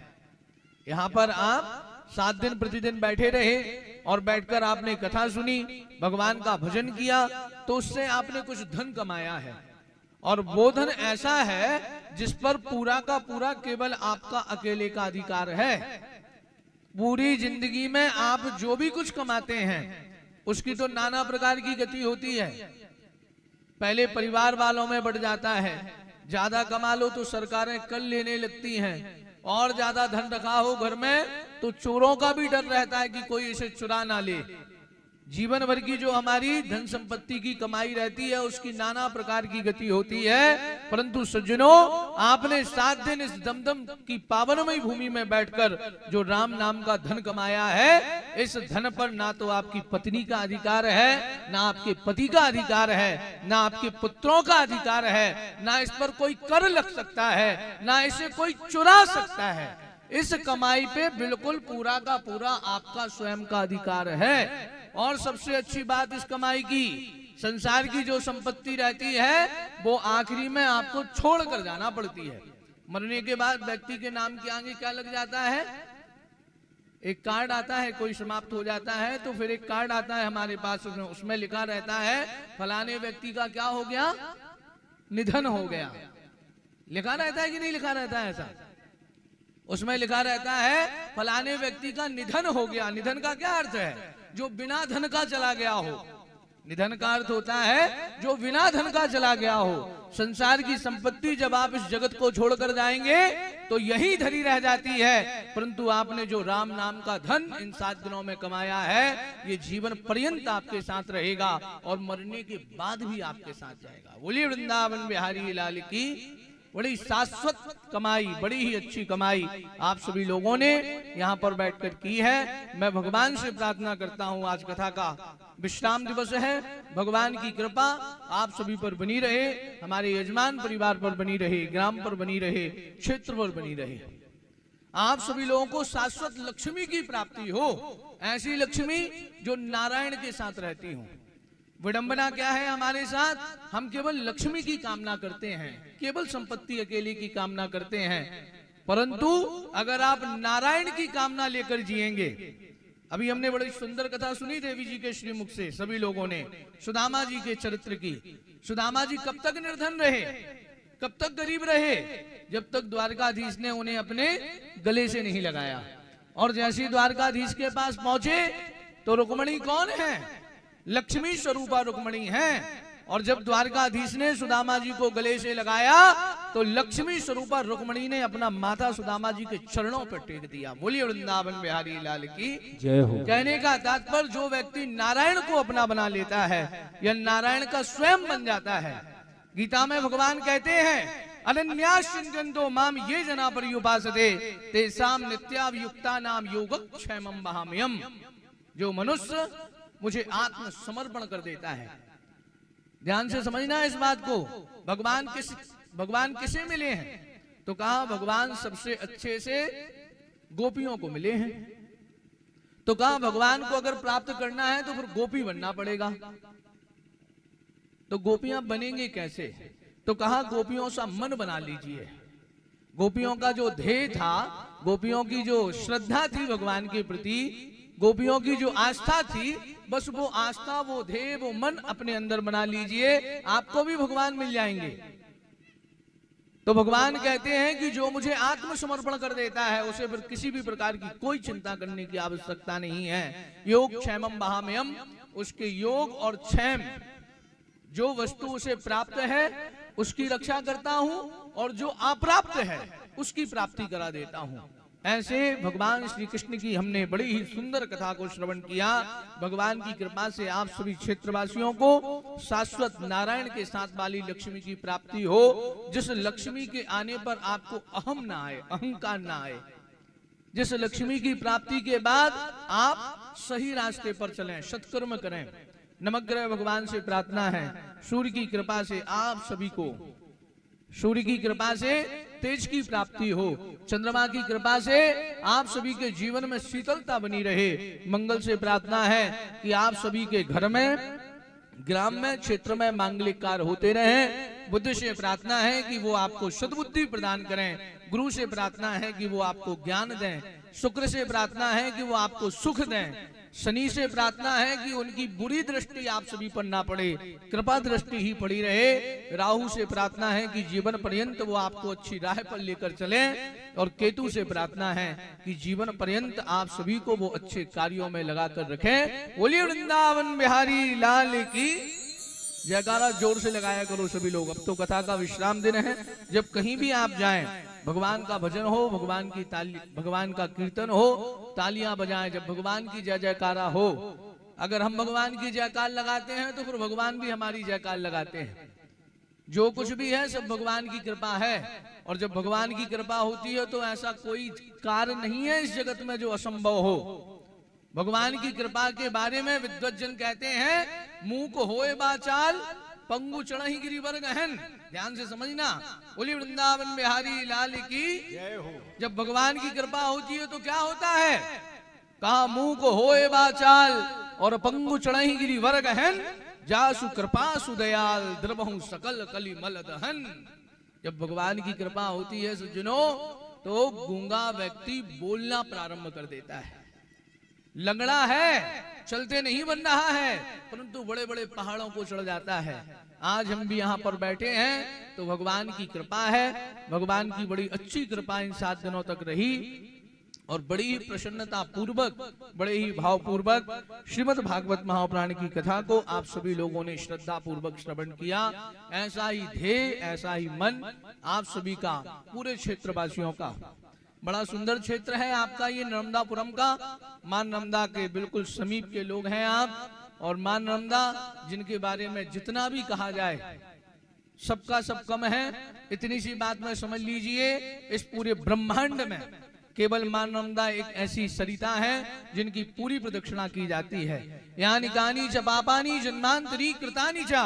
यहाँ पर आप 7 दिन प्रतिदिन बैठे रहे और बैठकर आपने कथा सुनी, भगवान का भजन किया, तो उससे आपने कुछ धन कमाया है। और वो धन ऐसा है जिस पर पूरा का पूरा केवल आपका अकेले का अधिकार है। पूरी जिंदगी में आप जो भी कुछ कमाते हैं उसकी तो नाना प्रकार की गति होती है। पहले परिवार वालों में बढ़ जाता है, ज्यादा कमा लो तो सरकारें कर लेने लगती हैं, और ज्यादा धन रखा हो घर में तो चोरों का भी डर रहता है कि कोई इसे चुरा ना ले। जीवन भर की जो हमारी धन संपत्ति की कमाई रहती है उसकी नाना प्रकार की गति होती है, परंतु सज्जनों आपने 7 दिन इस दमदम की पावनमयी भूमि में बैठकर जो राम नाम का धन कमाया है, इस धन पर ना तो आपकी पत्नी का अधिकार है, ना आपके पति का अधिकार है, ना आपके पुत्रों का अधिकार है, ना इस पर कोई कर लग सकता है, ना इसे कोई चुरा सकता है। इस कमाई पे बिल्कुल पूरा का पूरा आपका स्वयं का अधिकार है। और सबसे अच्छी बात इस कमाई की, संसार की जो संपत्ति रहती है वो आखिरी में आपको छोड़ कर जाना पड़ती है। मरने के बाद व्यक्ति के नाम के आगे क्या लग जाता है? एक कार्ड आता है, कोई समाप्त हो जाता है तो फिर एक कार्ड आता है हमारे पास, उसमें लिखा रहता है फलाने व्यक्ति का क्या हो गया, निधन हो गया। लिखा रहता है कि नहीं लिखा रहता है? ऐसा उसमें लिखा रहता है फलाने व्यक्ति का निधन हो गया। निधन का क्या अर्थ है? जो बिना धन का चला गया हो। निधन का अर्थ होता है जो बिना धन का चला गया हो। संसार की संपत्ति जब आप इस जगत को छोड़कर जाएंगे तो यही धरी रह जाती है, परंतु आपने जो राम नाम का धन इन 7 दिनों में कमाया है ये जीवन पर्यंत आपके साथ रहेगा और मरने के बाद भी आपके साथ जाएगा। बोलिए वृंदावन बिहारी लाल की। बड़ी शाश्वत कमाई, बड़ी ही अच्छी कमाई आप सभी लोगों ने यहाँ पर बैठकर की है। मैं भगवान से प्रार्थना करता हूँ, आज कथा का विश्राम दिवस है, भगवान की कृपा आप सभी पर बनी रहे, हमारे यजमान परिवार पर बनी रहे, ग्राम पर बनी रहे, क्षेत्र पर बनी रहे। आप सभी लोगों को शाश्वत लक्ष्मी की प्राप्ति हो, ऐसी लक्ष्मी जो नारायण के साथ रहती हो। विडंबना क्या है हमारे साथ? हम केवल लक्ष्मी की कामना करते हैं, केवल संपत्ति अकेले की कामना करते हैं, परंतु अगर आप नारायण की कामना लेकर जिएंगे। अभी हमने बड़ी सुंदर कथा सुनी देवी जी के श्रीमुख से सभी लोगों ने, सुदामा जी के चरित्र की। सुदामा जी कब तक निर्धन रहे, कब तक गरीब रहे? जब तक द्वारकाधीश ने उन्हें अपने गले से नहीं लगाया। और जैसे द्वारकाधीश के पास पहुंचे तो रुक्मणी कौन है? लक्ष्मी स्वरूपा रुक्मणी है। और जब द्वारकाधीश ने सुदामा जी को गले से लगाया तो लक्ष्मी स्वरूपा रुक्मणी ने अपना माथा सुदामा जी के चरणों पर टेक दिया। बोलिए वृंदावन बिहारी लाल की जय हो। कहने का तात्पर्य जो व्यक्ति नारायण को अपना बना लेता है या नारायण का स्वयं बन जाता है। गीता में भगवान कहते हैं अनन्याश्चिन्तयन्तो माम ये जना पर्युपासते तेषां नित्याभियुक्तानां योगक्षेमं वहाम्यहम्। जो मनुष्य मुझे आत्मसमर्पण कर देता है, ध्यान से समझना है इस बात को। भगवान किसे मिले हैं? तो कहा भगवान सबसे अच्छे से गोपियों को मिले हैं। तो कहा भगवान को अगर प्राप्त करना है तो फिर गोपी बनना पड़ेगा। तो गोपियां बनेंगे कैसे? तो कहा गोपियों सा मन बना लीजिए। गोपियों का जो ध्येय था, गोपियों की जो श्रद्धा थी भगवान के प्रति, गोपियों की जो आस्था थी, बस वो आस्था, वो ध्येय, वो मन अपने अंदर बना लीजिए, आपको भी भगवान मिल जाएंगे। तो भगवान कहते हैं कि जो मुझे आत्मसमर्पण कर देता है उसे फिर किसी भी प्रकार की कोई चिंता करने की आवश्यकता नहीं है। योग क्षेमम वहाम्यहम्, उसके योग और क्षेम, जो वस्तु उसे प्राप्त है उसकी रक्षा करता हूं और जो अप्राप्त है उसकी प्राप्ति करा देता हूं। ऐसे भगवान श्री कृष्ण की हमने बड़ी ही सुंदर कथा को श्रवण किया। भगवान की कृपा से आप सभी क्षेत्रवासियों को शाश्वत नारायण के साथ वाली लक्ष्मी की प्राप्ति हो, जिस लक्ष्मी के आने पर आपको अहम ना आए, अहंकार ना आए, जिस लक्ष्मी की प्राप्ति के बाद आप सही रास्ते पर चलें, सत्कर्म करें। नवग्रह भगवान से प्रार्थना है सूर्य की कृपा से आप सभी को, सूर्य की कृपा से तेज की प्राप्ति हो, चंद्रमा की कृपा से आप सभी के जीवन में शीतलता बनी रहे। मंगल से प्रार्थना है कि आप सभी के घर में, ग्राम में, क्षेत्र में मांगलिक कार्य होते रहें। बुद्ध से प्रार्थना है कि वो आपको सद्बुद्धि प्रदान करें। गुरु से प्रार्थना है कि वो आपको ज्ञान दें। शुक्र से प्रार्थना है कि वो आपको सुख दें। शनि से प्रार्थना है कि उनकी बुरी दृष्टि आप सभी पर ना पड़े, कृपा दृष्टि ही पड़ी रहे। राहु से प्रार्थना है कि जीवन पर्यंत वो आपको अच्छी राह पर लेकर चलें। और केतु से प्रार्थना है कि जीवन पर्यंत आप सभी को वो अच्छे कार्यों में लगा कर रखें। बोलिए वृंदावन बिहारी लाल की। जयकारा जोर से लगाया करो सभी लोग। अब तो कथा का विश्राम दिन है। जब कहीं भी आप जाएं, भगवान का भजन हो, भगवान का कीर्तन हो, तालियां बजाएं। जब भगवान की जय जयकारा हो, अगर हम भगवान की जयकार लगाते हैं तो फिर भगवान भी हमारी जयकार लगाते हैं। जो कुछ भी है सब भगवान की कृपा है, और जब भगवान की कृपा होती है तो ऐसा कोई कार्य नहीं है इस जगत में जो असंभव हो। भगवान की कृपा के बारे में विद्वज्जन कहते हैं, मूक होए बाचाल पंगु चढ़ही गिरिवर गहन। ध्यान से समझना, बोली वृंदावन बिहारी लाल की जय हो। जब भगवान की कृपा होती है तो क्या होता है? कहा मूक होए बाचाल और पंगु चढ़ही गिरिवर गहन, जासु कृपा सुदयाल द्रवहु सकल कली मल दहन। जब भगवान की कृपा होती है सज्जनों, तो गूंगा व्यक्ति बोलना प्रारंभ कर देता है। लंगड़ा है, चलते नहीं बन रहा है, परंतु बड़े बड़े पहाड़ों को चढ़ जाता है। आज हम भी यहाँ पर बैठे हैं तो भगवान की कृपा है। भगवान की बड़ी अच्छी कृपा इन 7 दिनों तक रही, और बड़ी ही प्रसन्नता पूर्वक, बड़े ही भाव पूर्वक श्रीमद् भागवत महापुराण की कथा को आप सभी लोगों ने श्रद्धा पूर्वक श्रवण किया। ऐसा ही ध्येय, ऐसा ही मन आप सभी का, पूरे क्षेत्रवासियों का। बड़ा सुंदर क्षेत्र है आपका ये नर्मदापुरम का। मां नर्मदा के बिल्कुल समीप के लोग हैं आप, और मां नर्मदा जिनके बारे में जितना भी कहा जाए सबका सब कम है। इतनी सी बात में समझ लीजिए, इस पूरे ब्रह्मांड में केवल मां नर्मदा एक ऐसी सरिता है जिनकी पूरी प्रदक्षिणा की जाती है। यानी कानी च पापानि जन्मांतरी कृतानि च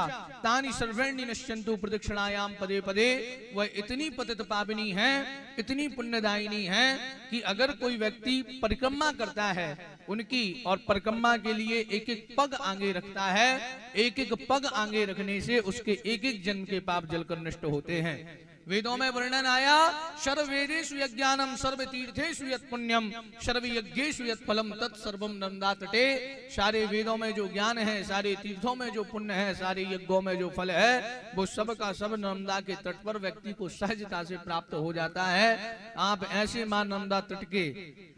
तानि सर्वेण्य नश्यन्तु प्रदक्षिणायाम पदे पदे। वह इतनी पतित पावनी है, इतनी पुण्यदायिनी है कि अगर कोई व्यक्ति परिक्रमा करता है उनकी, और परिक्रमा के लिए एक एक पग आगे रखता है, एक एक पग आगे रखने से उसके एक एक जन्म के पाप जलकर नष्ट होते हैं। वेदों में वर्णन आया, सर्व वेदेषु यज्ञानम सर्व तीर्थेषु यत् पुण्यम सर्व यज्ञेषु यत् फलम तत्सर्वम नर्मदा तटे। सारे वेदों में जो ज्ञान है, सारे तीर्थों में जो पुण्य है, सारे यज्ञों में जो फल है, वो सब का सब नर्मदा के तट पर व्यक्ति को सहजता से प्राप्त हो जाता है। आप ऐसे मां नर्मदा तट के,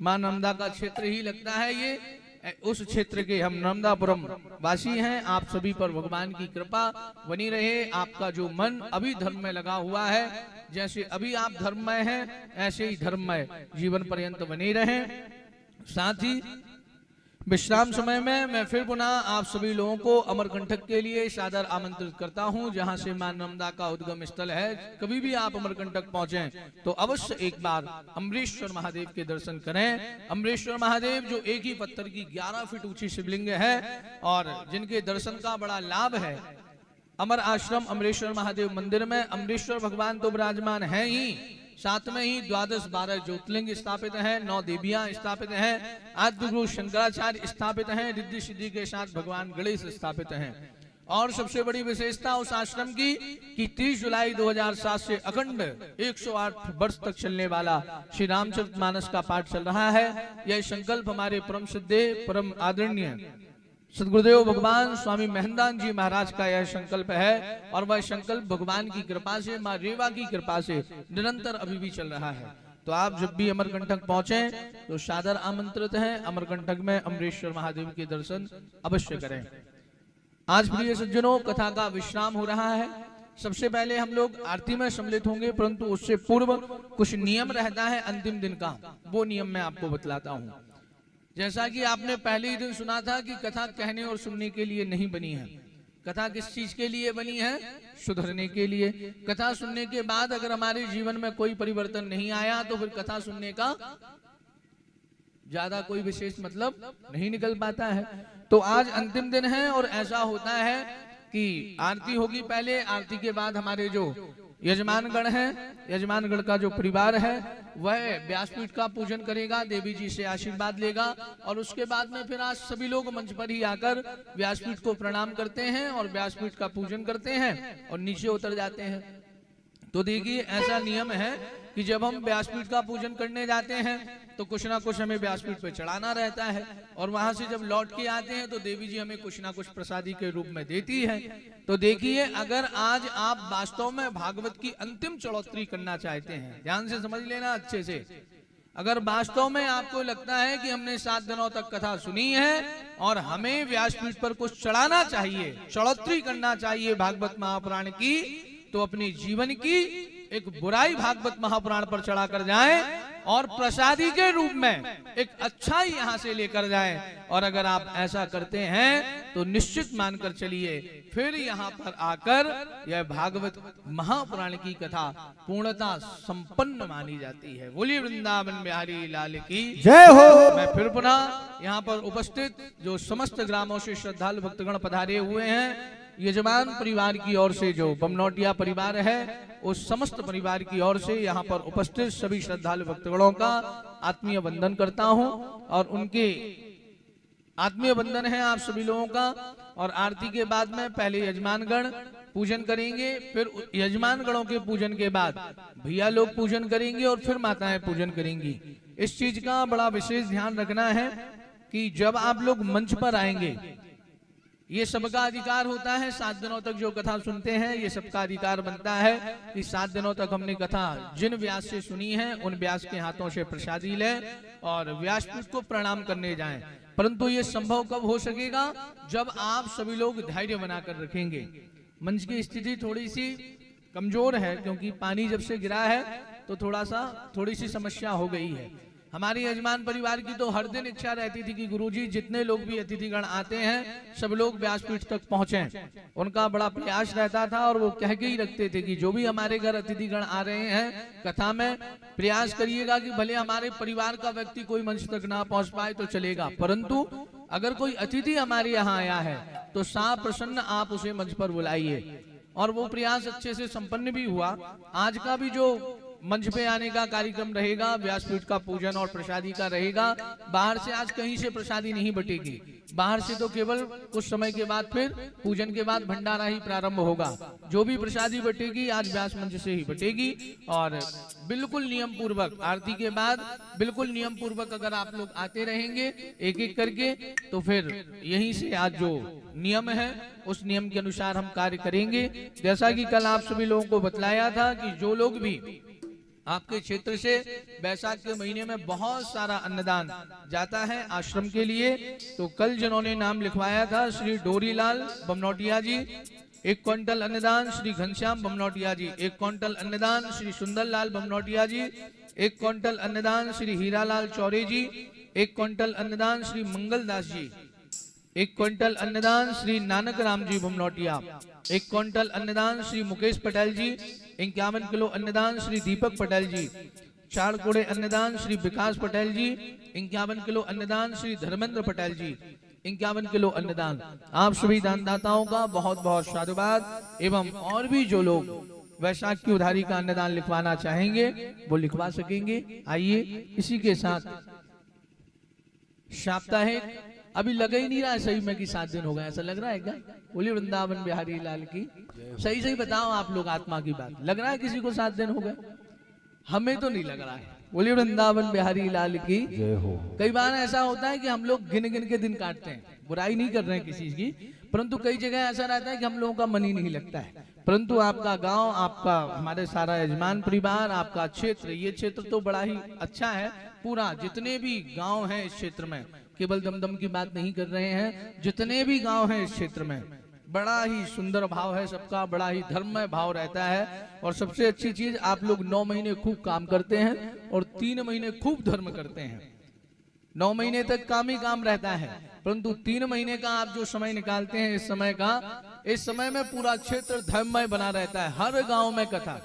मां नर्मदा का क्षेत्र ही लगता है ये, उस क्षेत्र के हम नर्मदापुरम वासी हैं। आप सभी पर भगवान की कृपा बनी रहे। आपका जो मन अभी धर्म में लगा हुआ है, जैसे अभी आप धर्ममय हैं, ऐसे ही धर्ममय जीवन पर्यंत बने रहें। साथ ही विश्राम समय में मैं फिर पुनः आप सभी लोगों को अमरकंटक के लिए सादर आमंत्रित करता हूं, जहां से मां नर्मदा का उद्गम स्थल है। कभी भी आप अमरकंटक पहुंचे तो अवश्य एक बार अमरेश्वर महादेव के दर्शन करें। अमरेश्वर महादेव जो एक ही पत्थर की 11 फीट ऊंची शिवलिंग है, और जिनके दर्शन का बड़ा लाभ है। अमर आश्रम अमरेश्वर महादेव मंदिर में अमरेश्वर भगवान तो विराजमान है ही, साथ में ही 12 ज्योतिर्लिंग स्थापित हैं, 9 देवियां स्थापित हैं, आद्य गुरु शंकराचार्य स्थापित हैं, रिद्धि सिद्धि के साथ भगवान गणेश स्थापित हैं। और सबसे बड़ी विशेषता उस आश्रम की कि 30 जुलाई 2007 से अखंड 108 वर्ष तक चलने वाला श्री रामचरितमानस का पाठ चल रहा है। यह संकल्प हमारे परम सिद्धे, परम आदरणीय सदगुरुदेव भगवान स्वामी महेंद्रानंद जी महाराज का यह संकल्प है, और वह संकल्प भगवान की कृपा से, माँ रेवा की कृपा से निरंतर अभी भी चल रहा है। तो आप जब भी अमरकंटक पहुंचे तो सादर आमंत्रित हैं। अमरकंटक में अमरेश्वर महादेव के दर्शन अवश्य करें। आज प्रिय सज्जनों, कथा का विश्राम हो रहा है। सबसे पहले हम लोग आरती में सम्मिलित होंगे, परंतु उससे पूर्व कुछ नियम रहता है अंतिम दिन का, वो नियम मैं आपको बतलाता हूँ। जैसा कि आपने पहले ही दिन सुना था कि कथा कहने और सुनने के लिए नहीं बनी है। कथा किस चीज के लिए बनी है? सुधरने के लिए। कथा सुनने के बाद अगर हमारे जीवन में कोई परिवर्तन नहीं आया तो फिर कथा सुनने का ज्यादा कोई विशेष मतलब नहीं निकल पाता है। तो आज अंतिम दिन है, और ऐसा होता है कि आरती होगी पहले, आरती के बाद हमारे जो यजमानगण है, यजमानगण का जो परिवार है, वह व्यासपीठ का पूजन करेगा, देवी जी से आशीर्वाद लेगा, और उसके बाद में फिर आज सभी लोग मंच पर ही आकर व्यासपीठ को प्रणाम करते हैं और व्यासपीठ का पूजन करते हैं और नीचे उतर जाते हैं। तो देखिए, ऐसा नियम है कि जब हम व्यासपीठ का पूजन करने जाते हैं तो कुछ ना कुछ हमें व्यासपीठ पे चढ़ाना रहता है, और वहां से जब लौट के आते हैं तो देवी जी हमें कुछ ना कुछ प्रसादी के रूप में देती है। तो देखिए, अगर आज आप वास्तव में भागवत की अंतिम चढ़ोतरी करना चाहते हैं, ध्यान से समझ लेना अच्छे से, अगर वास्तव में आपको लगता है कि हमने 7 दिनों तक कथा सुनी है और हमें व्यासपीठ पर कुछ चढ़ाना चाहिए, चढ़ोतरी करना चाहिए भागवत महापुराण की, तो अपनी जीवन की एक बुराई भागवत महापुराण पर चढ़ा कर जाएं और प्रसादी के रूप में एक अच्छा ही यहां से लेकर जाएं। और अगर आप ऐसा करते हैं तो निश्चित मानकर चलिए फिर यहाँ पर आकर यह भागवत महापुराण की कथा पूर्णता संपन्न मानी जाती है। बोलिए वृंदावन बिहारी लाल की जय हो। मैं फिर पुनः यहाँ पर उपस्थित जो समस्त ग्रामों से श्रद्धालु भक्तगण पधारे हुए हैं, यजमान परिवार की ओर से जो बमनौटिया परिवार है उस समस्त परिवार की ओर से यहाँ पर उपस्थित सभी श्रद्धालु भक्तगणों का आत्मीय वंदन करता हूँ। और उनके आत्मीय वंदन है आप सभी लोगों का। और आरती के बाद में पहले यजमानगण पूजन करेंगे, फिर यजमान गणों के पूजन के बाद भैया लोग पूजन करेंगे और फिर माताएं पूजन करेंगी। इस चीज का बड़ा विशेष ध्यान रखना है कि जब आप लोग मंच पर आएंगे, ये सबका अधिकार होता है। 7 दिनों तक जो कथा सुनते हैं ये सबका अधिकार बनता है कि 7 दिनों तक हमने कथा जिन व्यास से सुनी है उन व्यास के हाथों से प्रसादी लें और व्यासपीठ को प्रणाम करने जाएं। परंतु ये संभव कब हो सकेगा? जब आप सभी लोग धैर्य बनाकर रखेंगे। मंच की स्थिति थोड़ी सी कमजोर है क्योंकि पानी जब से गिरा है तो थोड़ी सी समस्या हो गई है। हमारी यजमान परिवार की तो हर दिन इच्छा रहती थी कि गुरुजी जितने लोग भी अतिथिगण आते हैं सब लोग व्यासपीठ तक पहुंचें। उनका बड़ा प्रयास रहता था और वो कह के ही रखते थे कि जो भी हमारे घर अतिथिगण आ रहे हैं कथा में प्रयास करिएगा कि भले हमारे परिवार का व्यक्ति कोई मंच तक ना पहुंच पाए तो चलेगा, परंतु अगर कोई अतिथि हमारे यहाँ आया है तो साफ प्रसन्न आप उसे मंच पर बुलाइए। और वो प्रयास अच्छे से संपन्न भी हुआ। आज का भी जो मंच पे आने का कार्यक्रम रहेगा, व्यासपीठ का पूजन और प्रसादी का रहेगा। बाहर से आज कहीं से प्रसादी नहीं बटेगी, बाहर से तो केवल कुछ समय के बाद फिर पूजन के बाद भंडारा ही प्रारंभ होगा। जो भी प्रसादी बटेगी आज व्यास मंच से ही बटेगी। और बिल्कुल नियम पूर्वक आरती के बाद बिल्कुल नियम पूर्वक अगर आप लोग आते रहेंगे एक एक करके तो फिर यहीं से आज जो नियम है उस नियम के अनुसार हम कार्य करेंगे। जैसा कि कल आप सभी लोगों को बतलाया था कि जो लोग भी आपके क्षेत्र से बैसाख के महीने में बहुत सारा अन्नदान जाता है आश्रम के लिए, तो कल जिन्होंने नाम लिखवाया था श्री डोरीलाल बमनौटिया जी 1 क्विंटल अन्नदान, श्री घनश्याम बमनौटिया जी 1 क्विंटल अन्नदान, श्री सुंदरलाल बमनौटिया जी 1 क्विंटल अन्नदान, श्री हीरालाल चौरे जी 1 क्विंटल अन्नदान, श्री मंगलदास जी 1 क्विंटल अन्नदान, श्री नानक राम जी बमनौटिया 1 क्विंटल अन्नदान, श्री मुकेश पटेल जी 51 किलो अन्नदान, श्री दीपक पटेल जी 4 कोड़े अन्नदान, श्री विकास पटेल जी 51 किलो अन्नदान, श्री धर्मेंद्र पटेल जी 51 किलो अन्नदान। आप सभी दानदाताओं का बहुत बहुत साधुवाद। एवं और भी जो लोग वैशाख की उधारी का अन्नदान लिखवाना चाहेंगे वो लिखवा सकेंगे। आइए इसी के साथ साप्ताहिक अभी लगा ही नहीं रहा है सही में कि 7 दिन हो गए, ऐसा लग रहा है क्या? बोलिए वृंदावन बिहारी लाल की सही सही बताओ आप लोग आत्मा की बात, लग रहा है किसी को 7 दिन हो गए? हमें तो नहीं लग रहा है। बोलिए वृंदावन बिहारी लाल की जय हो। कई बार ऐसा होता है कि हम लोग गिन गिन के दिन काटते हैं, बुराई नहीं कर रहे हैं किसी की, परंतु कई जगह ऐसा रहता है कि हम लोगों का मन ही नहीं लगता है। परंतु आपका गांव, आपका हमारे सारा यजमान परिवार, आपका क्षेत्र, ये क्षेत्र तो बड़ा ही अच्छा है। पूरा जितने भी गांव हैं इस क्षेत्र में, केवल दमदम की बात नहीं कर रहे हैं, जितने भी गांव हैं इस क्षेत्र में बड़ा ही सुंदर भाव है सबका, बड़ा ही धर्ममय भाव रहता है। और सबसे अच्छी चीज आप लोग 9 महीने खूब काम करते हैं और 3 महीने खूब धर्म करते हैं। 9 महीने तक काम ही काम रहता है, परंतु 3 महीने का आप जो समय निकालते हैं इस समय में पूरा क्षेत्र धर्ममय बना रहता है। हर गांव में कथा,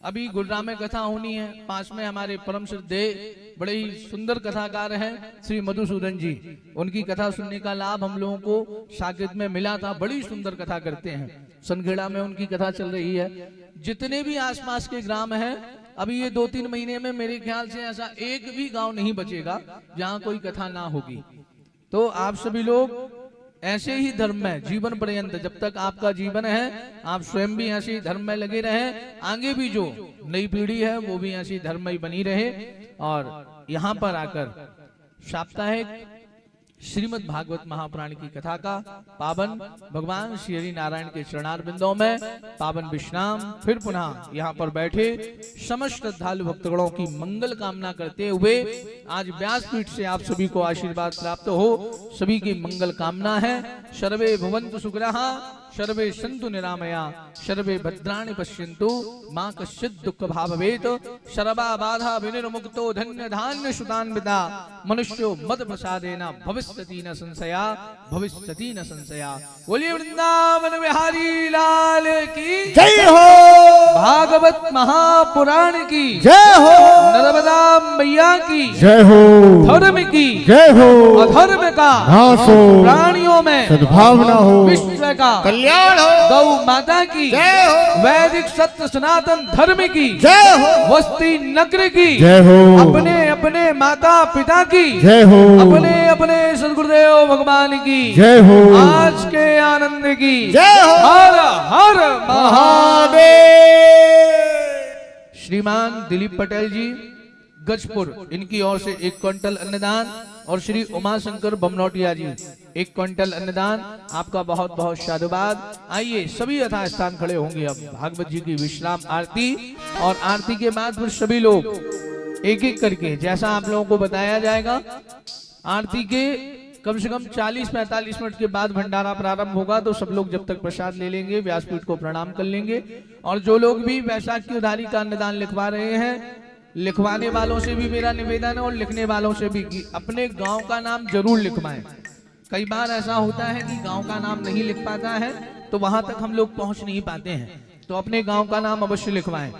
अभी गुरुग्राम में कथा होनी है, पास में हमारे परम श्रद्धेय बड़े ही सुंदर कथाकार हैं श्री मधुसूदन जी, उनकी कथा सुनने का लाभ हम लोगों को साकेत में मिला था। बड़ी सुंदर कथा करते हैं, सनखेड़ा में उनकी कथा चल रही है। जितने भी आसपास के ग्राम हैं, अभी ये 2-3 महीने में मेरे ख्याल से ऐसा एक भी गांव नहीं बचेगा जहां कोई कथा ना होगी। तो आप सभी लोग ऐसे ही धर्म में जीवन पर्यंत, जब तक आपका जीवन है आप स्वयं भी ऐसे ही धर्म में लगे रहें, आगे भी जो नई पीढ़ी है वो भी ऐसी धर्म में बनी रहे। और यहाँ पर आकर साप्ताहिक श्रीमद् भागवत महापुराण की कथा का पावन भगवान श्री हरि नारायण के चरणार बिंदों में पावन विश्राम। फिर पुनः यहाँ पर बैठे समस्त श्रद्धालु भक्तगणों की मंगल कामना करते हुए आज व्यासपीठ से आप सभी को आशीर्वाद प्राप्त हो, सभी की मंगल कामना है। सर्वे भवन्तु सुखिनः, सर्वे सन्तु निरामया, सर्वे भद्राणि पश्यन्तु, मां कश्चित् दुःख भाग् भवेत्, सर्वा बाधा विनिर्मुक्तो धन्य धान्य सुतान्विता, मनुष्यो मद प्रसादेन भविष्यति न संशया, भविष्यति न संशया। बोलिए वृंदावन बिहारी लाल की जय हो, भागवत महापुराण की जय हो, नर्मदा मैया की जय हो, धर्म की जय हो, अधर्म का नाश हो, प्राणियों में सद्भावना हो, विश्व का कल्याण हो, गौ माता की जय हो, वैदिक सत्य सनातन धर्म की जय हो, वस्ती नगर की जय हो, अपने अपने माता पिता की जय हो, अपने अपने सदगुरुदेव भगवान की जय हो, आज के आनंद की जय हो, हर हर महादेव। महादेव। श्रीमान दिलीप पटेल जी गजपुर, इनकी ओर से 1 क्विंटल अन्नदान, और श्री उमाशंकर बमनौटिया जी 1 क्विंटल अन्नदान। आपका बहुत बहुत साधुवाद। आइए सभी यथा स्थान खड़े होंगे। अब भागवत जी की विश्राम आरती, और आरती के बाद फिर सभी लोग एक एक करके जैसा आप लोगों को बताया जाएगा, आरती के कम से कम 40-45 मिनट के बाद भंडारा प्रारंभ होगा। तो सब लोग जब तक प्रसाद ले लेंगे, व्यासपीठ को प्रणाम कर लेंगे। और जो लोग भी वैशाख की उधारी का अन्नदान लिखवा रहे हैं, लिखवाने वालों से भी मेरा निवेदन है और लिखने वालों से भी कि अपने गांव का नाम जरूर लिखवाएं। कई बार ऐसा होता है कि गांव का नाम नहीं लिख पाता है, तो वहां तक हम लोग पहुंच नहीं पाते हैं। तो अपने गांव का नाम अवश्य लिखवाएं।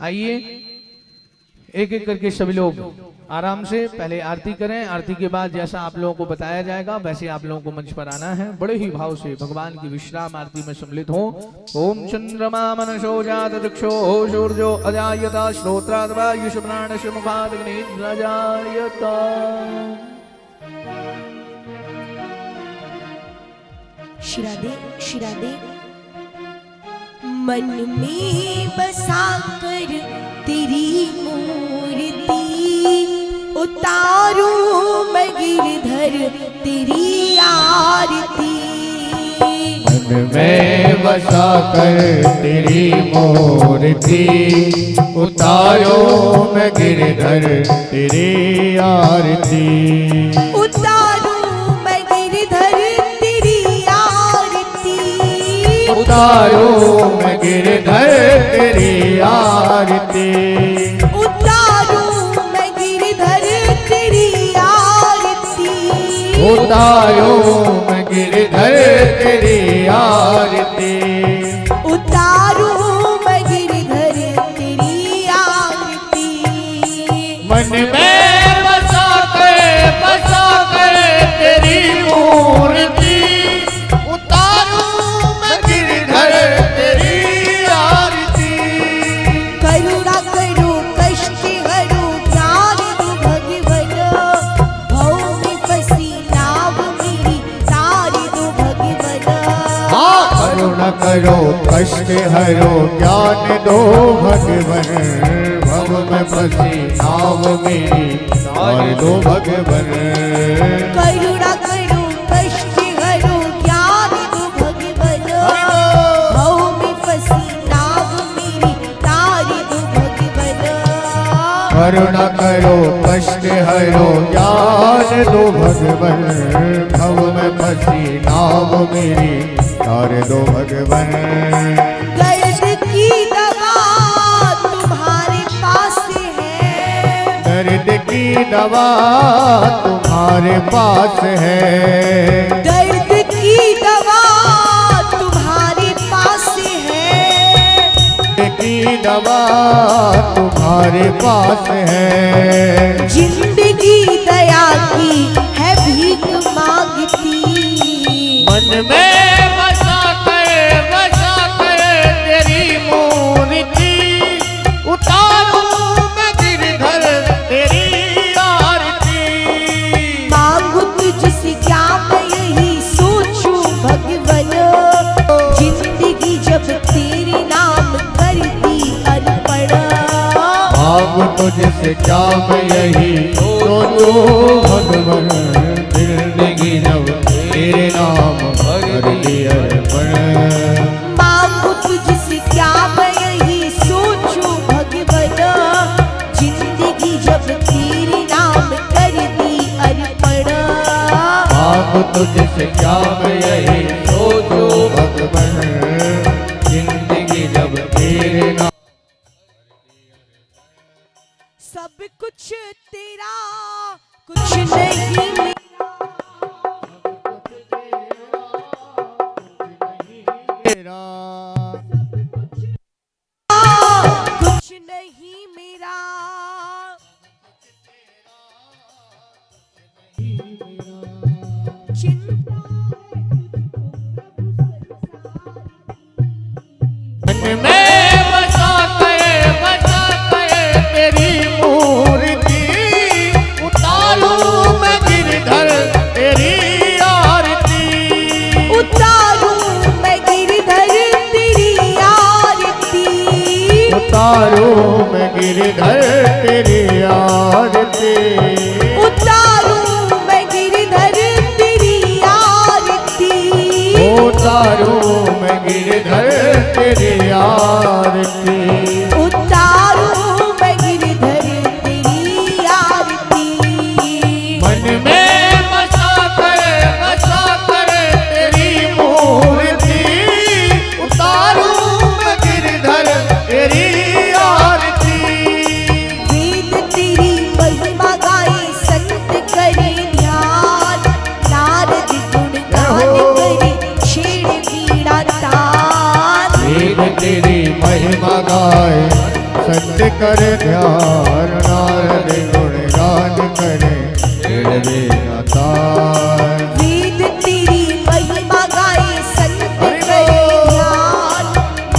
आइए एक एक करके सभी लोग आराम से पहले आरती करें। आरती के बाद जैसा आप लोगों को बताया जाएगा वैसे आप लोगों को मंच पर आना है। बड़े ही भाव से भगवान की विश्राम आरती में सम्मिलित हो। ओम चंद्रमा मनसो जात दक्षो सूर्यो अजायता श्रोत्राद्वा युष्प्राणस्य मुखादग्निर्जायता। शिरादे मन में बसा कर तेरी मूर्ति, उतारूं मैं गिरधर तेरी आरती। मन में बसा कर तेरी मूर्ति, उतारो मैं गिरधर तेरी आरती। उतारूं मैं गिरधर तेरी आरती। उतारो मैं गिरधर तेरी आरती। उतारूं मैं गिरधर तेरी आरती। उतारो मैं गिरधर तेरी आरती। उतारूं मैं गिरधर तेरी आरती। मन में बसा कर तेरी मूर्ति, उतारूं मैं गिरधर तेरी आरती। करुणा करो कष्ट हरो ज्ञान दो भगवन, भव में फंसी नाव मेरी तार दो भगवन। करुणा करो कष्ट हरो ज्ञान दो भगवन, भव में फंसी नाव मेरी तार दो भगवन। करुणा करो कष्ट हरो ज्ञान दो भगवन, भव में फंसी नाव मेरी तार दो भगवन। करुणा करो कष्ट हरो ज्ञान दो भगवन, भव में फंसी नाव मेरी तार दो भगवन। दर्द की दवा तुम्हारे पास है, दर्द की दवा तुम्हारे पास है। दर्द की दवा तुम्हारे पास है। दर्द की दवा तुम्हारे पास है। जिंदगी दया की है भीख मांगती। मन में बसा कर तेरी मूर्ति, उतारूं मैं गिरधर तेरी आरती। मांगू तुझसे क्या मैं यही सोचूं भगवन, जिंदगी जब तेरे नाम करती अर्पण। मांगू तुझसे क्या मैं यही सोचूं भगवन, जिंदगी जब तेरे नाम भर दिए अर्पण। मांगू तुझसे क्या मैं यही सोचूं भगवन, जिंदगी जब तेरे नाम कर दी अर्पण। मांगू तुझसे क्या मैं यही सोचूं भगवन, जिंदगी जब तेरे नाम। सब कुछ तेरा कुछ नहीं मेरा, तेरा कुछ नहीं मेरा। चिंता मन में बसा करे तेरी मूर्ति, उतारूं मैं गिरधर तेरी आरती। उतारूं मैं गिरधर तेरी आरती। उतारूं मैं गिरधर तेरी आरती। उतारूं मैं गिरधर तेरी आरती। उतारूं मैं गिरधर तेरी आरती। उतारूं मैं गिरधर तेरी आरती। मन में बसा करे तेरी मूर्ति, उतारूं मैं गिरधर तेरी आरती। वेद तेरी महिमा गाए संत करे ध्यान, नारद गुण गान करे छेड़ वीणा तान। वेद तेरी महिमा गाए संत कर ध्यान, नारद गुण गान करे वीणा तान। वेद तेरी महिमा गाए संत करे ध्यान,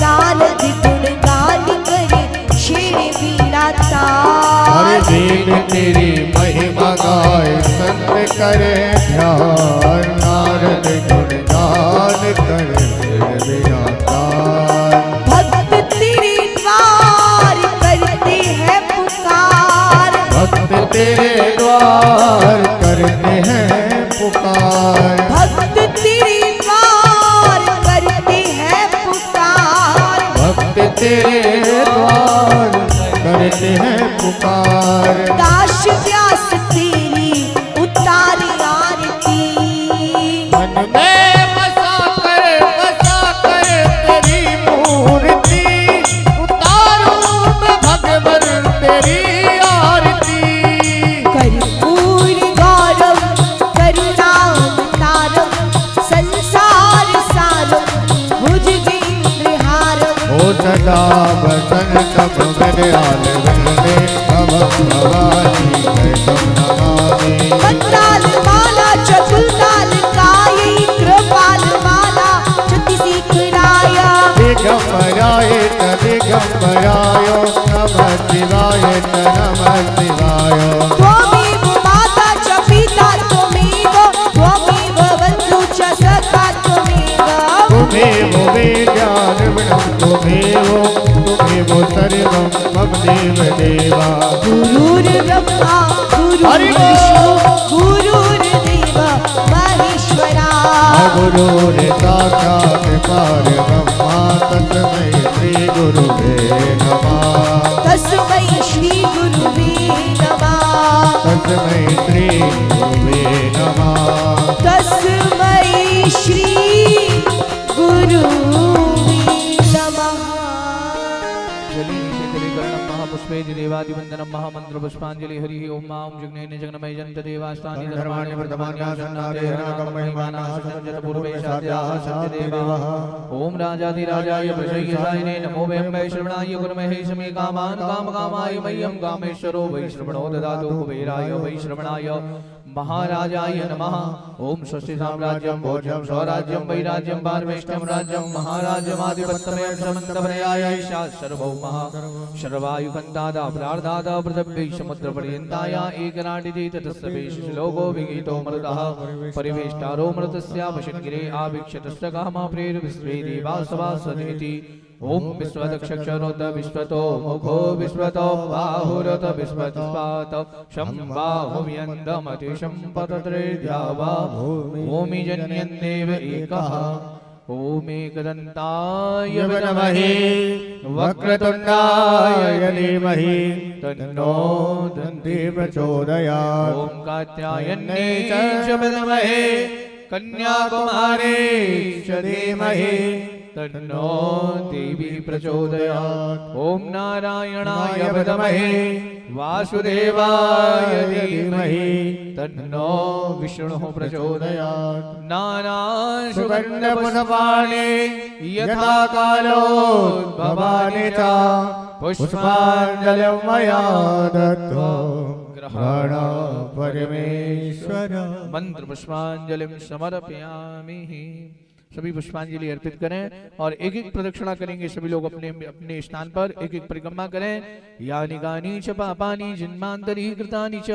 नारद गुण गान करे छेड़ वीणा अरे तान। वेद तेरी महिमा गाए संत करे ध्यान, नारद गुण गान करे वीणा तान। भक्त तेरे द्वार करते हैं पुकार। भक्त तेरे द्वार करते हैं पुकार। भक्त तेरे द्वार करते हैं पुकार। भक्त तेरे द्वार करते हैं पुकार। दास व्यास तेरी उतारी आरती। मन में बसा करे तेरी मूर्ति, उतारूं मैं भगवन तेरी आरती। कर्पूर गौरव करुणावतारम, संसार सारम भुजगेन्द्रहारम। ओ सदा बसंत भवन आल वंदे भवं भवानी कैतम नमामि। मंत्राल माला चतुर्ताल कायै, कृपाल माला चतुशिखराय। दिगंबराय दिगंबराय नमः शिवाय नमः शिवाय। त्वमेव माता च पिता त्वमेव, त्वमेव बन्धु च सखा त्वमेव। तुमेव वेद्यार्वणं तुमेव सर्वं मम देव देवा। गुरुर्ब्रह्मा गुरुर्विष्णु गुरुर्देव महेश्वरा। गुरुर्साक्षात् परब्रह्मा तस्मै श्री गुरुवे नमः। तस्मै श्री गुरुवे नमः। तस्मै श्री गुरुवे नमः। तस्मै श्री गुरुवे नमः। जली निषेधले कर्णं महापुष्पे देवादिवन्दनं महामन्त्र पुष्पाञ्जलि हरिः ओम मां जग्नेन जग्नमय जन्त देवास्तानि धर्माणि वर्धमान्यासन्नादे हरनागम महिमानः सञ्जत पूर्वेशाद्याः सत्यदेवाः। ओम राजाधिराजाय प्रजयसायिने नमो वयं श्रवणाय गुरुमहे समे कामान् कामकामाय मह्यं कामेश्वरो वै श्रवणो ददातु कुबेराय वै श्रवणाय महाराजाय नमः। ओम स्वस्ति साम्राज्यं भोज्यं स्वराज्यं वैराज्यं पारमेष्ठ्यं राज्यं महाराज्यमाधिपत्यमयं समन्तवनयाय ईशा सर्वभौमः सर्वायुकन्दादा प्रार्धादा पृथिवी समुद्रपर्यन्ताय एकनाटिति ततस्सवेश श्लोको विगीतो मरुतः परिवेष्टारो मरुतस्य वशन्गिरे आवीक्ष्य तस्य कामा प्रेरविश्वे देवा सभासदेति ओम विश्वदक्षरोत विश्वतो मुखो विश्वतो बाहुरत विश्वस्पात शम्बाहुव्यन्दमतिशं पतत्रे द्यावा भूमि जन्यन्नेव एकः ओम एकदन्ताय विद्महे वक्रतुण्डाय धीमहि तन्नो दन्ति प्रचोदयात् ओम कात्यायन्ये च विद्महे कन्याकुमारी च धीमहि तन्नो देवी प्रचोदयात् ओम नारायणाय विद्महे वासुदेवाय धीमहि तन्नो विष्णुः प्रचोदयात् नारायण सुगन्धपुष्पाणि यथा कालोद्भवानि च पुष्पाञ्जलिं मया दत्त्वा ग्रहण परमेश्वर। मंत्र पुष्पांजलिं समर्पयामि। सभी पुष्पांजलि अर्पित करें और एक एक प्रदक्षिणा करेंगे। सभी लोग अपने अपने स्थान पर एक एक परिक्रमा करें। यानि गानि च पापानि जन्मांतरी कृतानि च